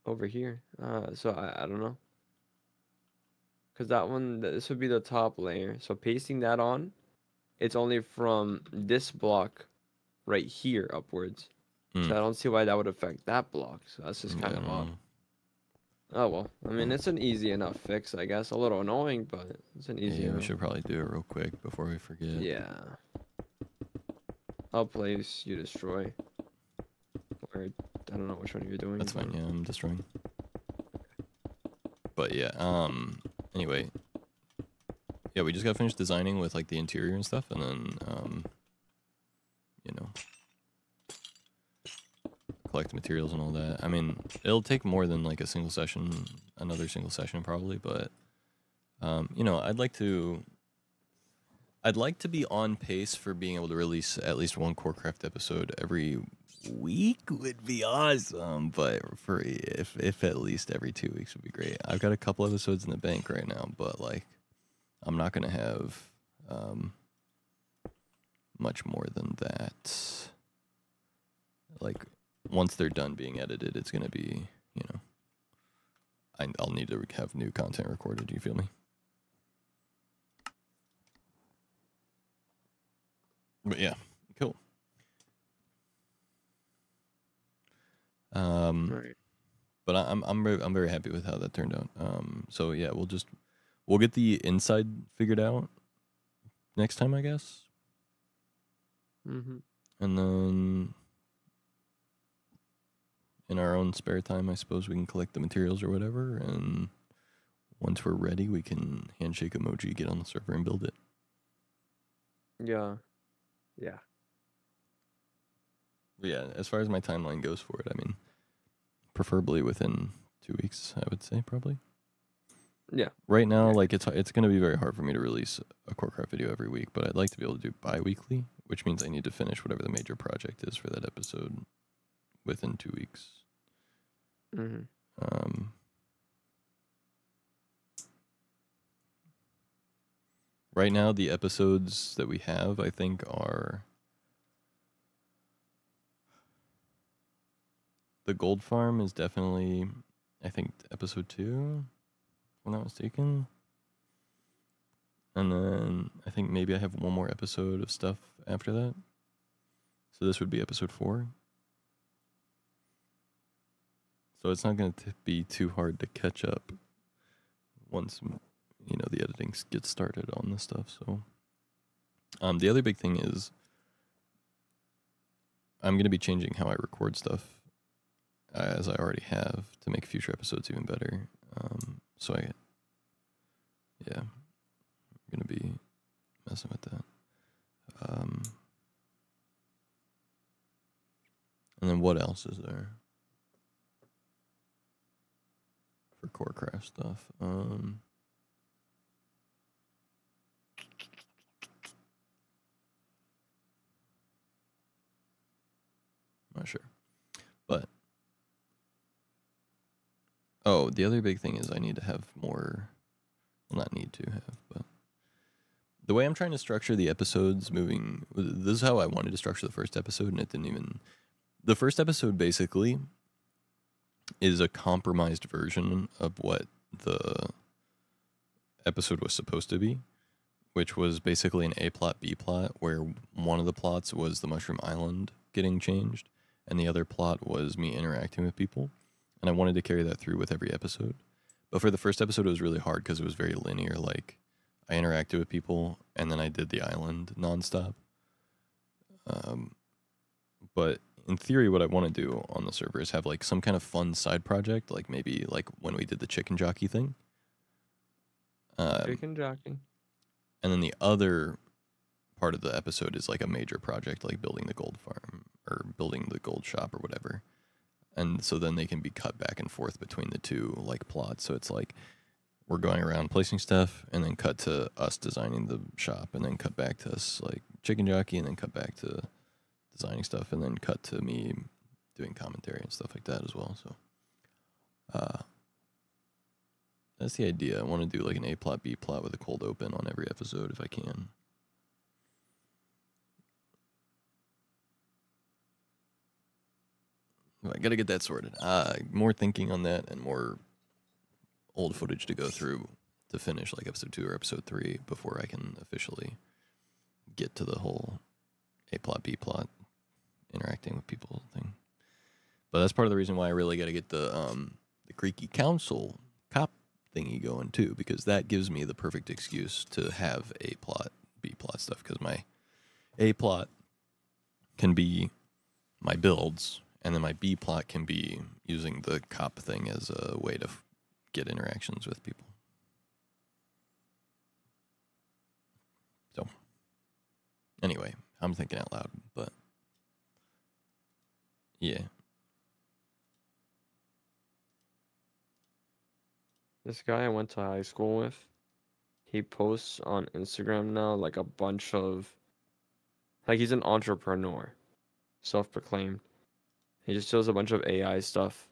Over here. So I don't know. Cause that one, this would be the top layer. So pasting that on, it's only from this block right here upwards. Mm. So I don't see why that would affect that block. So that's just Yeah, kind I of don't odd. know. Oh well, I mean it's an easy enough fix, I guess. A little annoying, but it's an easy Yeah, we enough. should probably do it real quick before we forget. Yeah. I'll place you destroy. Or I don't know which one you're doing. That's fine. but- Yeah, I'm destroying. But yeah, anyway. Yeah, we just got finished designing with like the interior and stuff, and then you know, collect materials and all that. I mean, it'll take more than like a single session, another single session probably, but I'd like to be on pace for being able to release at least one Corecraft episode every week would be awesome. But for if at least every 2 weeks would be great. I've got a couple episodes in the bank right now, but like I'm not gonna have much more than that. Like once they're done being edited, it's gonna be I'll need to have new content recorded. Do you feel me? But yeah, cool. Right. But I'm very happy with how that turned out. So yeah, we'll get the inside figured out next time, I guess. Mm-hmm. And then in our own spare time, I suppose we can collect the materials or whatever. And once we're ready, we can handshake emoji, get on the server, and build it. Yeah. Yeah. But yeah, as far as my timeline goes for it, I mean, preferably within 2 weeks, I would say probably. Yeah. Right now, Yeah. like it's going to be very hard for me to release a Corecraft video every week, but I'd like to be able to do bi-weekly, which means I need to finish whatever the major project is for that episode within 2 weeks. Mm-hmm. Right now, the episodes that we have, I think, are the Gold Farm is definitely, I think, episode 2, if I'm not mistaken. And then I think maybe I have one more episode of stuff after that. So this would be episode 4. So it's not going to be too hard to catch up once the editing gets started on this stuff. So the other big thing is I'm going to be changing how I record stuff, as I already have, to make future episodes even better. I'm going to be messing with that. And then what else is there for Corecraft stuff? Not sure. But the other big thing is I need to have more, well, not need to have, but the way I'm trying to structure the episodes moving, this is how I wanted to structure the first episode, and it didn't even, the first episode basically is a compromised version of what the episode was supposed to be, which was basically an A plot, B plot, where one of the plots was the Mushroom Island getting changed, and the other plot was me interacting with people. And I wanted to carry that through with every episode. But for the first episode, it was really hard because it was very linear. Like, I interacted with people, and then I did the island nonstop. But in theory, what I want to do on the server is have, like, some kind of fun side project, like maybe like when we did the chicken jockey thing. Chicken jockey. And then the other part of the episode is like a major project, like building the gold farm or building the gold shop or whatever. And so then they can be cut back and forth between the two like plots. So it's like we're going around placing stuff and then cut to us designing the shop and then cut back to us like chicken jockey and then cut back to designing stuff and then cut to me doing commentary and stuff like that as well. So that's the idea. I want to do like an A plot, B plot with a cold open on every episode if I can. I got to get that sorted. More thinking on that and more old footage to go through to finish like episode 2 or episode 3 before I can officially get to the whole A plot, B plot interacting with people thing. But that's part of the reason why I really got to get the Creaky Council cop thingy going too, because that gives me the perfect excuse to have A plot, B plot stuff, because my A plot can be my builds, and then my B plot can be using the cop thing as a way to get interactions with people. So, anyway, I'm thinking out loud, but yeah. This guy I went to high school with, he posts on Instagram now like a bunch of like he's an entrepreneur, self-proclaimed. He just shows a bunch of AI stuff